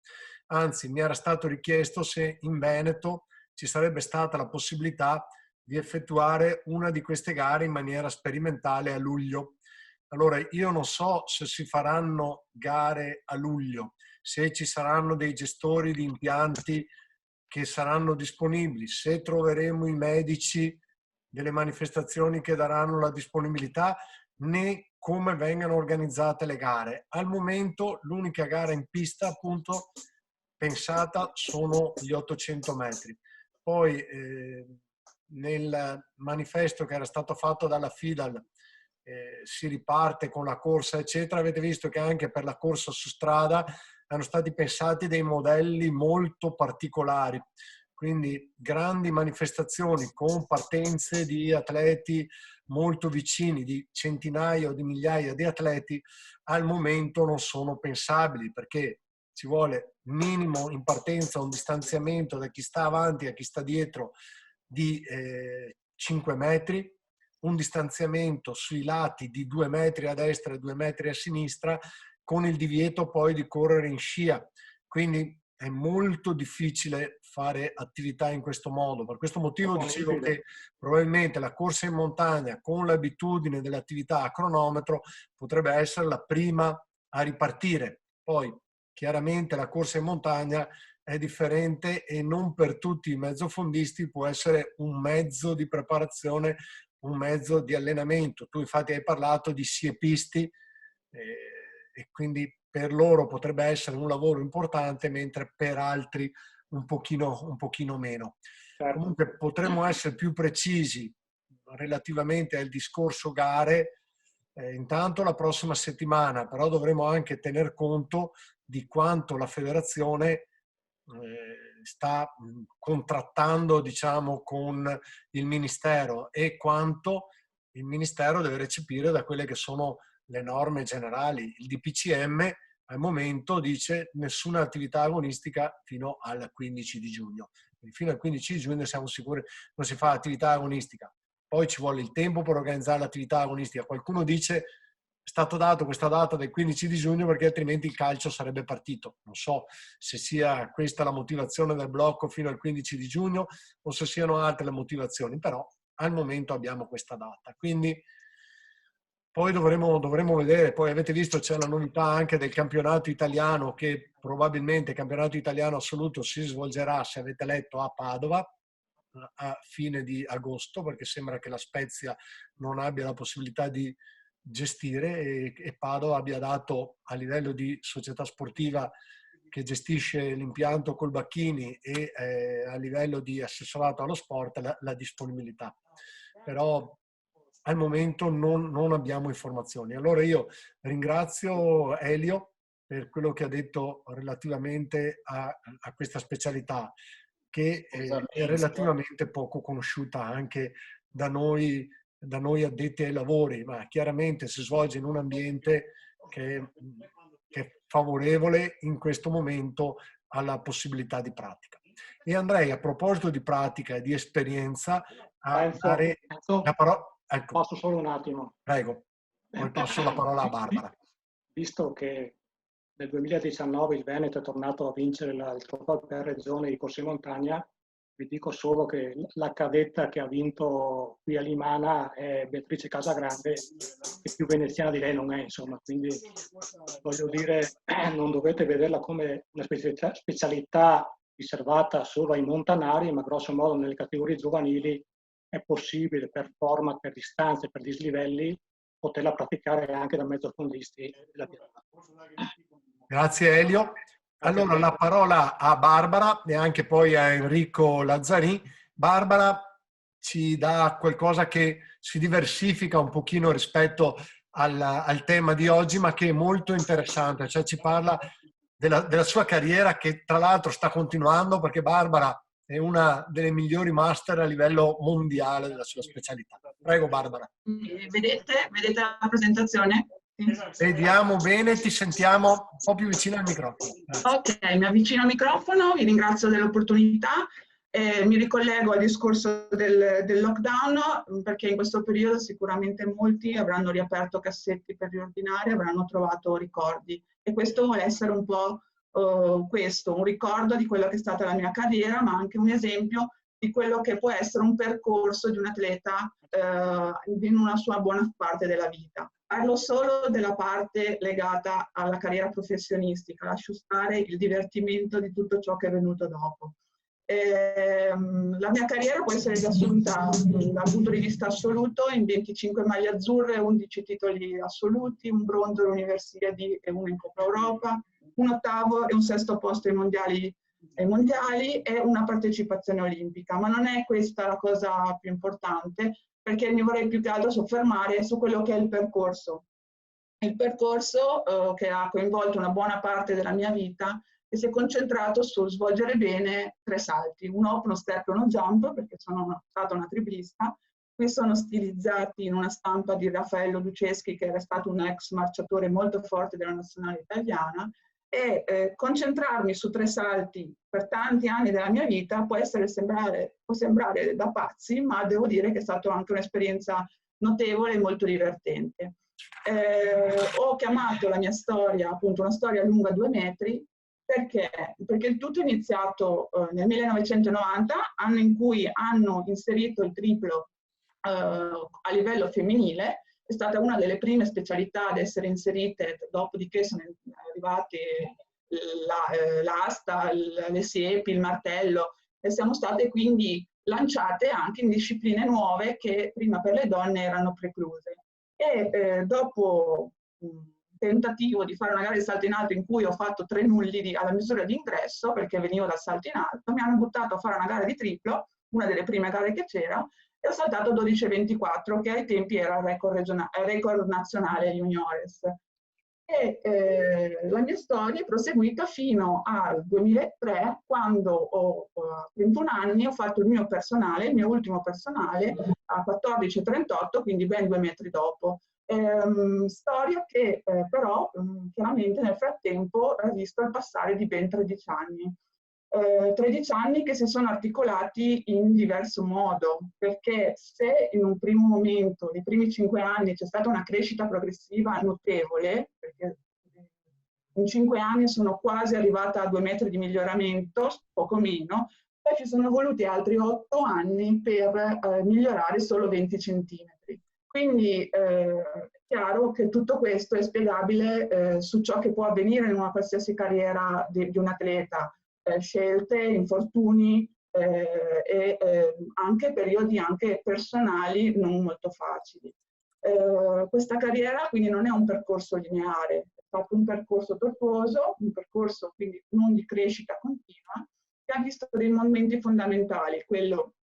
Anzi, mi era stato richiesto se in Veneto ci sarebbe stata la possibilità di effettuare una di queste gare in maniera sperimentale a luglio. Allora, io non so se si faranno gare a luglio, se ci saranno dei gestori di impianti che saranno disponibili, se troveremo i medici delle manifestazioni che daranno la disponibilità, né come vengano organizzate le gare. Al momento l'unica gara in pista appunto pensata sono gli 800 metri. Poi nel manifesto che era stato fatto dalla FIDAL si riparte con la corsa eccetera. Avete visto che anche per la corsa su strada erano stati pensati dei modelli molto particolari. Quindi grandi manifestazioni con partenze di atleti molto vicini, di centinaia o di migliaia di atleti, al momento non sono pensabili, perché ci vuole minimo in partenza un distanziamento da chi sta avanti a chi sta dietro di 5 metri, un distanziamento sui lati di 2 metri a destra e 2 metri a sinistra, con il divieto poi di correre in scia. Quindi è molto difficile fare attività in questo modo. Per questo motivo dicevo che probabilmente la corsa in montagna con l'abitudine dell'attività a cronometro potrebbe essere la prima a ripartire. Poi chiaramente la corsa in montagna è differente e non per tutti i mezzofondisti può essere un mezzo di preparazione, un mezzo di allenamento. Tu infatti hai parlato di siepisti e quindi per loro potrebbe essere un lavoro importante, mentre per altri un pochino meno. Certo. Comunque potremmo essere più precisi relativamente al discorso gare intanto la prossima settimana, però dovremo anche tener conto di quanto la federazione sta contrattando, diciamo, con il Ministero e quanto il Ministero deve recepire da quelle che sono le norme generali. Il DPCM al momento dice nessuna attività agonistica fino al 15 di giugno. Quindi fino al 15 giugno siamo sicuri non si fa attività agonistica. Poi ci vuole il tempo per organizzare l'attività agonistica. Qualcuno dice è stato dato questa data del 15 di giugno perché altrimenti il calcio sarebbe partito. Non so se sia questa la motivazione del blocco fino al 15 di giugno o se siano altre le motivazioni, però al momento abbiamo questa data. Quindi poi dovremo vedere. Poi avete visto c'è la novità anche del campionato italiano, che probabilmente il campionato italiano assoluto si svolgerà, se avete letto, a Padova a fine di agosto, perché sembra che la Spezia non abbia la possibilità di gestire e Padova abbia dato a livello di società sportiva che gestisce l'impianto Colbacchini e a livello di assessorato allo sport la disponibilità. Però al momento non abbiamo informazioni. Allora io ringrazio Elio per quello che ha detto relativamente a questa specialità, che è relativamente poco conosciuta anche da noi addetti ai lavori, ma chiaramente si svolge in un ambiente che è favorevole in questo momento alla possibilità di pratica. E andrei, a proposito di pratica e di esperienza, a dare la parola. Ecco. Posso solo un attimo? Prego, poi passo la parola a Barbara. Visto che nel 2019 il Veneto è tornato a vincere il trofeo per regione di corsa in montagna, vi dico solo che la cadetta che ha vinto qui a Limana è Beatrice Casagrande, che più veneziana di lei non è, insomma. Quindi voglio dire, non dovete vederla come una specialità riservata solo ai montanari, ma grosso modo nelle categorie giovanili è possibile per format, per distanze, per dislivelli, poterla praticare anche da mezzofondisti. Grazie Elio. Allora la parola a Barbara e anche poi a Enrico Lazzarini. Barbara ci dà qualcosa che si diversifica un pochino rispetto al tema di oggi, ma che è molto interessante, cioè ci parla della sua carriera, che tra l'altro sta continuando, perché Barbara è una delle migliori master a livello mondiale della sua specialità. Prego Barbara. Vedete la presentazione? Vediamo bene, ti sentiamo un po' più vicino al microfono. Grazie. Ok, mi avvicino al microfono, vi ringrazio dell'opportunità. Mi ricollego al discorso del lockdown, perché in questo periodo sicuramente molti avranno riaperto cassetti per riordinare, avranno trovato ricordi, e questo vuole essere un po' un ricordo di quello che è stata la mia carriera, ma anche un esempio di quello che può essere un percorso di un atleta in una sua buona parte della vita. Parlo solo della parte legata alla carriera professionistica, lascio stare il divertimento di tutto ciò che è venuto dopo. La mia carriera può essere riassunta dal punto di vista assoluto in 25 maglie azzurre, 11 titoli assoluti, un bronzo alle Universiadi e uno in Coppa Europa, un ottavo e un sesto posto ai mondiali e una partecipazione olimpica. Ma non è questa la cosa più importante, perché mi vorrei più che altro soffermare su quello che è il percorso. Il percorso che ha coinvolto una buona parte della mia vita e si è concentrato sul svolgere bene 3 salti, un hop, uno step e uno jump, perché sono stata una triplista. Qui sono stilizzati in una stampa di Raffaello Luceschi, che era stato un ex marciatore molto forte della nazionale italiana, e concentrarmi su 3 salti per tanti anni della mia vita può sembrare da pazzi, ma devo dire che è stata anche un'esperienza notevole e molto divertente. Ho chiamato la mia storia appunto una storia lunga 2 metri, perché il tutto è iniziato nel 1990, anno in cui hanno inserito il triplo a livello femminile. È stata una delle prime specialità ad essere inserite, dopodiché sono arrivate l'asta, le siepi, il martello, e siamo state quindi lanciate anche in discipline nuove che prima per le donne erano precluse. E dopo un tentativo di fare una gara di salto in alto in cui ho fatto 3 nulli alla misura di ingresso, perché venivo dal salto in alto, mi hanno buttato a fare una gara di triplo, una delle prime gare che c'era, e ho saltato 12,24, che ai tempi era il record nazionale juniores. E la mia storia è proseguita fino al 2003, quando ho 21 anni, ho fatto il mio personale, il mio ultimo personale, a 14,38, quindi ben 2 metri dopo. Storia che però chiaramente nel frattempo ha visto il passare di ben 13 anni. 13 anni che si sono articolati in diverso modo, perché se in un primo momento, nei primi 5 anni, c'è stata una crescita progressiva notevole, perché in 5 anni sono quasi arrivata a 2 metri di miglioramento, poco meno, poi ci sono voluti altri 8 anni per migliorare solo 20 centimetri. Quindi è chiaro che tutto questo è spiegabile su ciò che può avvenire in una qualsiasi carriera di un atleta, scelte, infortuni e anche periodi anche personali non molto facili. Questa carriera quindi non è un percorso lineare, è stato un percorso tortuoso, un percorso quindi non di crescita continua, che ha visto dei momenti fondamentali, quello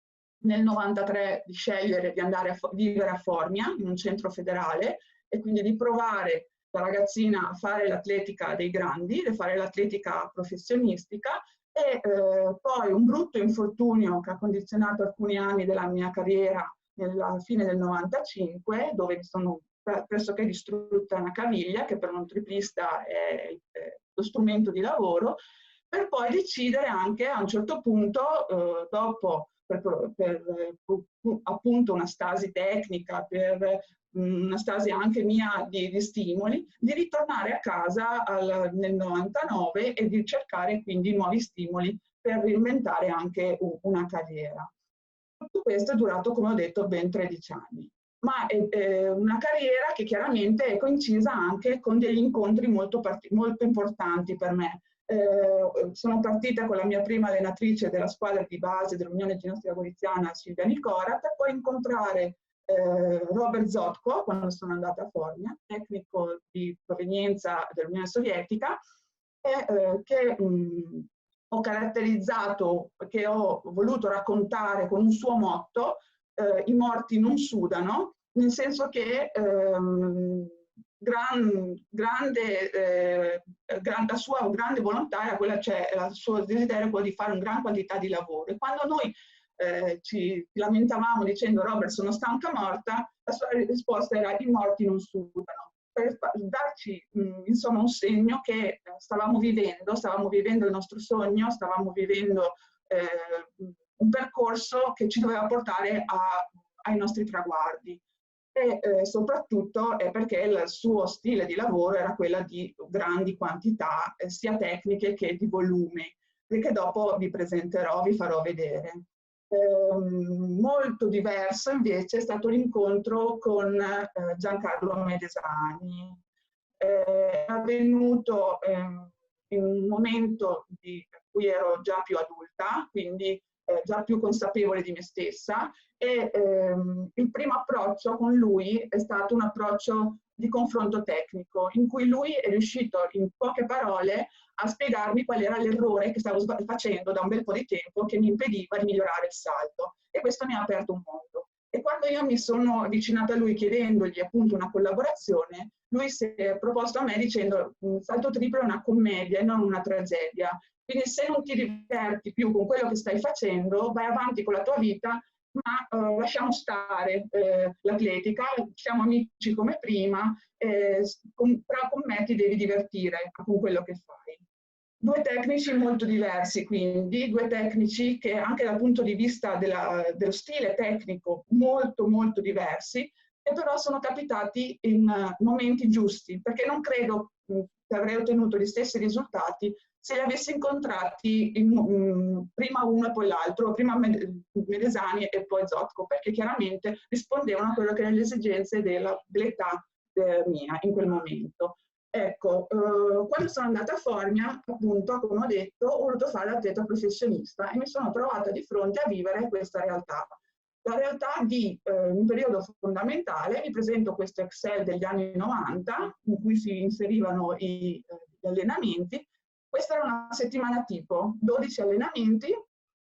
nel 93 di scegliere di andare a vivere a Formia, in un centro federale, e quindi di provare da ragazzina a fare l'atletica dei grandi, a fare l'atletica professionistica, e poi un brutto infortunio che ha condizionato alcuni anni della mia carriera alla fine del 95, dove mi sono pressoché distrutta una caviglia, che per un triplista è lo strumento di lavoro, per poi decidere anche a un certo punto, dopo per appunto una stasi tecnica, per una stasi anche mia di stimoli, di ritornare a casa nel 99 e di cercare quindi nuovi stimoli per reinventare anche una carriera. Tutto questo è durato, come ho detto, ben 13 anni, ma è una carriera che chiaramente è coincisa anche con degli incontri molto importanti per me. Sono partita con la mia prima allenatrice della squadra di base dell'Unione Ginnastica Goriziana, Silvia Nicora, per poi incontrare Robert Zotko quando sono andata a Formia, tecnico di provenienza dell'Unione Sovietica, che ho caratterizzato, che ho voluto raccontare con un suo motto: i morti non sudano, nel senso che la sua grande volontà era quella, cioè il suo desiderio è quello di fare una gran quantità di lavoro. E quando noi ci lamentavamo dicendo Robert sono stanca morta, la sua risposta era i morti non sudano, per darci insomma un segno che stavamo vivendo il nostro sogno, stavamo vivendo un percorso che ci doveva portare ai nostri traguardi. E soprattutto perché il suo stile di lavoro era quella di grandi quantità, sia tecniche che di volume, che dopo vi presenterò, vi farò vedere. Molto diverso invece è stato l'incontro con Giancarlo Medesani. È avvenuto in un momento in cui ero già più adulta, quindi già più consapevole di me stessa, e il primo approccio con lui è stato un approccio di confronto tecnico, in cui lui è riuscito in poche parole a spiegarmi qual era l'errore che stavo facendo da un bel po' di tempo che mi impediva di migliorare il salto, e questo mi ha aperto un mondo. E quando io mi sono avvicinata a lui chiedendogli appunto una collaborazione, lui si è proposto a me dicendo: un salto triplo è una commedia e non una tragedia, quindi se non ti diverti più con quello che stai facendo, vai avanti con la tua vita, ma lasciamo stare l'atletica, siamo amici come prima, però con me ti devi divertire con quello che fai. Due tecnici molto diversi, quindi, due tecnici che anche dal punto di vista dello stile tecnico molto molto diversi, che però sono capitati in momenti giusti, perché non credo che avrei ottenuto gli stessi risultati se li avessi incontrati prima uno e poi l'altro, prima Medesani e poi Zotko, perché chiaramente rispondevano a quello che erano le esigenze dell'età mia in quel momento. Ecco, quando sono andata a Formia, appunto, come ho detto, ho voluto fare l'atleta professionista e mi sono trovata di fronte a vivere questa realtà. La realtà di un periodo fondamentale, vi presento questo Excel degli anni 90, in cui si inserivano gli allenamenti. Questa era una settimana tipo, 12 allenamenti,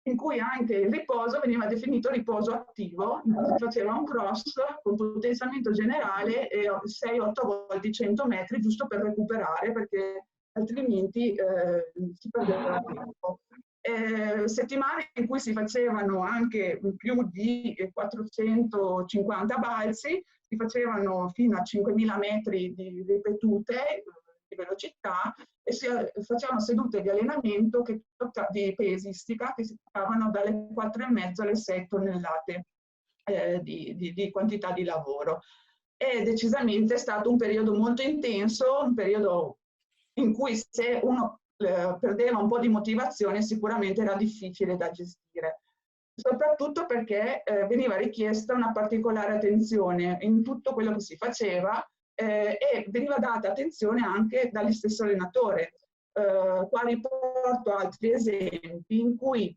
in cui anche il riposo veniva definito riposo attivo, in cui si faceva un cross con potenziamento generale e 6-8 volte 100 metri, giusto per recuperare, perché altrimenti si perdeva tempo. Settimane in cui si facevano anche più di 450 balzi, si facevano fino a 5.000 metri di ripetute di velocità, e si facevano sedute di allenamento di pesistica che si toccavano dalle 4,5 alle 6 tonnellate di quantità di lavoro. E decisamente è stato un periodo molto intenso, un periodo in cui se uno perdeva un po' di motivazione sicuramente era difficile da gestire, soprattutto perché veniva richiesta una particolare attenzione in tutto quello che si faceva e veniva data attenzione anche dagli stessi allenatori. Qua riporto altri esempi in cui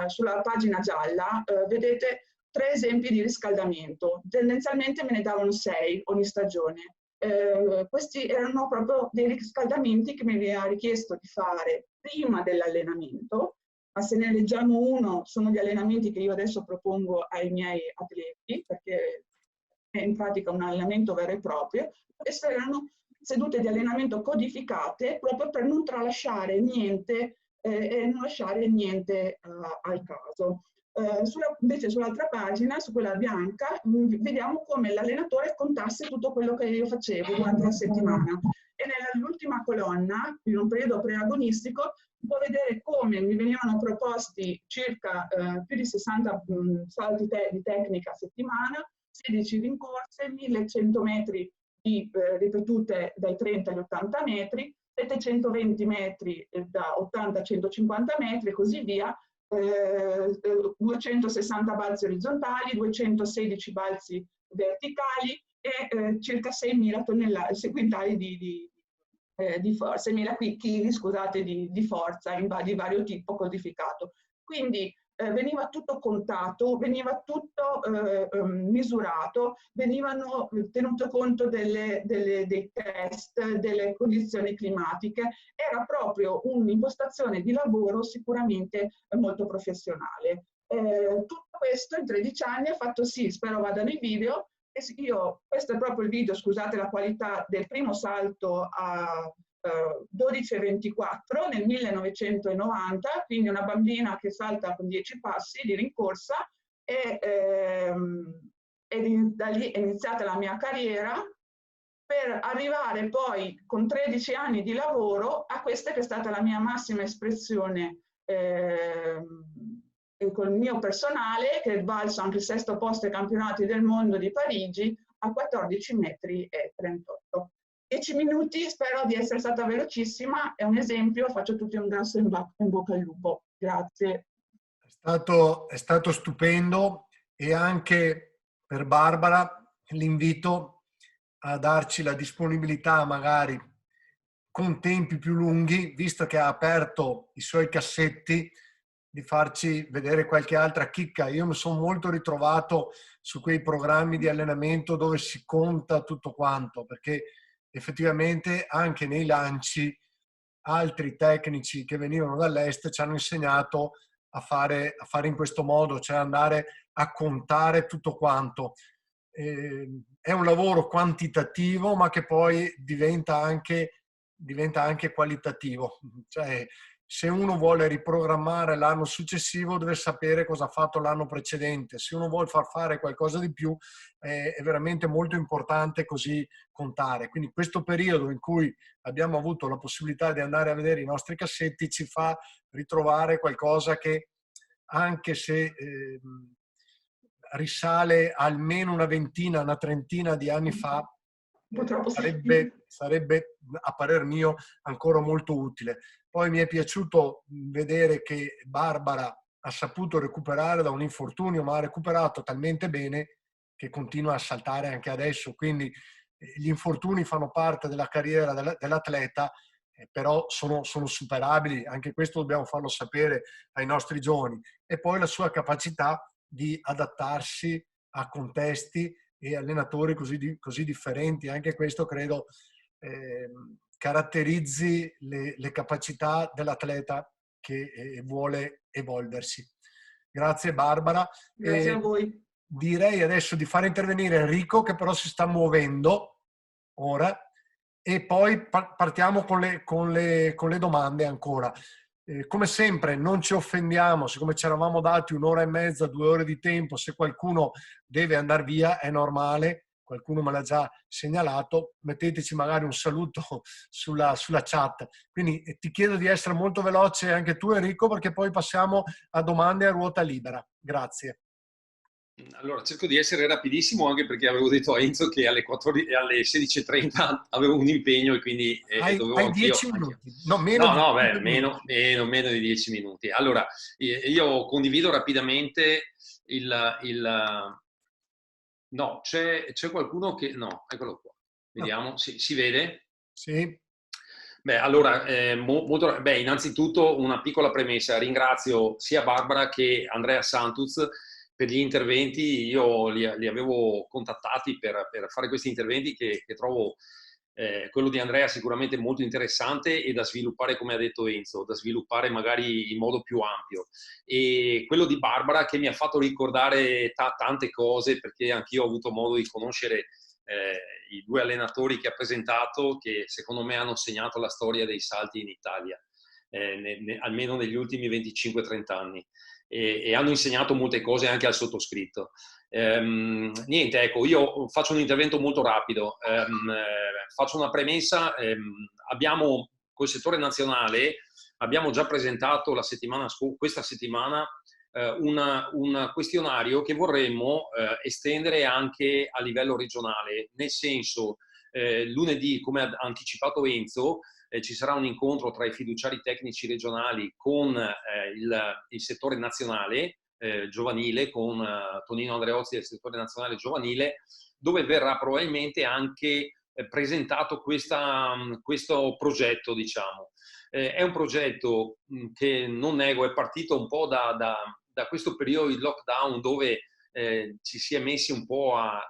sulla pagina gialla vedete 3 esempi di riscaldamento. Tendenzialmente me ne davano 6 ogni stagione. Questi erano proprio dei riscaldamenti che mi veniva richiesto di fare prima dell'allenamento, ma se ne leggiamo uno, sono gli allenamenti che io adesso propongo ai miei atleti, perché è in pratica un allenamento vero e proprio. Queste erano sedute di allenamento codificate proprio per non tralasciare niente e non lasciare niente al caso. Invece sull'altra pagina, su quella bianca, vediamo come l'allenatore contasse tutto quello che io facevo durante la settimana. E nell'ultima colonna, in un periodo preagonistico, può vedere come mi venivano proposti circa più di 60 salti di tecnica a settimana, 16 rincorse, 1100 metri di ripetute dai 30 agli 80 metri, 720 metri da 80 a 150 metri e così via, 260 balzi orizzontali, 216 balzi verticali e circa 6.000 quintali di forza, 6.000 chili, scusate, di forza di vario tipo codificato. Quindi veniva tutto contato, veniva tutto misurato, venivano tenuto conto dei test, delle condizioni climatiche. Era proprio un'impostazione di lavoro sicuramente molto professionale. Tutto questo in 13 anni ha fatto sì, spero vadano i video, questo è proprio il video, scusate la qualità, del primo salto a 12,24 nel 1990, quindi una bambina che salta con 10 passi di rincorsa e da lì è iniziata la mia carriera per arrivare poi con 13 anni di lavoro a questa che è stata la mia massima espressione con il mio personale, che è valso anche il 6° posto ai campionati del mondo di Parigi a 14,38 metri. 10 minuti, spero di essere stata velocissima, è un esempio, faccio tutti un grosso in bocca al lupo. Grazie. È stato stupendo, e anche per Barbara l'invito a darci la disponibilità magari con tempi più lunghi, visto che ha aperto i suoi cassetti, di farci vedere qualche altra chicca. Io mi sono molto ritrovato su quei programmi di allenamento dove si conta tutto quanto, perché effettivamente anche nei lanci altri tecnici che venivano dall'est ci hanno insegnato a fare in questo modo, cioè andare a contare tutto quanto. È un lavoro quantitativo, ma che poi diventa anche qualitativo. Cioè, se uno vuole riprogrammare l'anno successivo deve sapere cosa ha fatto l'anno precedente. Se uno vuole far fare qualcosa di più è veramente molto importante così contare. Quindi questo periodo in cui abbiamo avuto la possibilità di andare a vedere i nostri cassetti ci fa ritrovare qualcosa che, anche se risale almeno una ventina, una trentina di anni fa, sarebbe a parer mio ancora molto utile. Poi mi è piaciuto vedere che Barbara ha saputo recuperare da un infortunio, ma ha recuperato talmente bene che continua a saltare anche adesso. Quindi gli infortuni fanno parte della carriera dell'atleta, però sono superabili. Anche questo dobbiamo farlo sapere ai nostri giovani. E poi la sua capacità di adattarsi a contesti e allenatori così differenti. Anche questo credo caratterizzi le capacità dell'atleta che vuole evolversi. Grazie Barbara. Grazie a voi. Direi adesso di fare intervenire Enrico, che però si sta muovendo ora, e poi partiamo con le domande ancora. Come sempre non ci offendiamo, siccome ci eravamo dati 1 ora e mezza, 2 ore di tempo. Se qualcuno deve andare via è normale, qualcuno me l'ha già segnalato, metteteci magari un saluto sulla chat. Quindi ti chiedo di essere molto veloce anche tu, Enrico, perché poi passiamo a domande a ruota libera. Grazie. Allora, cerco di essere rapidissimo, anche perché avevo detto a Enzo che alle 16:30 avevo un impegno e quindi dovevo hai anch'io. 10 minuti? No, meno di 10 minuti. Allora, io condivido rapidamente No, c'è qualcuno che... No, eccolo qua. Vediamo, si vede? Sì. Beh, allora, innanzitutto una piccola premessa. Ringrazio sia Barbara che Andrea Santuz per gli interventi. Io li avevo contattati per fare questi interventi che trovo quello di Andrea sicuramente molto interessante e da sviluppare, come ha detto Enzo, da sviluppare magari in modo più ampio. E quello di Barbara che mi ha fatto ricordare tante cose, perché anch'io ho avuto modo di conoscere i due allenatori che ha presentato, che secondo me hanno segnato la storia dei salti in Italia, almeno negli ultimi 25-30 anni. E hanno insegnato molte cose anche al sottoscritto. Niente, ecco, io faccio un intervento molto rapido, faccio una premessa. Abbiamo col settore nazionale, abbiamo già presentato questa settimana un questionario che vorremmo estendere anche a livello regionale, nel senso lunedì, come ha anticipato Enzo, ci sarà un incontro tra i fiduciari tecnici regionali con il settore nazionale giovanile, con Tonino Andreozzi del settore nazionale giovanile, dove verrà probabilmente anche presentato questo progetto, diciamo. È un progetto che, non nego, è partito un po' da questo periodo di lockdown, dove ci si è messi un po' a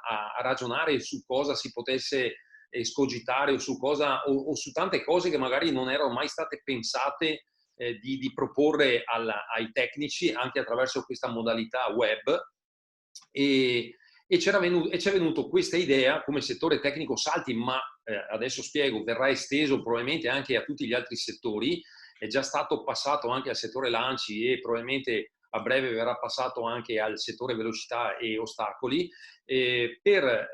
ragionare su cosa si potesse escogitare o su cosa o su tante cose che magari non erano mai state pensate di proporre ai tecnici anche attraverso questa modalità web, e ci è venuto questa idea come settore tecnico salti, ma adesso spiego, verrà esteso probabilmente anche a tutti gli altri settori. È già stato passato anche al settore lanci e probabilmente a breve verrà passato anche al settore velocità e ostacoli, per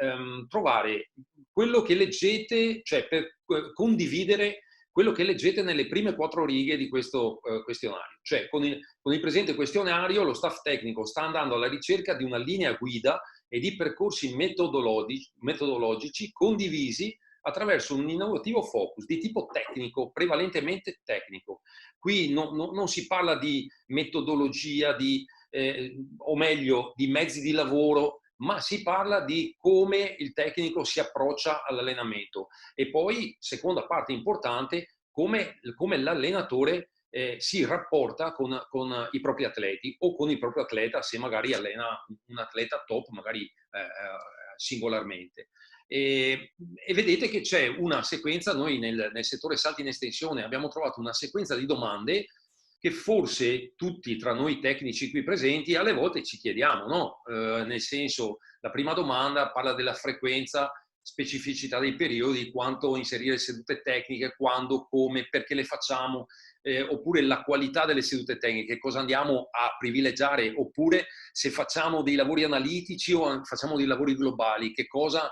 trovare quello che leggete, cioè per condividere quello che leggete nelle prime 4 righe di questo questionario. Cioè, con il presente questionario lo staff tecnico sta andando alla ricerca di una linea guida e di percorsi metodologici condivisi attraverso un innovativo focus di tipo tecnico, prevalentemente tecnico. Qui non si parla di metodologia, o meglio, di mezzi di lavoro, ma si parla di come il tecnico si approccia all'allenamento. E poi, seconda parte importante, come l'allenatore si rapporta con i propri atleti o con il proprio atleta, se magari allena un atleta top, magari singolarmente. E vedete che c'è una sequenza. Noi nel settore salti in estensione abbiamo trovato una sequenza di domande che forse tutti tra noi tecnici qui presenti alle volte ci chiediamo, no? Nel senso, la prima domanda parla della frequenza, specificità dei periodi, quanto inserire sedute tecniche, quando, come, perché le facciamo, oppure la qualità delle sedute tecniche, cosa andiamo a privilegiare, oppure se facciamo dei lavori analitici o facciamo dei lavori globali, che cosa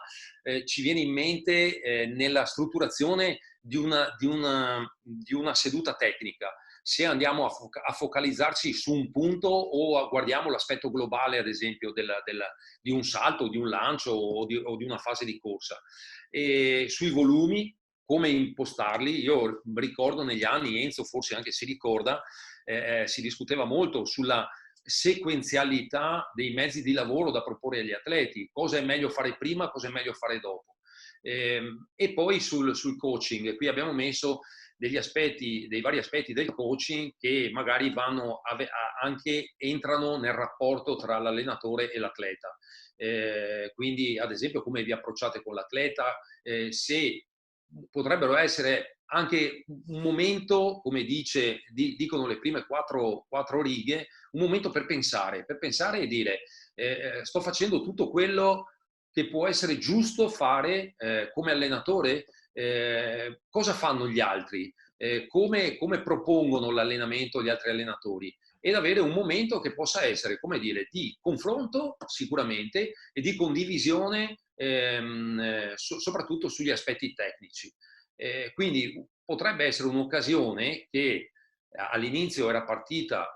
ci viene in mente nella strutturazione di una seduta tecnica. Se andiamo a focalizzarci su un punto o guardiamo l'aspetto globale, ad esempio, di un salto, di un lancio o di una fase di corsa. E sui volumi, come impostarli, io ricordo negli anni, Enzo forse anche si ricorda, si discuteva molto sulla sequenzialità dei mezzi di lavoro da proporre agli atleti, cosa è meglio fare prima, cosa è meglio fare dopo. E poi sul coaching, qui abbiamo messo dei vari aspetti del coaching che magari anche entrano nel rapporto tra l'allenatore e l'atleta. Quindi, ad esempio, come vi approcciate con l'atleta, se potrebbero essere anche un momento, come dicono le prime 4 righe, un momento per pensare e dire sto facendo tutto quello che può essere giusto fare come allenatore. Cosa fanno gli altri, come propongono l'allenamento gli altri allenatori, ed avere un momento che possa essere, come dire, di confronto sicuramente e di condivisione soprattutto sugli aspetti tecnici. Quindi potrebbe essere un'occasione che all'inizio era partita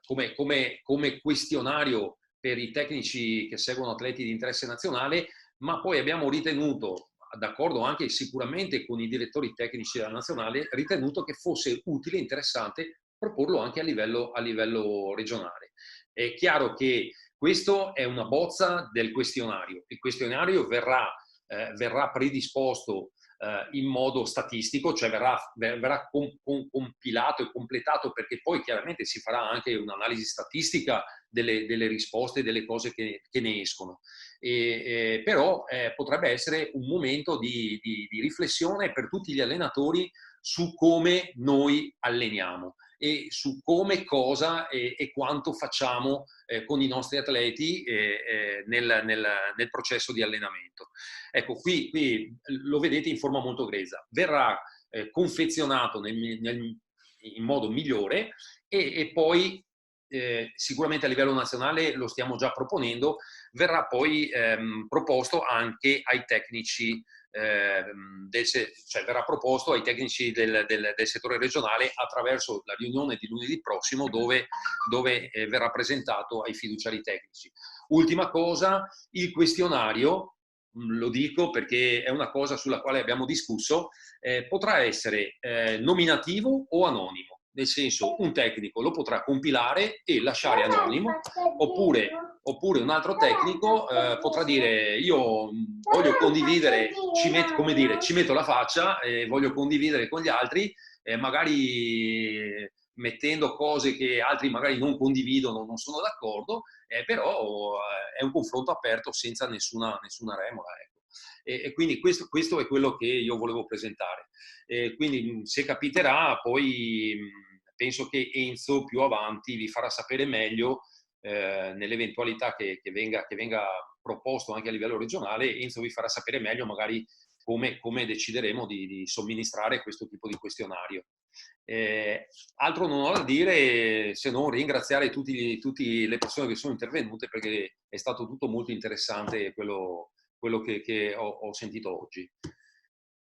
come questionario per i tecnici che seguono atleti di interesse nazionale, ma poi abbiamo ritenuto, d'accordo anche sicuramente con i direttori tecnici della nazionale, ritenuto che fosse utile e interessante proporlo anche a livello regionale. È chiaro che questo è una bozza del questionario. Il questionario verrà predisposto in modo statistico, cioè verrà compilato e completato, perché poi chiaramente si farà anche un'analisi statistica delle risposte, delle cose che ne escono. Però potrebbe essere un momento di riflessione per tutti gli allenatori su come noi alleniamo e su come, cosa e quanto facciamo con i nostri atleti nel processo di allenamento. Ecco, qui lo vedete in forma molto grezza. Verrà confezionato in modo migliore e poi sicuramente a livello nazionale lo stiamo già proponendo, verrà poi proposto anche ai tecnici verrà proposto ai tecnici del settore regionale attraverso la riunione di lunedì prossimo dove verrà presentato ai fiduciari tecnici. Ultima cosa, il questionario, lo dico perché è una cosa sulla quale abbiamo discusso, potrà essere nominativo o anonimo. Nel senso, un tecnico lo potrà compilare e lasciare anonimo, oppure un altro tecnico potrà dire: io voglio condividere, ci metto la faccia e voglio condividere con gli altri, magari mettendo cose che altri magari non condividono, non sono d'accordo, però è un confronto aperto senza nessuna remora. Ecco. E quindi questo è quello che io volevo presentare. Quindi se capiterà, poi penso che Enzo più avanti vi farà sapere meglio, nell'eventualità che venga proposto anche a livello regionale. Enzo vi farà sapere meglio magari come decideremo di somministrare questo tipo di questionario. Altro non ho da dire se non ringraziare tutte le persone che sono intervenute, perché è stato tutto molto interessante quello che ho sentito oggi.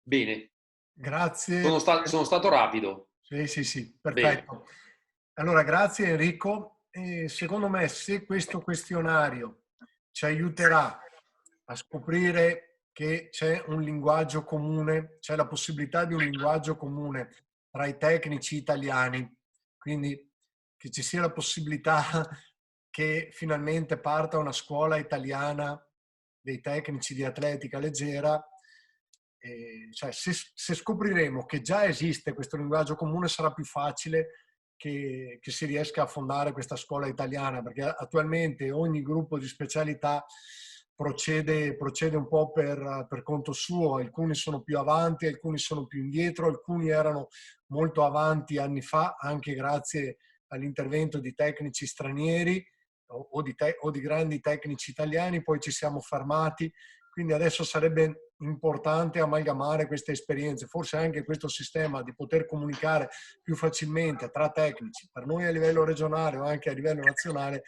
Bene. Grazie. Sono stato rapido. Sì, perfetto. Bene. Allora, grazie Enrico. Secondo me, se questo questionario ci aiuterà a scoprire che c'è un linguaggio comune, c'è la possibilità di un linguaggio comune tra i tecnici italiani, quindi che ci sia la possibilità che finalmente parta una scuola italiana dei tecnici di atletica leggera, cioè se scopriremo che già esiste questo linguaggio comune, sarà più facile che si riesca a fondare questa scuola italiana, perché attualmente ogni gruppo di specialità procede un po' per conto suo. Alcuni sono più avanti, alcuni sono più indietro, alcuni erano molto avanti anni fa, anche grazie all'intervento di tecnici stranieri o di grandi tecnici italiani, poi ci siamo fermati. Quindi adesso sarebbe importante amalgamare queste esperienze, forse anche questo sistema di poter comunicare più facilmente tra tecnici, per noi a livello regionale o anche a livello nazionale,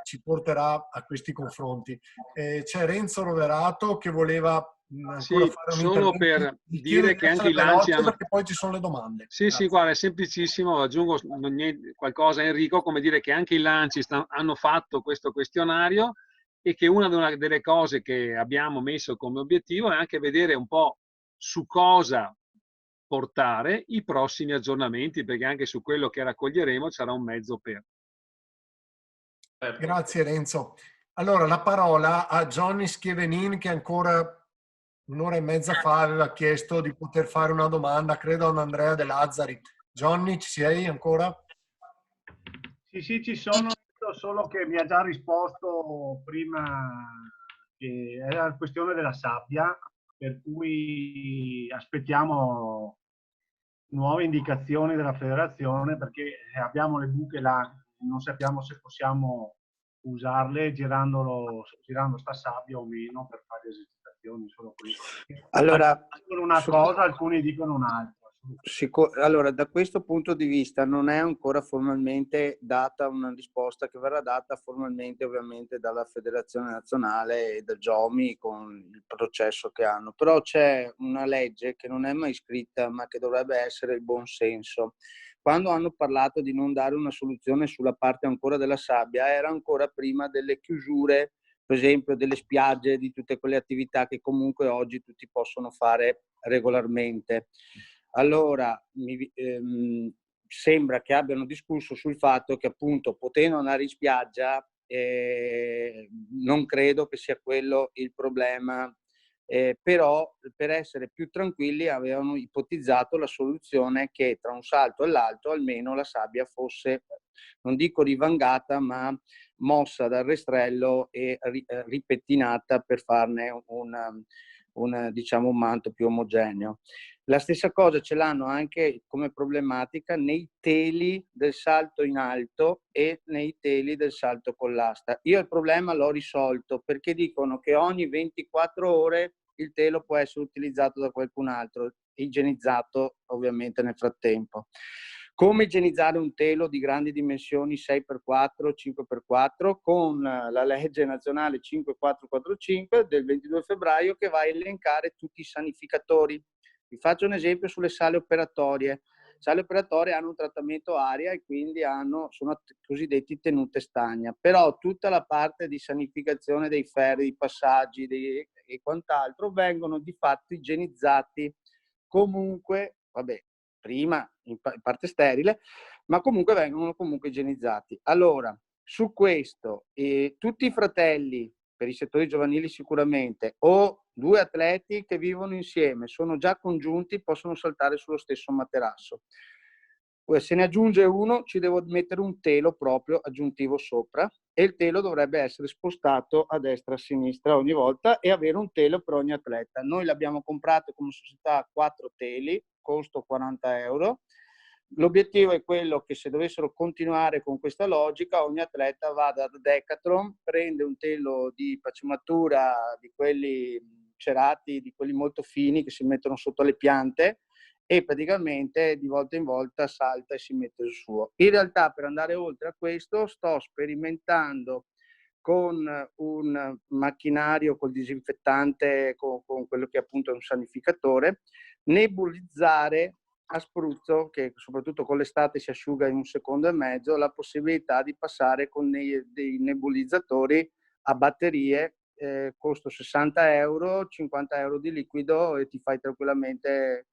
ci porterà a questi confronti. C'è Renzo Roverato che voleva ancora fare un solo per dire che anche i lanci hanno... perché poi ci sono le domande. Sì, guarda, è semplicissimo, aggiungo qualcosa Enrico, come dire che anche i lanci hanno fatto questo questionario e che una delle cose che abbiamo messo come obiettivo è anche vedere un po' su cosa portare i prossimi aggiornamenti, perché anche su quello che raccoglieremo c'era un mezzo per. Grazie Renzo. Allora la parola a Johnny Schievenin, che ancora un'ora e mezza fa aveva chiesto di poter fare una domanda, credo ad Andrea De Lazzari. Johnny, ci sei ancora? Sì, ci sono, solo che mi ha già risposto prima che era la questione della sabbia, per cui aspettiamo nuove indicazioni della federazione, perché abbiamo le buche là, non sappiamo se possiamo usarle girando sta sabbia o meno per fare esercitazioni. Solo questo. Allora, alcuni dicono una cosa, alcuni dicono un'altra. Allora, da questo punto di vista non è ancora formalmente data una risposta, che verrà data formalmente ovviamente dalla Federazione Nazionale e dal GIOMI con il processo che hanno, però c'è una legge che non è mai scritta ma che dovrebbe essere il buon senso. Quando hanno parlato di non dare una soluzione sulla parte ancora della sabbia, era ancora prima delle chiusure, per esempio delle spiagge, di tutte quelle attività che comunque oggi tutti possono fare regolarmente. Allora, sembra che abbiano discusso sul fatto che appunto potendo andare in spiaggia non credo che sia quello il problema, però per essere più tranquilli avevano ipotizzato la soluzione che tra un salto e l'altro almeno la sabbia fosse, non dico rivangata, ma mossa dal rastrello e ripettinata per farne diciamo, un manto più omogeneo. La stessa cosa ce l'hanno anche come problematica nei teli del salto in alto e nei teli del salto con l'asta. Io il problema l'ho risolto perché dicono che ogni 24 ore il telo può essere utilizzato da qualcun altro, igienizzato ovviamente nel frattempo. Come igienizzare un telo di grandi dimensioni 6x4, 5x4 con la legge nazionale 5445 del 22 febbraio che va a elencare tutti i sanificatori. Vi faccio un esempio sulle sale operatorie. Le sale operatorie hanno un trattamento aria e quindi sono cosiddetti tenute stagna, però tutta la parte di sanificazione dei ferri, dei passaggi e quant'altro vengono di fatto igienizzati comunque, vabbè, prima in parte sterile, ma comunque vengono comunque igienizzati. Allora, su questo, tutti i fratelli, per i settori giovanili sicuramente, o due atleti che vivono insieme, sono già congiunti, possono saltare sullo stesso materasso. Se ne aggiunge uno, ci devo mettere un telo proprio aggiuntivo sopra e il telo dovrebbe essere spostato a destra e a sinistra ogni volta e avere un telo per ogni atleta. Noi l'abbiamo comprato come società 4 teli, costo 40 euro. L'obiettivo è quello che se dovessero continuare con questa logica, ogni atleta vada da Decathlon, prende un telo di pacematura, di quelli cerati, di quelli molto fini che si mettono sotto le piante, e praticamente di volta in volta salta e si mette il suo. In realtà, per andare oltre a questo, sto sperimentando con un macchinario, col disinfettante, con quello che appunto è un sanificatore, nebulizzare a spruzzo, che soprattutto con l'estate si asciuga in 1 secondo e mezzo, la possibilità di passare con dei nebulizzatori a batterie, costo 60 euro, 50 euro di liquido e ti fai tranquillamente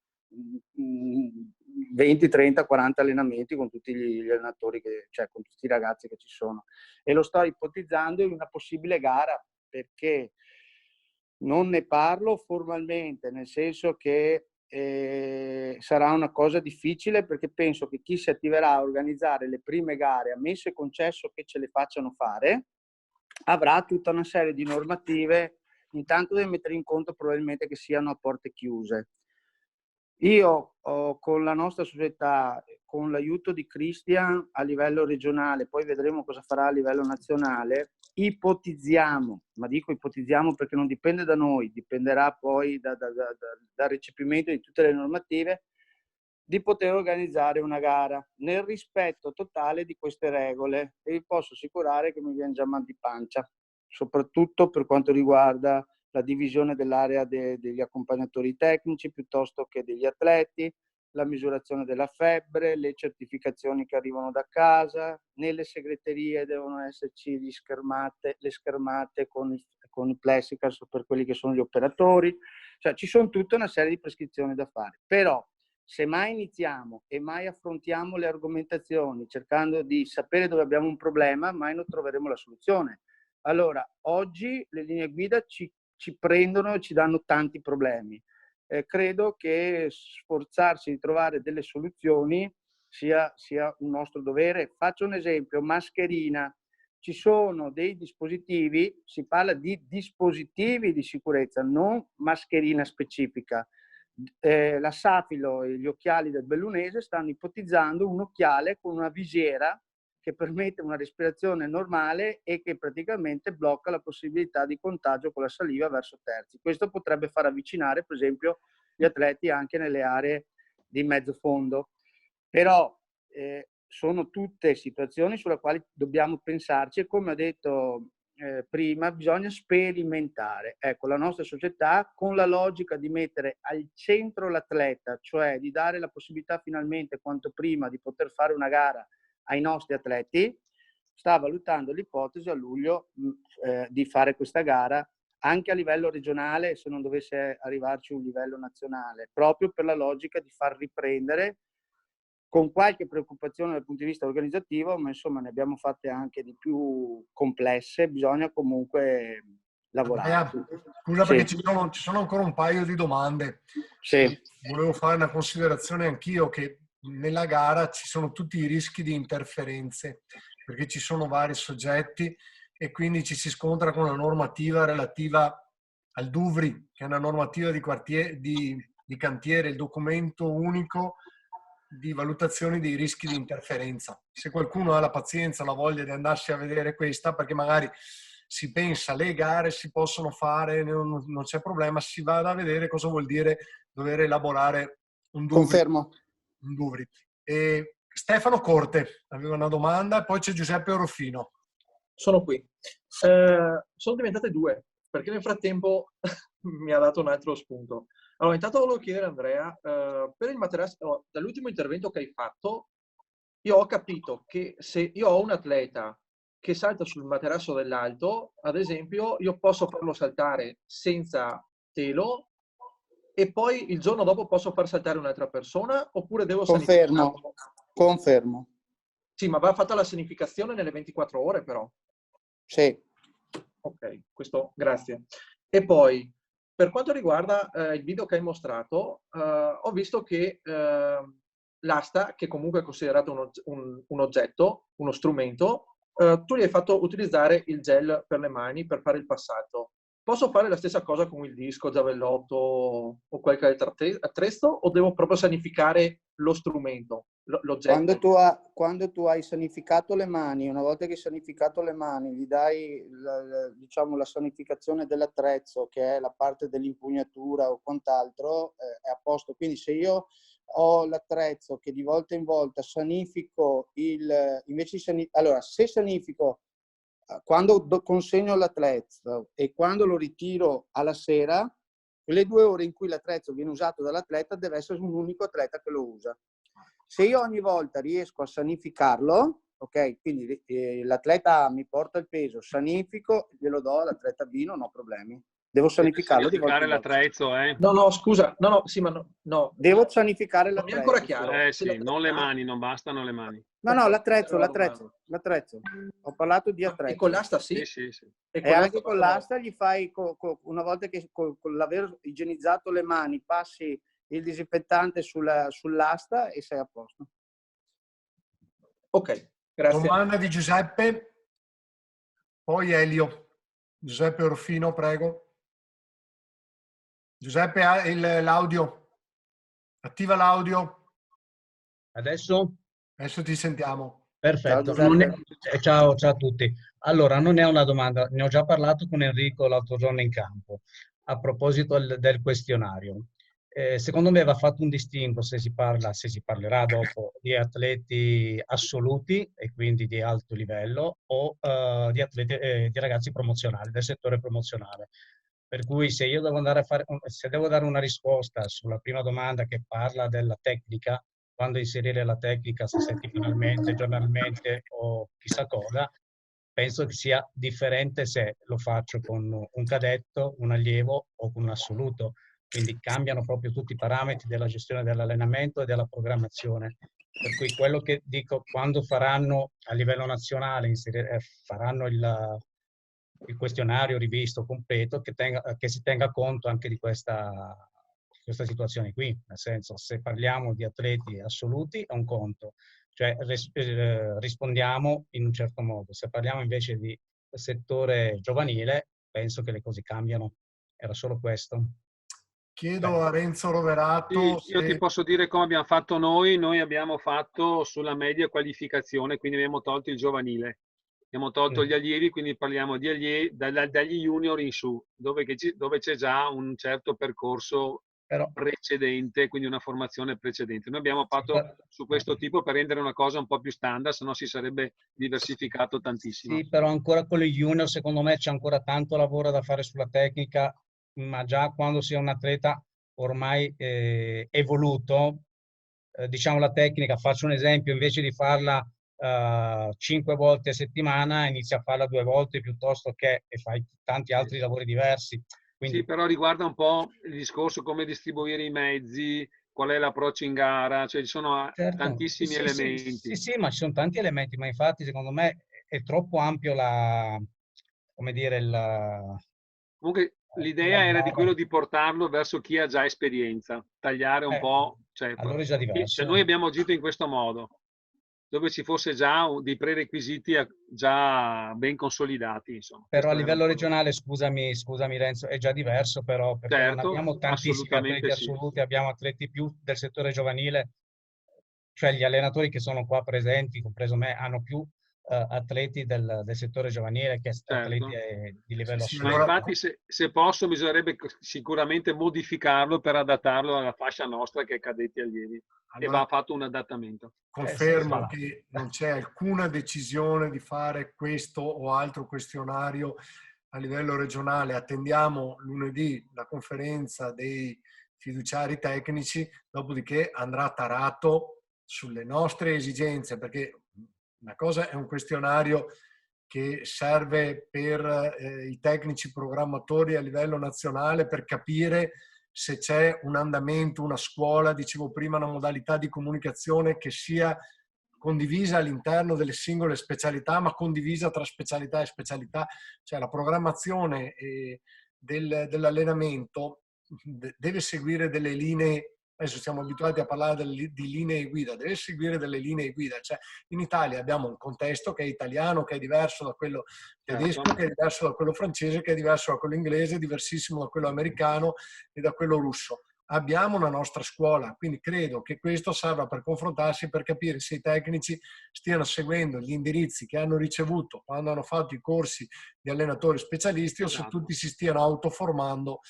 20, 30, 40 allenamenti con tutti gli allenatori, cioè con tutti i ragazzi che ci sono. E lo sto ipotizzando in una possibile gara, perché non ne parlo formalmente, nel senso che sarà una cosa difficile, perché penso che chi si attiverà a organizzare le prime gare, ammesso e concesso che ce le facciano fare, avrà tutta una serie di normative. Intanto deve mettere in conto probabilmente che siano a porte chiuse. Io con la nostra società, con l'aiuto di Christian a livello regionale, poi vedremo cosa farà a livello nazionale, ipotizziamo, ma dico ipotizziamo perché non dipende da noi, dipenderà poi dal recepimento di tutte le normative, di poter organizzare una gara nel rispetto totale di queste regole, e vi posso assicurare che mi viene già mal di pancia, soprattutto per quanto riguarda la divisione dell'area degli accompagnatori tecnici piuttosto che degli atleti, la misurazione della febbre, le certificazioni che arrivano da casa, nelle segreterie devono esserci le schermate con i plexiglass per quelli che sono gli operatori, cioè ci sono tutta una serie di prescrizioni da fare, però se mai iniziamo e mai affrontiamo le argomentazioni cercando di sapere dove abbiamo un problema, mai non troveremo la soluzione. Allora, oggi le linee guida ci prendono e ci danno tanti problemi. Credo che sforzarsi di trovare delle soluzioni sia un nostro dovere. Faccio un esempio: mascherina. Ci sono dei dispositivi, si parla di dispositivi di sicurezza, non mascherina specifica. La Safilo e gli occhiali del Bellunese stanno ipotizzando un occhiale con una visiera che permette una respirazione normale e che praticamente blocca la possibilità di contagio con la saliva verso terzi. Questo potrebbe far avvicinare, per esempio, gli atleti anche nelle aree di mezzo fondo, però sono tutte situazioni sulle quali dobbiamo pensarci e come ho detto prima bisogna sperimentare. Ecco, la nostra società con la logica di mettere al centro l'atleta, cioè di dare la possibilità finalmente quanto prima di poter fare una gara ai nostri atleti, sta valutando l'ipotesi a luglio di fare questa gara anche a livello regionale, se non dovesse arrivarci un livello nazionale, proprio per la logica di far riprendere, con qualche preoccupazione dal punto di vista organizzativo, ma insomma ne abbiamo fatte anche di più complesse, bisogna comunque lavorare. Scusa, perché ci sono ancora un paio di domande. Sì. Volevo fare una considerazione anch'io, che nella gara ci sono tutti i rischi di interferenze, perché ci sono vari soggetti e quindi ci si scontra con la normativa relativa al DUVRI, che è una normativa di cantiere, il documento unico di valutazione dei rischi di interferenza. Se qualcuno ha la pazienza, la voglia di andarsi a vedere questa, perché magari si pensa le gare si possono fare, non c'è problema, si vada a vedere cosa vuol dire dover elaborare un DUVRI. Confermo. Un DUVRI. E Stefano Corte aveva una domanda, poi c'è Giuseppe Orofino. Sono qui. Sono diventate due, perché nel frattempo mi ha dato un altro spunto. Allora, intanto volevo chiedere a Andrea, per il materasso, dall'ultimo intervento che hai fatto, io ho capito che se io ho un atleta che salta sul materasso dell'alto, ad esempio, io posso farlo saltare senza telo e poi il giorno dopo posso far saltare un'altra persona, oppure devo sanificarlo? Confermo. Sì, ma va fatta la sanificazione nelle 24 ore però. Sì. Ok, questo grazie. E poi, per quanto riguarda il video che hai mostrato, ho visto che l'asta, che comunque è considerato un oggetto, uno strumento, tu gli hai fatto utilizzare il gel per le mani per fare il passaggio. Posso fare la stessa cosa con il disco, giavellotto o qualche altro attrezzo, o devo proprio sanificare lo strumento, l'oggetto? Quando tu hai sanificato le mani, una volta che hai sanificato le mani, gli dai diciamo, la sanificazione dell'attrezzo, che è la parte dell'impugnatura o quant'altro, è a posto. Quindi se io ho l'attrezzo che di volta in volta sanifico allora, se sanifico quando consegno l'attrezzo e quando lo ritiro alla sera, le 2 ore in cui l'attrezzo viene usato dall'atleta deve essere un unico atleta che lo usa. Se io ogni volta riesco a sanificarlo, ok, quindi l'atleta mi porta il peso, sanifico, glielo do all'atleta B, non ho problemi. Devo sanificarlo di volta in volta. L'attrezzo, No, scusa, sì, ma no. Devo sanificare l'attrezzo. Non è ancora chiaro. Sì, non le mani, non bastano le mani. No, l'attrezzo. Ho parlato di attrezzo. E con l'asta sì? Sì. E anche con l'asta gli fai, una volta che con l'aver igienizzato le mani, passi il disinfettante sull'asta e sei a posto. Ok, grazie. Domanda di Giuseppe, poi Elio. Giuseppe Orfino, prego. Giuseppe, l'audio. Attiva l'audio. Adesso? Adesso ti sentiamo. Perfetto. Ciao, Ciao a tutti. Allora, non è una domanda, ne ho già parlato con Enrico l'altro giorno in campo, a proposito del questionario. Secondo me va fatto un distinguo, se si parlerà dopo, di atleti assoluti e quindi di alto livello o di ragazzi promozionali, del settore promozionale. Per cui se io devo andare se devo dare una risposta sulla prima domanda che parla della tecnica, quando inserire la tecnica, se settimanalmente, giornalmente o chissà cosa, penso che sia differente se lo faccio con un cadetto, un allievo o con un assoluto. Quindi cambiano proprio tutti i parametri della gestione dell'allenamento e della programmazione. Per cui quello che dico, quando faranno a livello nazionale, faranno il questionario rivisto completo, che si tenga conto anche di questa situazione qui. Nel senso, se parliamo di atleti assoluti è un conto, cioè rispondiamo in un certo modo. Se parliamo invece di settore giovanile, penso che le cose cambiano. Era solo questo. Chiedo a Renzo Roverato. Io ti posso dire come abbiamo fatto noi. Noi abbiamo fatto sulla media qualificazione, quindi abbiamo tolto il giovanile. Abbiamo tolto gli allievi, quindi parliamo di allievi dagli junior in su, dove c'è già un certo percorso precedente, quindi una formazione precedente. Noi abbiamo fatto su questo tipo per rendere una cosa un po' più standard, se no si sarebbe diversificato tantissimo. Sì, però ancora con gli junior secondo me c'è ancora tanto lavoro da fare sulla tecnica, ma già quando si è un atleta ormai evoluto, diciamo la tecnica, faccio un esempio, invece di farla 5 volte a settimana, inizia a farla 2 volte piuttosto che, e fai tanti altri lavori diversi. Quindi, sì, però riguarda un po' il discorso come distribuire i mezzi, qual è l'approccio in gara, cioè ci sono tantissimi elementi. Sì, ma ci sono tanti elementi, ma infatti secondo me è troppo ampio come dire, Comunque l'idea era di quello di portarlo verso chi ha già esperienza, tagliare un po', cioè, allora è già diverso. noi abbiamo agito in questo modo, dove ci fosse già dei prerequisiti già ben consolidati. Insomma. Però a livello regionale, scusami Renzo, è già diverso però, perché non certo, abbiamo tantissimi atleti assoluti, abbiamo atleti più del settore giovanile, cioè gli allenatori che sono qua presenti, compreso me, hanno più atleti del settore giovanile che atleti di livello assoluto. Ma infatti se posso bisognerebbe sicuramente modificarlo per adattarlo alla fascia nostra che è cadetti allievi, allora, e va fatto un adattamento. Confermo che non c'è alcuna decisione di fare questo o altro questionario a livello regionale. Attendiamo lunedì la conferenza dei fiduciari tecnici, dopodiché andrà tarato sulle nostre esigenze, perché una cosa è un questionario che serve per i tecnici programmatori a livello nazionale per capire se c'è un andamento, una scuola, dicevo prima, una modalità di comunicazione che sia condivisa all'interno delle singole specialità, ma condivisa tra specialità e specialità. Cioè la programmazione dell'allenamento deve seguire delle linee. Adesso siamo abituati a parlare di linee guida, deve seguire delle linee guida. Cioè, in Italia abbiamo un contesto che è italiano, che è diverso da quello tedesco, che è diverso da quello francese, che è diverso da quello inglese, diversissimo da quello americano e da quello russo. Abbiamo una nostra scuola, quindi credo che questo serva per confrontarsi, per capire se i tecnici stiano seguendo gli indirizzi che hanno ricevuto quando hanno fatto i corsi di allenatori specialisti o se tutti si stiano autoformando.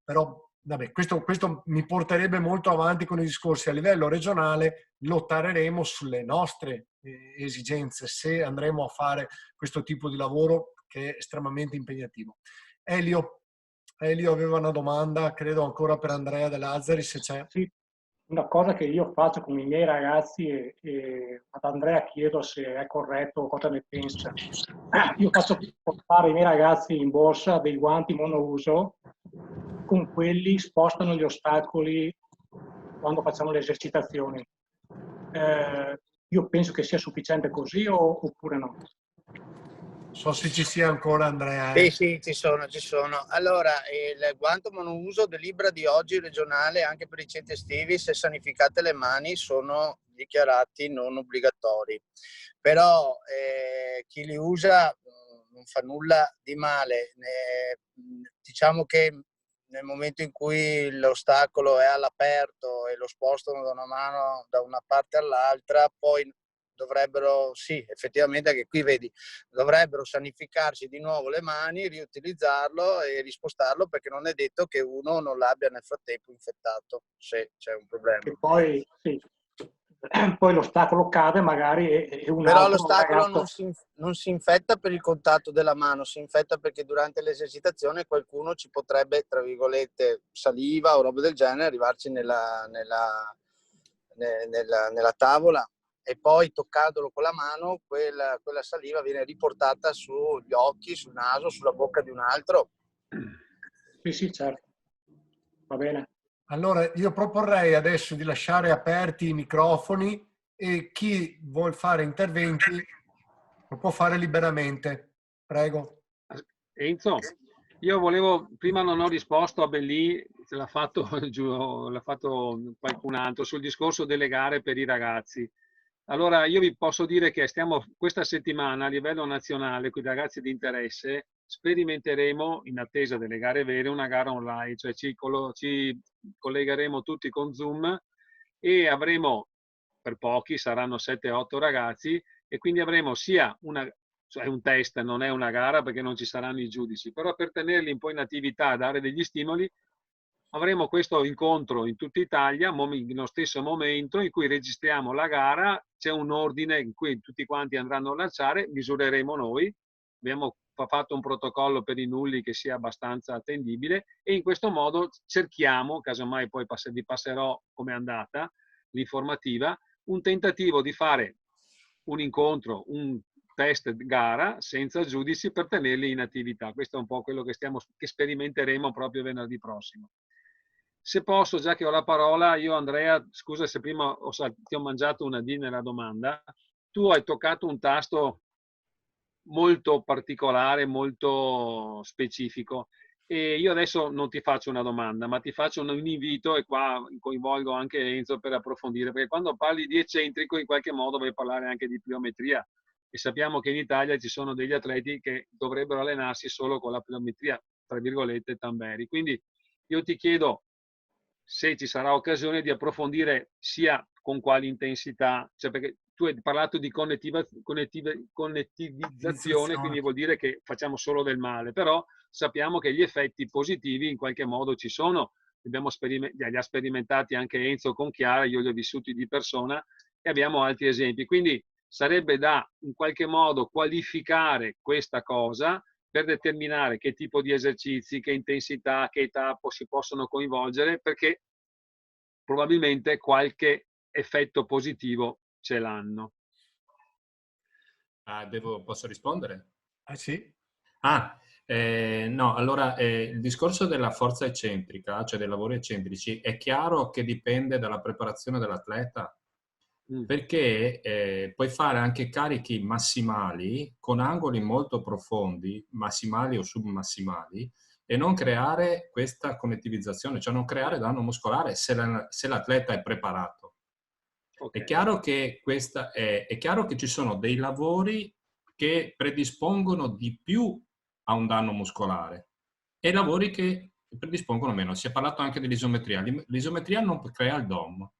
Però vabbè, questo mi porterebbe molto avanti con i discorsi. A livello regionale lotteremo sulle nostre esigenze se andremo a fare questo tipo di lavoro che è estremamente impegnativo. Elio aveva una domanda, credo ancora per Andrea De Lazzari, se c'è. Sì, una cosa che io faccio con i miei ragazzi e ad Andrea chiedo se è corretto o cosa ne pensa. Io faccio portare i miei ragazzi in borsa dei guanti monouso, con quelli spostano gli ostacoli quando facciamo le esercitazioni. Io penso che sia sufficiente così oppure no? So se ci sia ancora Andrea. Sì, ci sono. Allora, il guanto monouso delibera di oggi regionale anche per i centri estivi, se sanificate le mani, sono dichiarati non obbligatori. Però chi li usa non fa nulla di male. Diciamo che nel momento in cui l'ostacolo è all'aperto e lo spostano da una mano da una parte all'altra, poi dovrebbero, sì, effettivamente anche qui vedi, dovrebbero sanificarsi di nuovo le mani, riutilizzarlo e rispostarlo, perché non è detto che uno non l'abbia nel frattempo infettato, se c'è un problema. E poi, sì, poi l'ostacolo cade magari e un Però altro l'ostacolo ragazzo... non si infetta per il contatto della mano, si infetta perché durante l'esercitazione qualcuno ci potrebbe, tra virgolette, saliva o roba del genere, arrivarci nella tavola, e poi toccandolo con la mano quella saliva viene riportata sugli occhi, sul naso, sulla bocca di un altro. Sì, certo. Va bene. Allora io proporrei adesso di lasciare aperti i microfoni e chi vuol fare interventi lo può fare liberamente. Prego. Enzo, io volevo, prima non ho risposto a Bellì, l'ha fatto qualcun altro, sul discorso delle gare per i ragazzi. Allora io vi posso dire che stiamo questa settimana a livello nazionale con i ragazzi di interesse, sperimenteremo, in attesa delle gare vere, una gara online, cioè ci collegheremo tutti con Zoom e avremo, per pochi, saranno 7-8 ragazzi, e quindi avremo sia cioè un test, non è una gara perché non ci saranno i giudici, però per tenerli un po' in attività, dare degli stimoli, avremo questo incontro in tutta Italia, nello stesso momento in cui registriamo la gara, c'è un ordine in cui tutti quanti andranno a lanciare, misureremo noi, abbiamo fatto un protocollo per i nulli che sia abbastanza attendibile e in questo modo cerchiamo, casomai poi vi passerò come è andata l'informativa, un tentativo di fare un incontro, un test gara senza giudici per tenerli in attività. Questo è un po' quello che sperimenteremo proprio venerdì prossimo. Se posso, già che ho la parola, io Andrea, scusa se prima ti ho mangiato una D nella domanda, tu hai toccato un tasto molto particolare, molto specifico e io adesso non ti faccio una domanda, ma ti faccio un invito e qua coinvolgo anche Enzo per approfondire, perché quando parli di eccentrico in qualche modo vuoi parlare anche di pliometria e sappiamo che in Italia ci sono degli atleti che dovrebbero allenarsi solo con la pliometria, tra virgolette, Tamberi. Quindi io ti chiedo se ci sarà occasione di approfondire sia con quali intensità, cioè perché tu hai parlato di connettivizzazione, quindi vuol dire che facciamo solo del male, però sappiamo che gli effetti positivi in qualche modo ci sono, li ha sperimentati anche Enzo con Chiara, io li ho vissuti di persona e abbiamo altri esempi, quindi sarebbe da in qualche modo qualificare questa cosa per determinare che tipo di esercizi, che intensità, che età si possono coinvolgere, perché probabilmente qualche effetto positivo ce l'hanno. Posso rispondere? Sì. No, allora il discorso della forza eccentrica, cioè dei lavori eccentrici, è chiaro che dipende dalla preparazione dell'atleta, perché puoi fare anche carichi massimali con angoli molto profondi, massimali o submassimali, e non creare questa connettivizzazione, cioè non creare danno muscolare se l'atleta è preparato. Okay. È chiaro che è chiaro che ci sono dei lavori che predispongono di più a un danno muscolare e lavori che predispongono meno. Si è parlato anche dell'isometria. L'isometria non crea il DOM.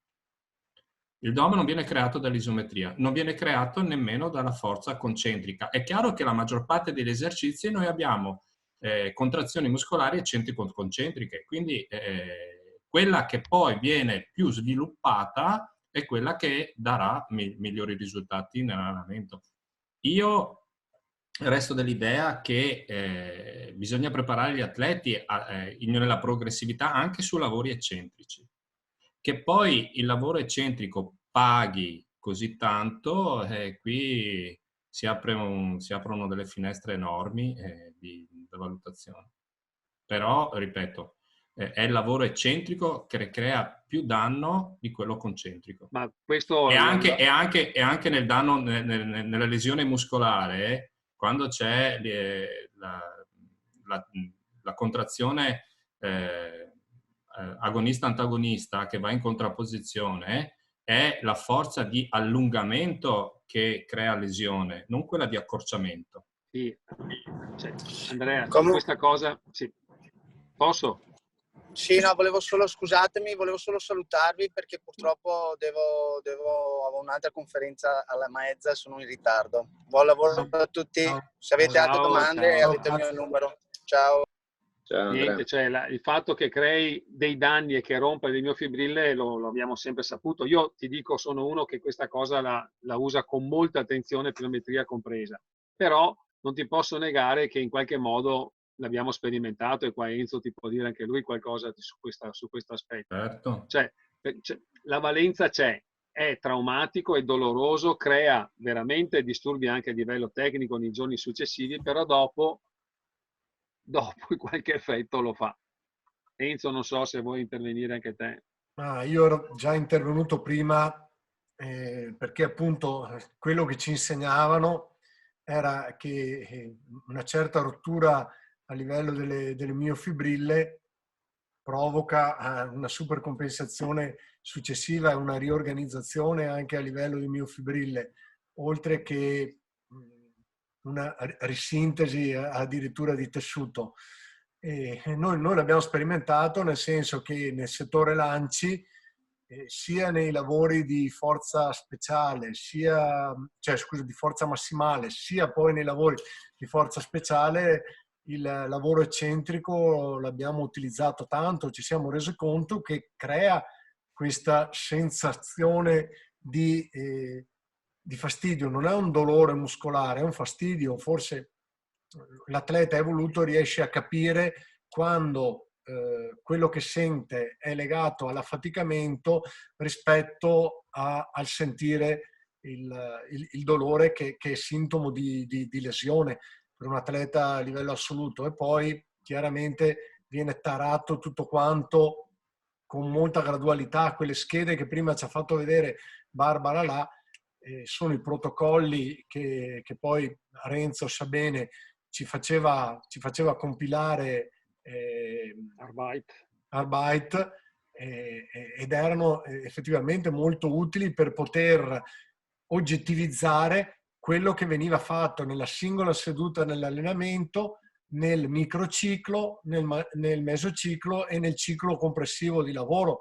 Il DOM non viene creato dall'isometria, non viene creato nemmeno dalla forza concentrica. È chiaro che la maggior parte degli esercizi noi abbiamo contrazioni muscolari eccentrico-concentriche, quindi quella che poi viene più sviluppata è quella che darà migliori risultati nell'allenamento. Io resto dell'idea che bisogna preparare gli atleti nella progressività anche su lavori eccentrici. Che poi il lavoro eccentrico paghi così tanto, qui si aprono delle finestre enormi di valutazione. Però, ripeto, è il lavoro eccentrico che crea più danno di quello concentrico. Ma questo e anche nel danno, nella lesione muscolare, quando c'è la contrazione agonista-antagonista che va in contrapposizione, è la forza di allungamento che crea lesione, non quella di accorciamento. Sì. Andrea, questa cosa... Sì. Posso? Sì, no, volevo solo salutarvi perché purtroppo avevo un'altra conferenza alla mezza e sono in ritardo. Buon lavoro a tutti, se avete altre domande avete il mio numero. Ciao. Niente, cioè il fatto che crei dei danni e che rompa le miofibrille lo abbiamo sempre saputo. Io ti dico, sono uno che questa cosa la usa con molta attenzione, pliometria compresa, però non ti posso negare che in qualche modo l'abbiamo sperimentato e qua Enzo ti può dire anche lui qualcosa su questo aspetto. Certo. Cioè, la valenza c'è, è traumatico, è doloroso, crea veramente disturbi anche a livello tecnico nei giorni successivi, però dopo qualche effetto lo fa. Enzo, non so se vuoi intervenire anche te. Io ero già intervenuto prima perché appunto quello che ci insegnavano era che una certa rottura a livello delle miofibrille provoca una supercompensazione successiva e una riorganizzazione anche a livello di miofibrille, oltre che una risintesi addirittura di tessuto. E noi l'abbiamo sperimentato, nel senso che nel settore lanci, sia nei lavori di forza speciale, di forza massimale, sia poi nei lavori di forza speciale, il lavoro eccentrico l'abbiamo utilizzato tanto, ci siamo resi conto che crea questa sensazione di fastidio. Non è un dolore muscolare, è un fastidio. Forse l'atleta evoluto riesce a capire quando quello che sente è legato all'affaticamento rispetto al sentire il dolore che è sintomo di lesione per un atleta a livello assoluto. E poi chiaramente viene tarato tutto quanto con molta gradualità. Quelle schede che prima ci ha fatto vedere Barbara là sono i protocolli che poi Renzo sa bene ci faceva compilare Arbeit, ed erano effettivamente molto utili per poter oggettivizzare quello che veniva fatto nella singola seduta nell'allenamento, nel microciclo, nel mesociclo e nel ciclo complessivo di lavoro.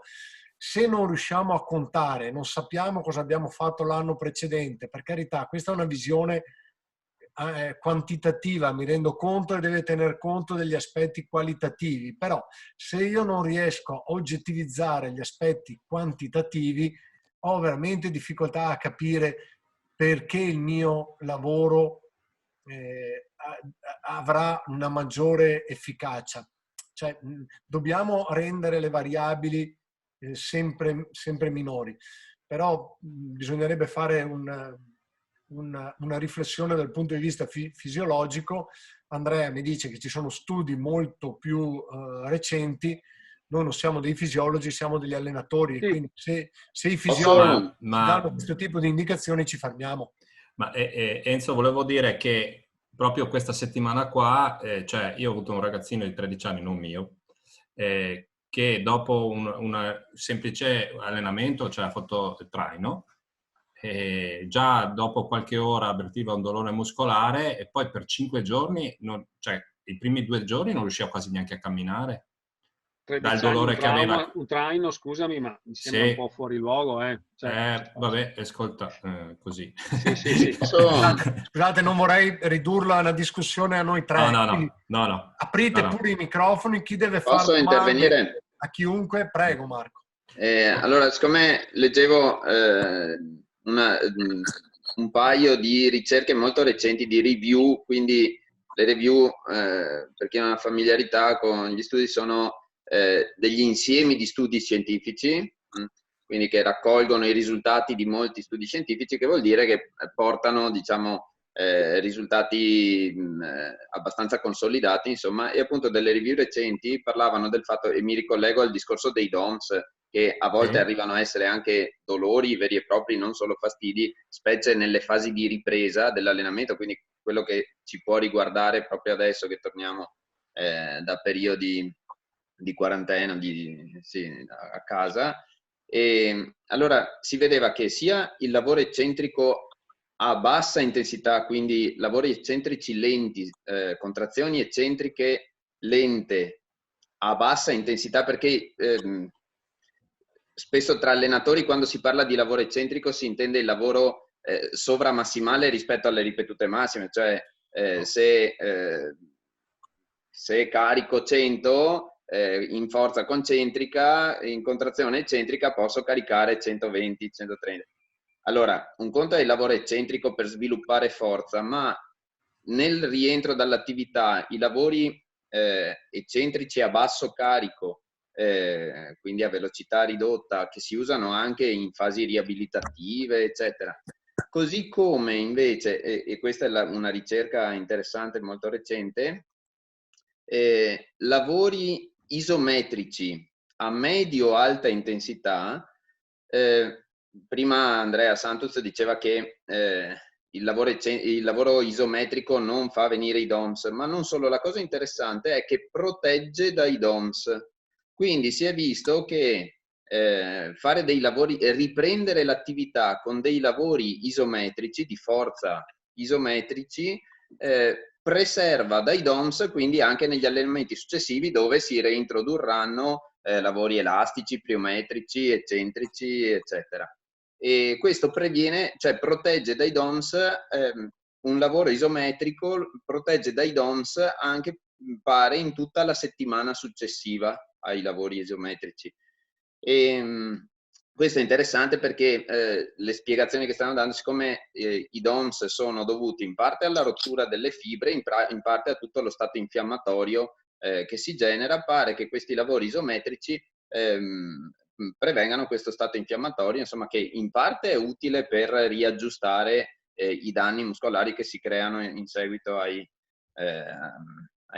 Se non riusciamo a contare, non sappiamo cosa abbiamo fatto l'anno precedente, per carità, questa è una visione quantitativa, mi rendo conto, e deve tener conto degli aspetti qualitativi, però se io non riesco a oggettivizzare gli aspetti quantitativi ho veramente difficoltà a capire perché il mio lavoro avrà una maggiore efficacia. Cioè, dobbiamo rendere le variabili sempre minori, però bisognerebbe fare una riflessione dal punto di vista fisiologico. Andrea mi dice che ci sono studi molto più recenti. Noi non siamo dei fisiologi, siamo degli allenatori, quindi se i fisiologi danno questo tipo di indicazioni ci fermiamo. Ma Enzo, volevo dire che proprio questa settimana qua, cioè io ho avuto un ragazzino di 13 anni, non mio, che dopo un semplice allenamento, cioè ha fatto il traino, già dopo qualche ora avvertiva un dolore muscolare e poi per 5 giorni, cioè i primi 2 giorni non riusciva quasi neanche a camminare. Dal dolore che aveva. Un traino, scusami, ma mi sembra un po' fuori luogo. Vabbè, ascolta, così. Sì. Scusate, non vorrei ridurla a una discussione a noi tre. No. Aprite pure i microfoni, chi deve fare Posso intervenire? A chiunque, prego Marco. Allora, siccome leggevo un paio di ricerche molto recenti di review, quindi le review, per chi non ha familiarità con gli studi, sono degli insiemi di studi scientifici, quindi che raccolgono i risultati di molti studi scientifici, che vuol dire che portano, diciamo, risultati abbastanza consolidati, insomma. E appunto delle review recenti parlavano del fatto, e mi ricollego al discorso dei DOMS, che a volte arrivano a essere anche dolori veri e propri, non solo fastidi, specie nelle fasi di ripresa dell'allenamento, quindi quello che ci può riguardare proprio adesso che torniamo da periodi di quarantena a casa. E allora si vedeva che sia il lavoro eccentrico a bassa intensità, quindi lavori eccentrici lenti, contrazioni eccentriche lente a bassa intensità, perché spesso tra allenatori quando si parla di lavoro eccentrico si intende il lavoro sovramassimale rispetto alle ripetute massime, cioè se carico 100 in forza concentrica, in contrazione eccentrica posso caricare 120, 130. Allora, un conto è il lavoro eccentrico per sviluppare forza, ma nel rientro dall'attività i lavori eccentrici a basso carico, quindi a velocità ridotta, che si usano anche in fasi riabilitative, eccetera. Così come invece, e questa è una ricerca interessante, molto recente, lavori isometrici a medio-alta intensità. Prima Andrea Santuz diceva che il lavoro isometrico non fa venire i DOMS, ma non solo. La cosa interessante è che protegge dai DOMS. Quindi si è visto che fare dei lavori, riprendere l'attività con dei lavori isometrici, di forza isometrici, preserva dai DOMS, quindi anche negli allenamenti successivi dove si reintrodurranno lavori elastici, pliometrici, eccentrici, eccetera. E questo previene, cioè protegge dai DOMS, un lavoro isometrico protegge dai DOMS anche pare in tutta la settimana successiva ai lavori isometrici. E questo è interessante perché le spiegazioni che stanno dando, siccome i DOMS sono dovuti in parte alla rottura delle fibre, in parte a tutto lo stato infiammatorio che si genera, pare che questi lavori isometrici prevengano questo stato infiammatorio, insomma, che in parte è utile per riaggiustare i danni muscolari che si creano in seguito ai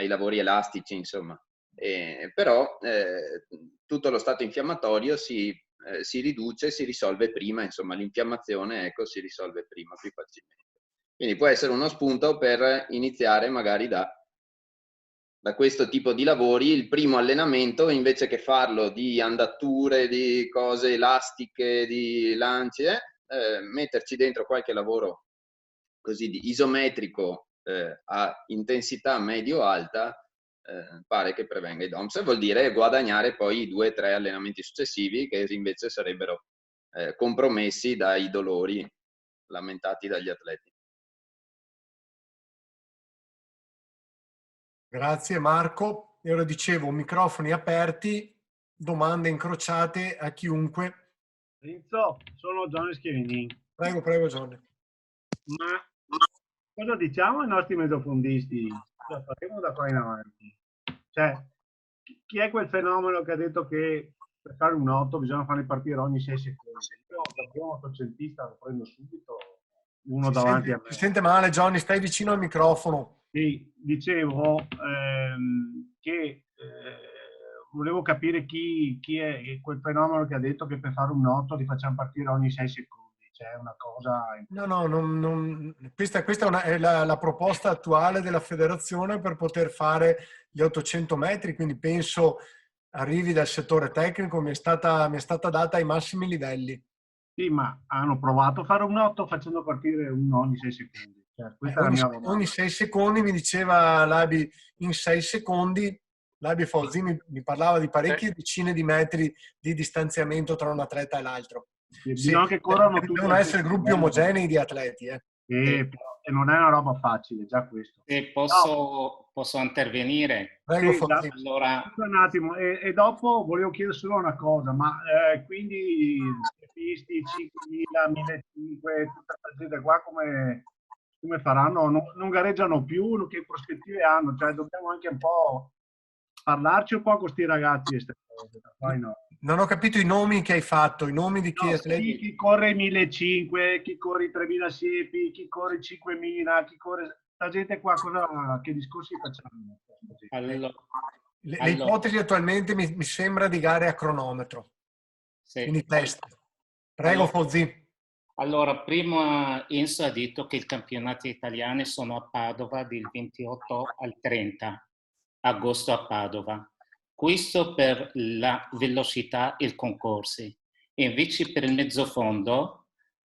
lavori elastici, insomma. Però tutto lo stato infiammatorio si riduce, si risolve prima, insomma, l'infiammazione, ecco, si risolve prima, più facilmente. Quindi può essere uno spunto per iniziare magari da questo tipo di lavori. Il primo allenamento, invece che farlo di andature, di cose elastiche, di lanci, metterci dentro qualche lavoro così di isometrico a intensità medio-alta, pare che prevenga i DOMS, vuol dire guadagnare poi i 2 o 3 allenamenti successivi che invece sarebbero compromessi dai dolori lamentati dagli atleti. Grazie Marco. Io lo dicevo, microfoni aperti, domande incrociate a chiunque. Renzo, sono Gianni Schiavini. Prego Gianni. Ma cosa diciamo ai nostri mezzofondisti? Cosa faremo da qua in avanti? Cioè, chi è quel fenomeno che ha detto che per fare un 8 bisogna farli partire ogni 6 secondi? Io da primo ottocentista lo prendo subito, uno davanti a me. Si sente male Johnny, stai vicino al microfono. Sì, dicevo che volevo capire chi è quel fenomeno che ha detto che per fare un 8 li facciamo partire ogni 6 secondi. Cioè, è una cosa... No, questa è la proposta attuale della federazione per poter fare gli 800 metri, quindi penso arrivi dal settore tecnico, mi è stata data ai massimi livelli. Sì, ma hanno provato a fare un 8 facendo partire uno ogni 6 secondi. Cioè, questa è la mia domanda. Ogni 6 secondi, mi diceva Labi, in 6 secondi, Labi Fauzi mi parlava di parecchie decine di metri di distanziamento tra un atleta e l'altro. Sì, che corrono tutti, devono essere gruppi omogenei di atleti. E non è una roba facile, già questo. Posso intervenire? Prego, allora... Un attimo, e dopo volevo chiedere solo una cosa, ma quindi pisti 5.000, 1.500, tutta questa gente qua come faranno? Non gareggiano più? Che prospettive hanno? Cioè, dobbiamo anche un po' parlarci un po' con questi ragazzi. Poi no. Non ho capito i nomi che hai fatto, i nomi di chi atleti? Chi corre i 1.500, chi corre i 3.000 siepi, chi corre i 5.000, chi corre... Sta gente qua, che discorsi facciamo? Allora, Le ipotesi attualmente mi sembra di gare a cronometro. Sì. Quindi test. Prego, Fauzi. Allora, prima Enzo ha detto che i campionati italiani sono a Padova dal 28 al 30 agosto a Padova. Questo per la velocità e i concorsi. E invece per il mezzofondo,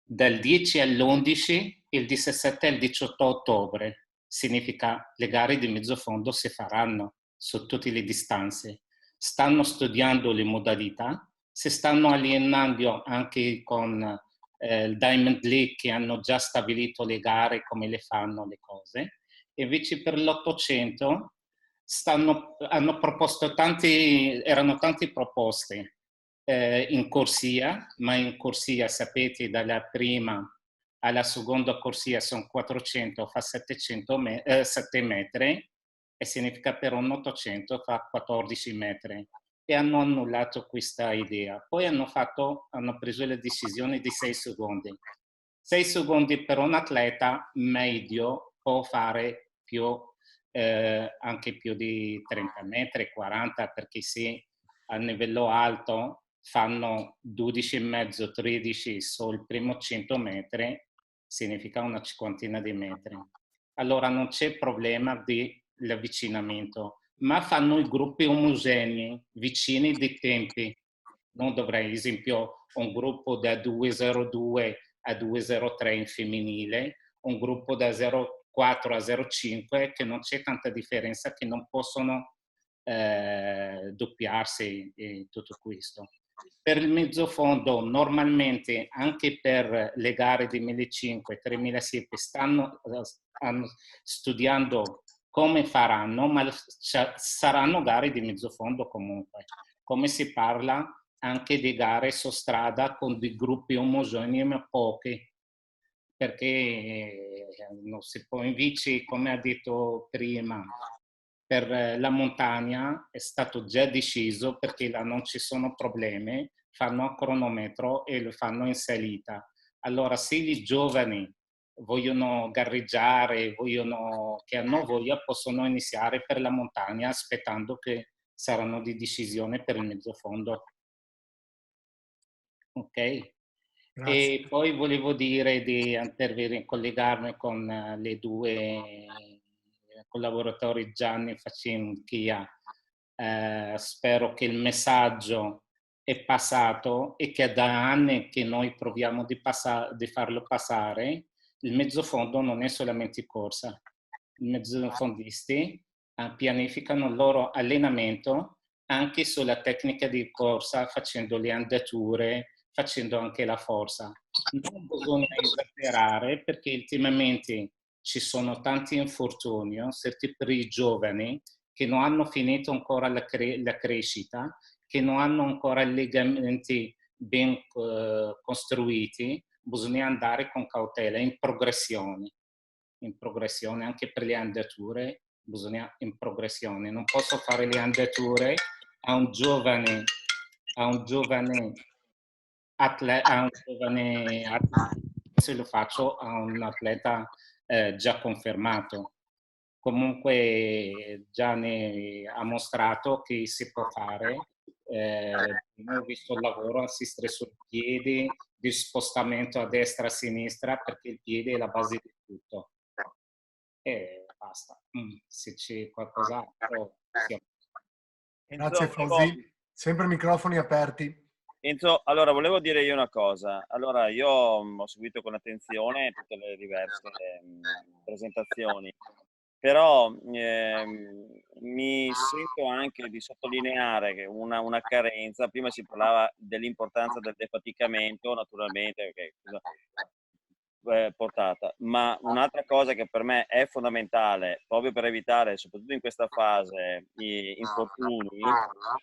dal 10 all'11, il 17 al 18 ottobre, significa le gare di mezzofondo si faranno su tutte le distanze. Stanno studiando le modalità, si stanno allenando anche con il Diamond League, che hanno già stabilito le gare, come le fanno le cose. E invece per l'800 hanno proposto erano tante proposte in corsia, ma in corsia, sapete, dalla prima alla seconda corsia sono 400, fa 7 metri, e significa per un 800 fa 14 metri. E hanno annullato questa idea. Poi hanno preso la decisione di 6 secondi. 6 secondi per un atleta medio può fare anche più di 30 metri, 40, perché se a livello alto fanno 12,5, 13 sul primo 100 metri, significa una cinquantina di metri. Allora non c'è problema dell'avvicinamento, ma fanno i gruppi omogenei, vicini dei tempi. Non dovrei, ad esempio, un gruppo da 2,02 a 2,03 in femminile, un gruppo da 0,4 a 0,5, che non c'è tanta differenza, che non possono doppiarsi e tutto questo. Per il mezzofondo, normalmente, anche per le gare di 1.500, 3.000 siepi, stanno studiando come faranno, ma saranno gare di mezzo fondo comunque, come si parla anche di gare su strada con dei gruppi omogenei ma pochi, perché non si può invece, come ha detto prima, per la montagna è stato già deciso perché là non ci sono problemi, fanno a cronometro e lo fanno in salita. Allora se i giovani vogliono gareggiare, che hanno voglia, possono iniziare per la montagna aspettando che saranno di decisione per il mezzo fondo. Ok? Grazie. E poi volevo dire di collegarmi con le due collaboratori Gianni Facin Chia. Spero che il messaggio è passato e che da anni che noi proviamo di farlo passare. Il mezzofondo non è solamente corsa. I mezzofondisti pianificano il loro allenamento anche sulla tecnica di corsa, facendo le andature, facendo anche la forza. Non bisogna esagerare perché ultimamente ci sono tanti infortuni, certi per i giovani che non hanno finito ancora la crescita, che non hanno ancora legamenti ben costruiti. Bisogna andare con cautela, in progressione anche per le andature, bisogna in progressione. Non posso fare le andature a un giovane atleta, se lo faccio a un atleta già confermato. Comunque Gianni ha mostrato che si può fare. Ho visto il lavoro, assistere sul piede, di spostamento a destra e a sinistra, perché il piede è la base di tutto. E basta. Se c'è qualcos'altro. Grazie Fauzi. Sempre microfoni aperti. Enzo, allora volevo dire io una cosa. Allora, io ho seguito con attenzione tutte le diverse presentazioni, però mi sento anche di sottolineare che una carenza. Prima si parlava dell'importanza del defaticamento, naturalmente, portata, ma un'altra cosa che per me è fondamentale proprio per evitare, soprattutto in questa fase, gli infortuni,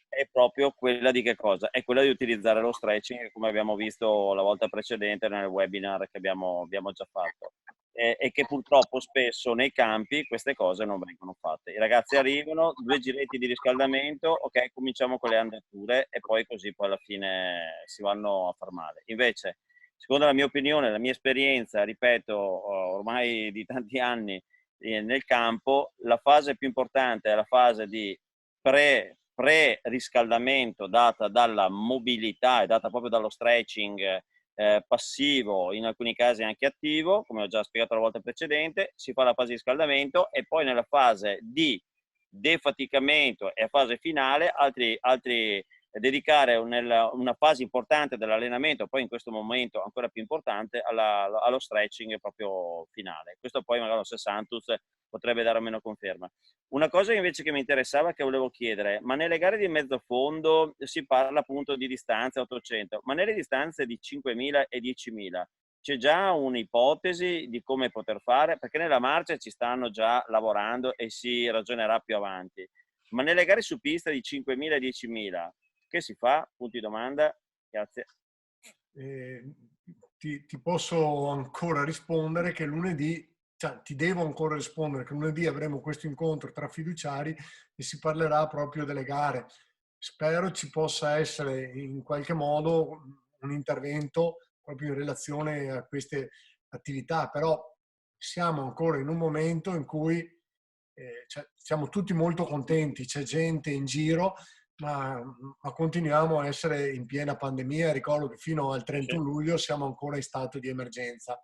è proprio quella di che cosa? È quella di utilizzare lo stretching, come abbiamo visto la volta precedente nel webinar che abbiamo già fatto, e che purtroppo spesso nei campi queste cose non vengono fatte. I ragazzi arrivano, 2 giretti di riscaldamento, ok, cominciamo con le andature e poi così poi alla fine si vanno a far male. Invece, secondo la mia opinione, la mia esperienza, ripeto, ormai di tanti anni nel campo, la fase più importante è la fase di pre-riscaldamento data dalla mobilità e data proprio dallo stretching passivo, in alcuni casi anche attivo, come ho già spiegato la volta precedente. Si fa la fase di riscaldamento e poi nella fase di defaticamento e fase finale dedicare una fase importante dell'allenamento, poi in questo momento ancora più importante, allo stretching proprio finale. Questo poi magari se Santus potrebbe dare o meno conferma. Una cosa invece che mi interessava, che volevo chiedere, ma nelle gare di mezzo fondo si parla appunto di distanze 800, ma nelle distanze di 5.000 e 10.000 c'è già un'ipotesi di come poter fare? Perché nella marcia ci stanno già lavorando e si ragionerà più avanti. Ma nelle gare su pista di 5.000 e 10.000 che si fa? Punti di domanda. Grazie. Ti posso ancora rispondere che lunedì, cioè ti devo ancora rispondere che lunedì avremo questo incontro tra fiduciari e si parlerà proprio delle gare. Spero ci possa essere in qualche modo un intervento proprio in relazione a queste attività, però siamo ancora in un momento in cui siamo tutti molto contenti, c'è gente in giro, ma continuiamo a essere in piena pandemia. Ricordo che fino al 31 luglio siamo ancora in stato di emergenza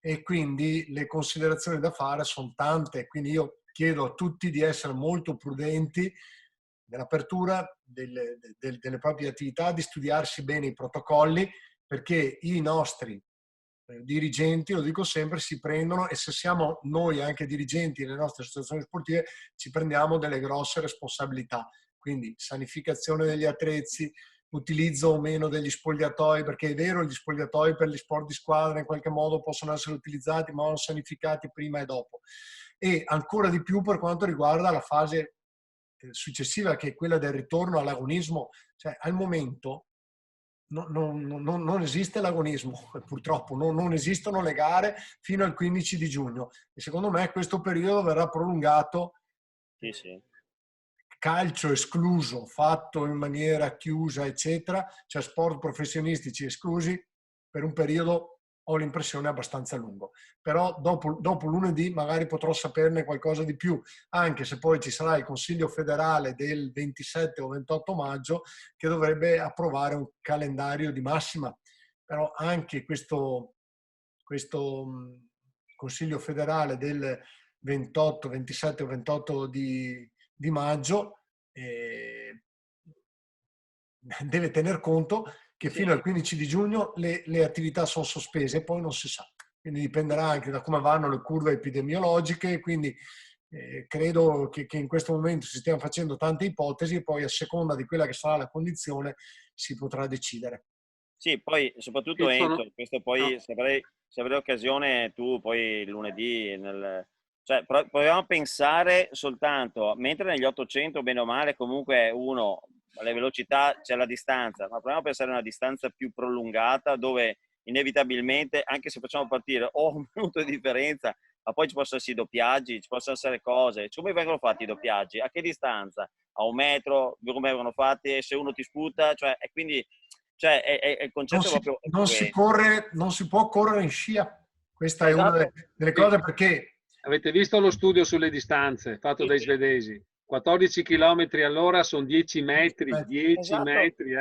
e quindi le considerazioni da fare sono tante, quindi io chiedo a tutti di essere molto prudenti nell'apertura delle proprie attività, di studiarsi bene i protocolli, perché i nostri dirigenti, lo dico sempre, si prendono, e se siamo noi anche dirigenti nelle nostre associazioni sportive, ci prendiamo delle grosse responsabilità. Quindi sanificazione degli attrezzi, utilizzo o meno degli spogliatoi, perché è vero, gli spogliatoi per gli sport di squadra in qualche modo possono essere utilizzati, ma vanno sanificati prima e dopo. e ancora di più per quanto riguarda la fase successiva, che è quella del ritorno all'agonismo. Cioè, al momento non esiste l'agonismo, purtroppo non esistono le gare fino al 15 di giugno e secondo me questo periodo verrà prolungato. Sì, sì. Calcio escluso, fatto in maniera chiusa, eccetera, cioè sport professionistici esclusi per un periodo, ho l'impressione, abbastanza lungo. Però dopo lunedì magari potrò saperne qualcosa di più, anche se poi ci sarà il Consiglio federale del 27 o 28 maggio che dovrebbe approvare un calendario di massima. Però anche questo Consiglio federale del 28, 27 o 28 di maggio deve tener conto che fino al 15 di giugno le attività sono sospese e poi non si sa. Quindi dipenderà anche da come vanno le curve epidemiologiche, quindi credo che in questo momento si stiano facendo tante ipotesi e poi a seconda di quella che sarà la condizione si potrà decidere. Sì, poi soprattutto Enzo, questo poi se avrai occasione tu poi lunedì, cioè proviamo a pensare soltanto, mentre negli 800 bene o male comunque uno, alle velocità c'è la distanza, ma proviamo a pensare a una distanza più prolungata dove inevitabilmente, anche se facciamo partire un minuto di differenza, ma poi ci possono essere i doppiaggi, ci possono essere cose. Come vengono fatti i doppiaggi? A che distanza? A 1 metro? Come vengono fatti? E se uno ti sputa? Cioè, e quindi è il concetto proprio... Non si può correre in scia. Questa è una delle cose, perché... Avete visto lo studio sulle distanze fatto dai svedesi? 14 km all'ora sono 10 metri, 10 metri.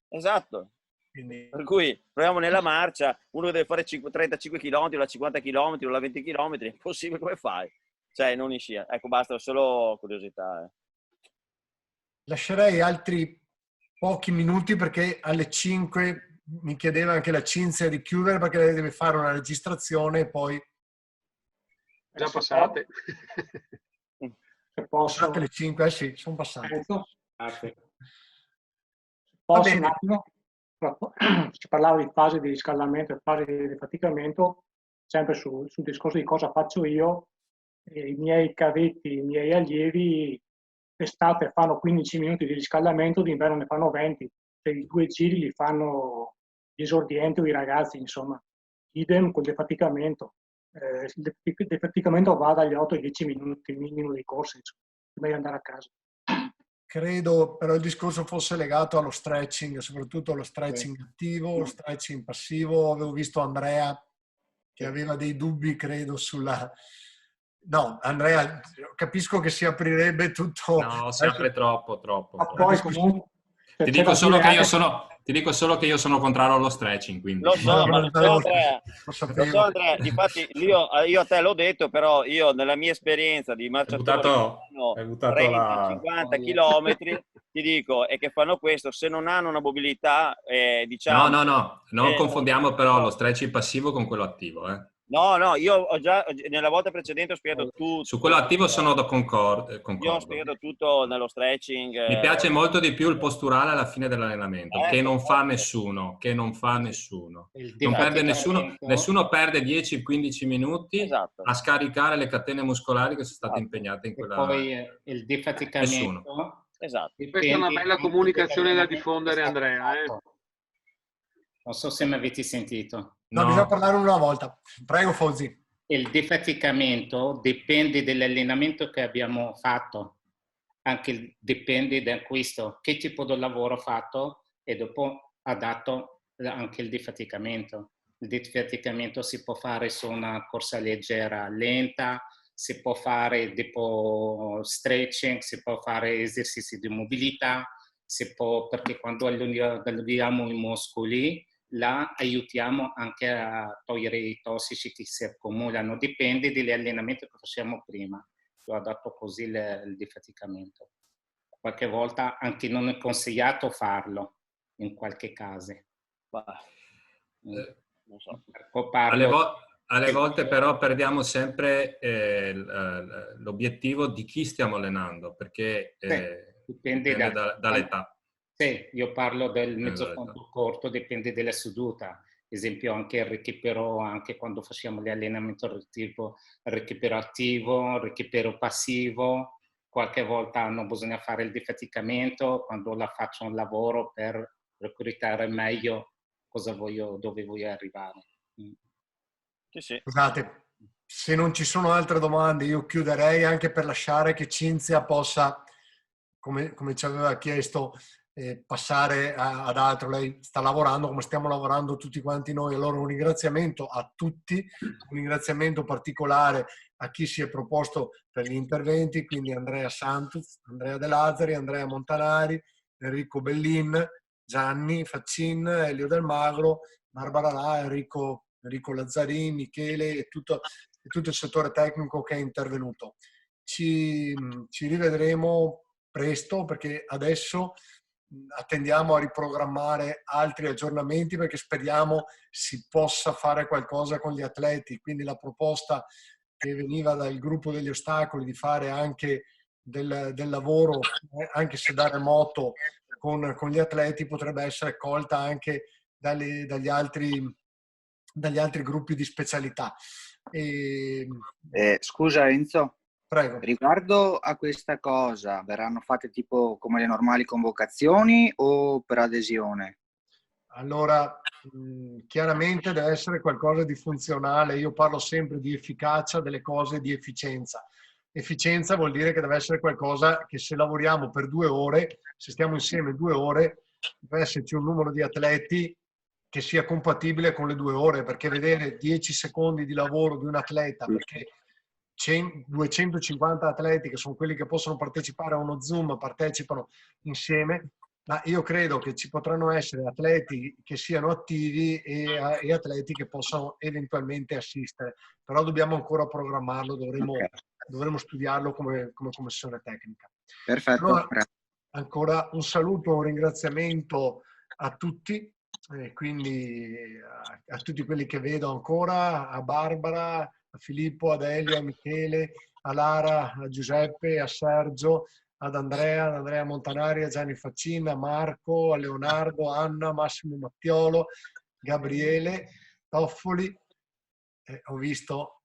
Esatto. Per cui proviamo nella marcia, uno deve fare 35 km, la 50 km, la 20 km, è impossibile, come fai? Cioè, non in scia. Ecco, basta, solo curiosità. Lascerei altri pochi minuti perché alle 5 mi chiedeva anche la Cinzia di chiudere perché lei deve fare una registrazione e poi... Già passate. Passate le 5, sì, sono passate. Posso un attimo? Si parlava di fase di riscaldamento e fase di defaticamento, sempre sul discorso di cosa faccio io. I miei cadetti, i miei allievi d'estate fanno 15 minuti di riscaldamento, d'inverno ne fanno 20. Cioè, i 2 giri li fanno gli esordienti o i ragazzi, insomma. Idem col defaticamento. Il defaticamento va dagli 8 ai 10 minuti minimo di corsa, insomma, prima di andare a casa. Credo però il discorso fosse legato allo stretching, soprattutto allo stretching attivo, lo stretching passivo. Avevo visto Andrea che aveva dei dubbi, credo, sulla... No, Andrea, capisco che si aprirebbe tutto... No, si apre troppo. Ma poi comunque... Ti dico solo che io sono contrario allo stretching, quindi... Lo so, Andrea. Difatti io a te l'ho detto, però io nella mia esperienza di marciatori 30-50 chilometri ti dico è che fanno questo, se non hanno una mobilità, diciamo... No, non confondiamo però lo stretching passivo con quello attivo, No, io ho già, nella volta precedente ho spiegato tutto. Su quello attivo sono concordo. Io ho spiegato tutto nello stretching. Mi piace molto di più il posturale alla fine dell'allenamento, che non fa nessuno. Non perde nessuno perde 10-15 minuti a scaricare le catene muscolari che sono state impegnate in quella... E poi il defaticamento... Esatto. Questa è una bella comunicazione da diffondere, Andrea. Non so se mi avete sentito. No, bisogna parlare una volta. Prego, Fauzi. Il defaticamento dipende dall'allenamento che abbiamo fatto, anche dipende da questo, che tipo di lavoro ho fatto e dopo adatto anche il defaticamento. Il defaticamento si può fare su una corsa leggera, lenta, si può fare tipo stretching, si può fare esercizi di mobilità, si può, perché quando alleniamo i muscoli, là aiutiamo anche a togliere i tossici che si accumulano, dipende dall'allenamento che facciamo prima. Io adatto così il defaticamento. Qualche volta anche non è consigliato farlo, in qualche caso. Non so. Alle volte però perdiamo sempre l'obiettivo di chi stiamo allenando, perché dipende dall'età. Sì, io parlo del mezzo fondo corto, dipende dalla seduta. esempio anche il recupero, anche quando facciamo gli allenamenti tipo recupero attivo, recupero passivo, qualche volta non bisogna fare il defaticamento, quando la faccio un lavoro per reclutare meglio dove voglio arrivare. Scusate, se non ci sono altre domande io chiuderei, anche per lasciare che Cinzia possa, come ci aveva chiesto, passare ad altro. Lei sta lavorando come stiamo lavorando tutti quanti noi. Allora un ringraziamento a tutti, un ringraziamento particolare a chi si è proposto per gli interventi, quindi Andrea Santuz, Andrea De Lazzari, Andrea Montanari, Enrico Bellin, Gianni Faccin, Elio Del Magro, Barbara La, Enrico Lazzarini, Michele e tutto il settore tecnico che è intervenuto. Ci rivedremo presto, perché adesso attendiamo a riprogrammare altri aggiornamenti, perché speriamo si possa fare qualcosa con gli atleti. Quindi la proposta che veniva dal gruppo degli ostacoli di fare anche del lavoro, anche se da remoto, con gli atleti, potrebbe essere colta anche dagli altri gruppi di specialità. Scusa Enzo, prego. Riguardo a questa cosa, verranno fatte tipo come le normali convocazioni o per adesione? Allora, chiaramente deve essere qualcosa di funzionale. Io parlo sempre di efficacia delle cose, di efficienza. Efficienza vuol dire che deve essere qualcosa che, se lavoriamo per 2 ore, se stiamo insieme 2 ore, deve esserci un numero di atleti che sia compatibile con le 2 ore, perché vedere 10 secondi di lavoro di un atleta, perché 250 atleti, che sono quelli che possono partecipare a uno Zoom, partecipano insieme, ma io credo che ci potranno essere atleti che siano attivi e atleti che possano eventualmente assistere, però dobbiamo ancora programmarlo, dovremo studiarlo come commissione tecnica. Perfetto. Allora, ancora un saluto, un ringraziamento a tutti, quindi a tutti quelli che vedo ancora, a Barbara, a Filippo, ad Elio, a Michele, a Lara, a Giuseppe, a Sergio, ad Andrea Montanari, a Gianni Faccin, a Marco, a Leonardo, a Anna, Massimo Mattiolo, Gabriele, Toffoli, ho visto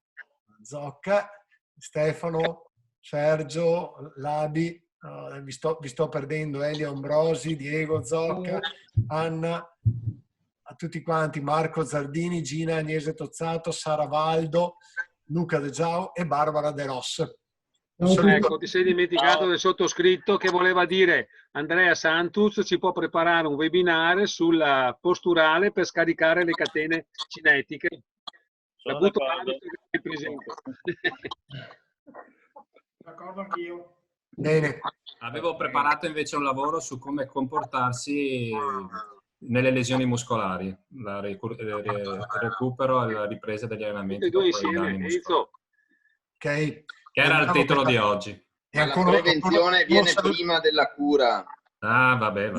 Zocca, Stefano, Sergio, Labi, vi sto perdendo, Elio Ambrosi, Diego Zocca, Anna, a tutti quanti, Marco Zardini, Gina Agnese Tozzato, Sara Valdo, Luca De Giao e Barbara De Ross. Ecco, ti sei dimenticato del sottoscritto, che voleva dire Andrea Santuz ci può preparare un webinar sulla posturale per scaricare le catene cinetiche. La butto che presento. D'accordo anch'io. Bene. Avevo preparato invece un lavoro su come comportarsi nelle lesioni muscolari, il recupero e la ripresa degli allenamenti dopo i danni muscolari. Okay. Che era il titolo di oggi. La prevenzione viene prima della cura. Ah, vabbè.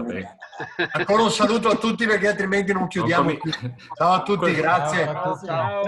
Ancora un saluto a tutti, perché altrimenti non chiudiamo qui. Ciao a tutti, grazie. Ciao.